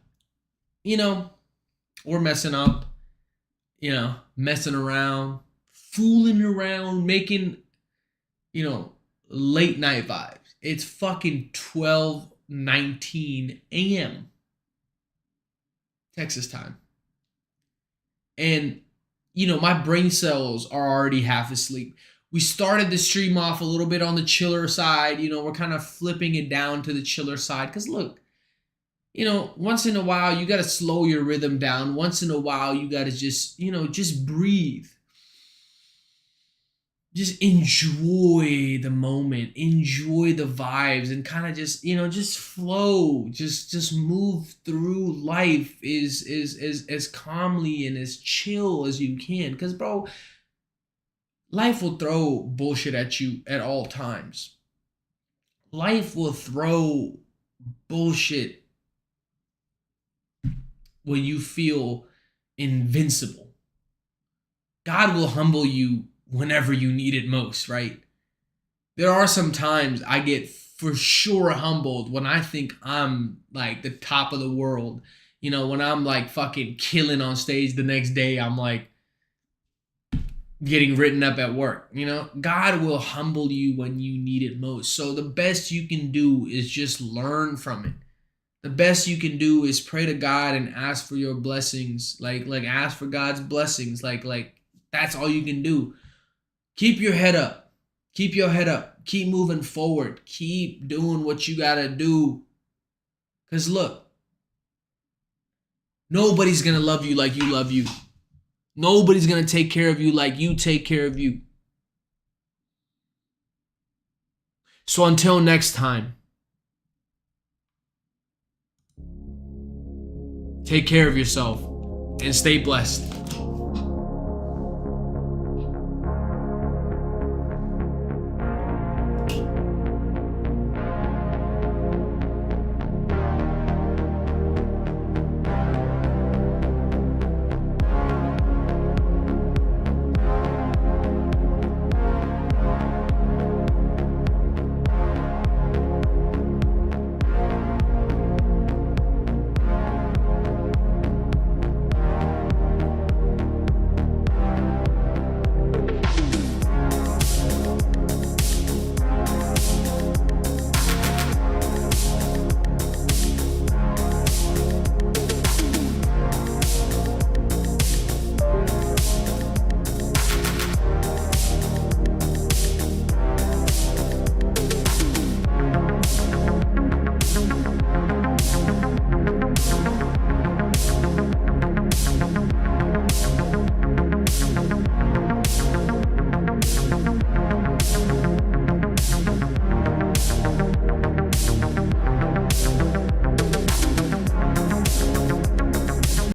you know, we're messing up, you know, messing around, fooling around, making, you know, late night vibes. It's fucking 12:19 a.m. Texas time. And, you know, my brain cells are already half asleep. We started the stream off a little bit on the chiller side. You know, we're kind of flipping it down to the chiller side. Because look, you know, once in a while, you got to slow your rhythm down. Once in a while, you got to just, you know, just breathe. Just enjoy the moment. Enjoy the vibes and kind of just, you know, just flow. Just move through life as calmly and as chill as you can. Because, bro, life will throw bullshit at you at all times. Life will throw bullshit when you feel invincible. God will humble you whenever you need it most, right? There are some times I get for sure humbled when I think I'm like the top of the world. You know, when I'm like fucking killing on stage the next day, I'm like getting written up at work. You know, God will humble you when you need it most. So the best you can do is just learn from it. The best you can do is pray to God and ask for your blessings. Like ask for God's blessings. Like that's all you can do. Keep your head up. Keep your head up. Keep moving forward. Keep doing what you gotta do. Because look, nobody's gonna love you like you love you. Nobody's gonna take care of you like you take care of you. So until next time, take care of yourself and stay blessed.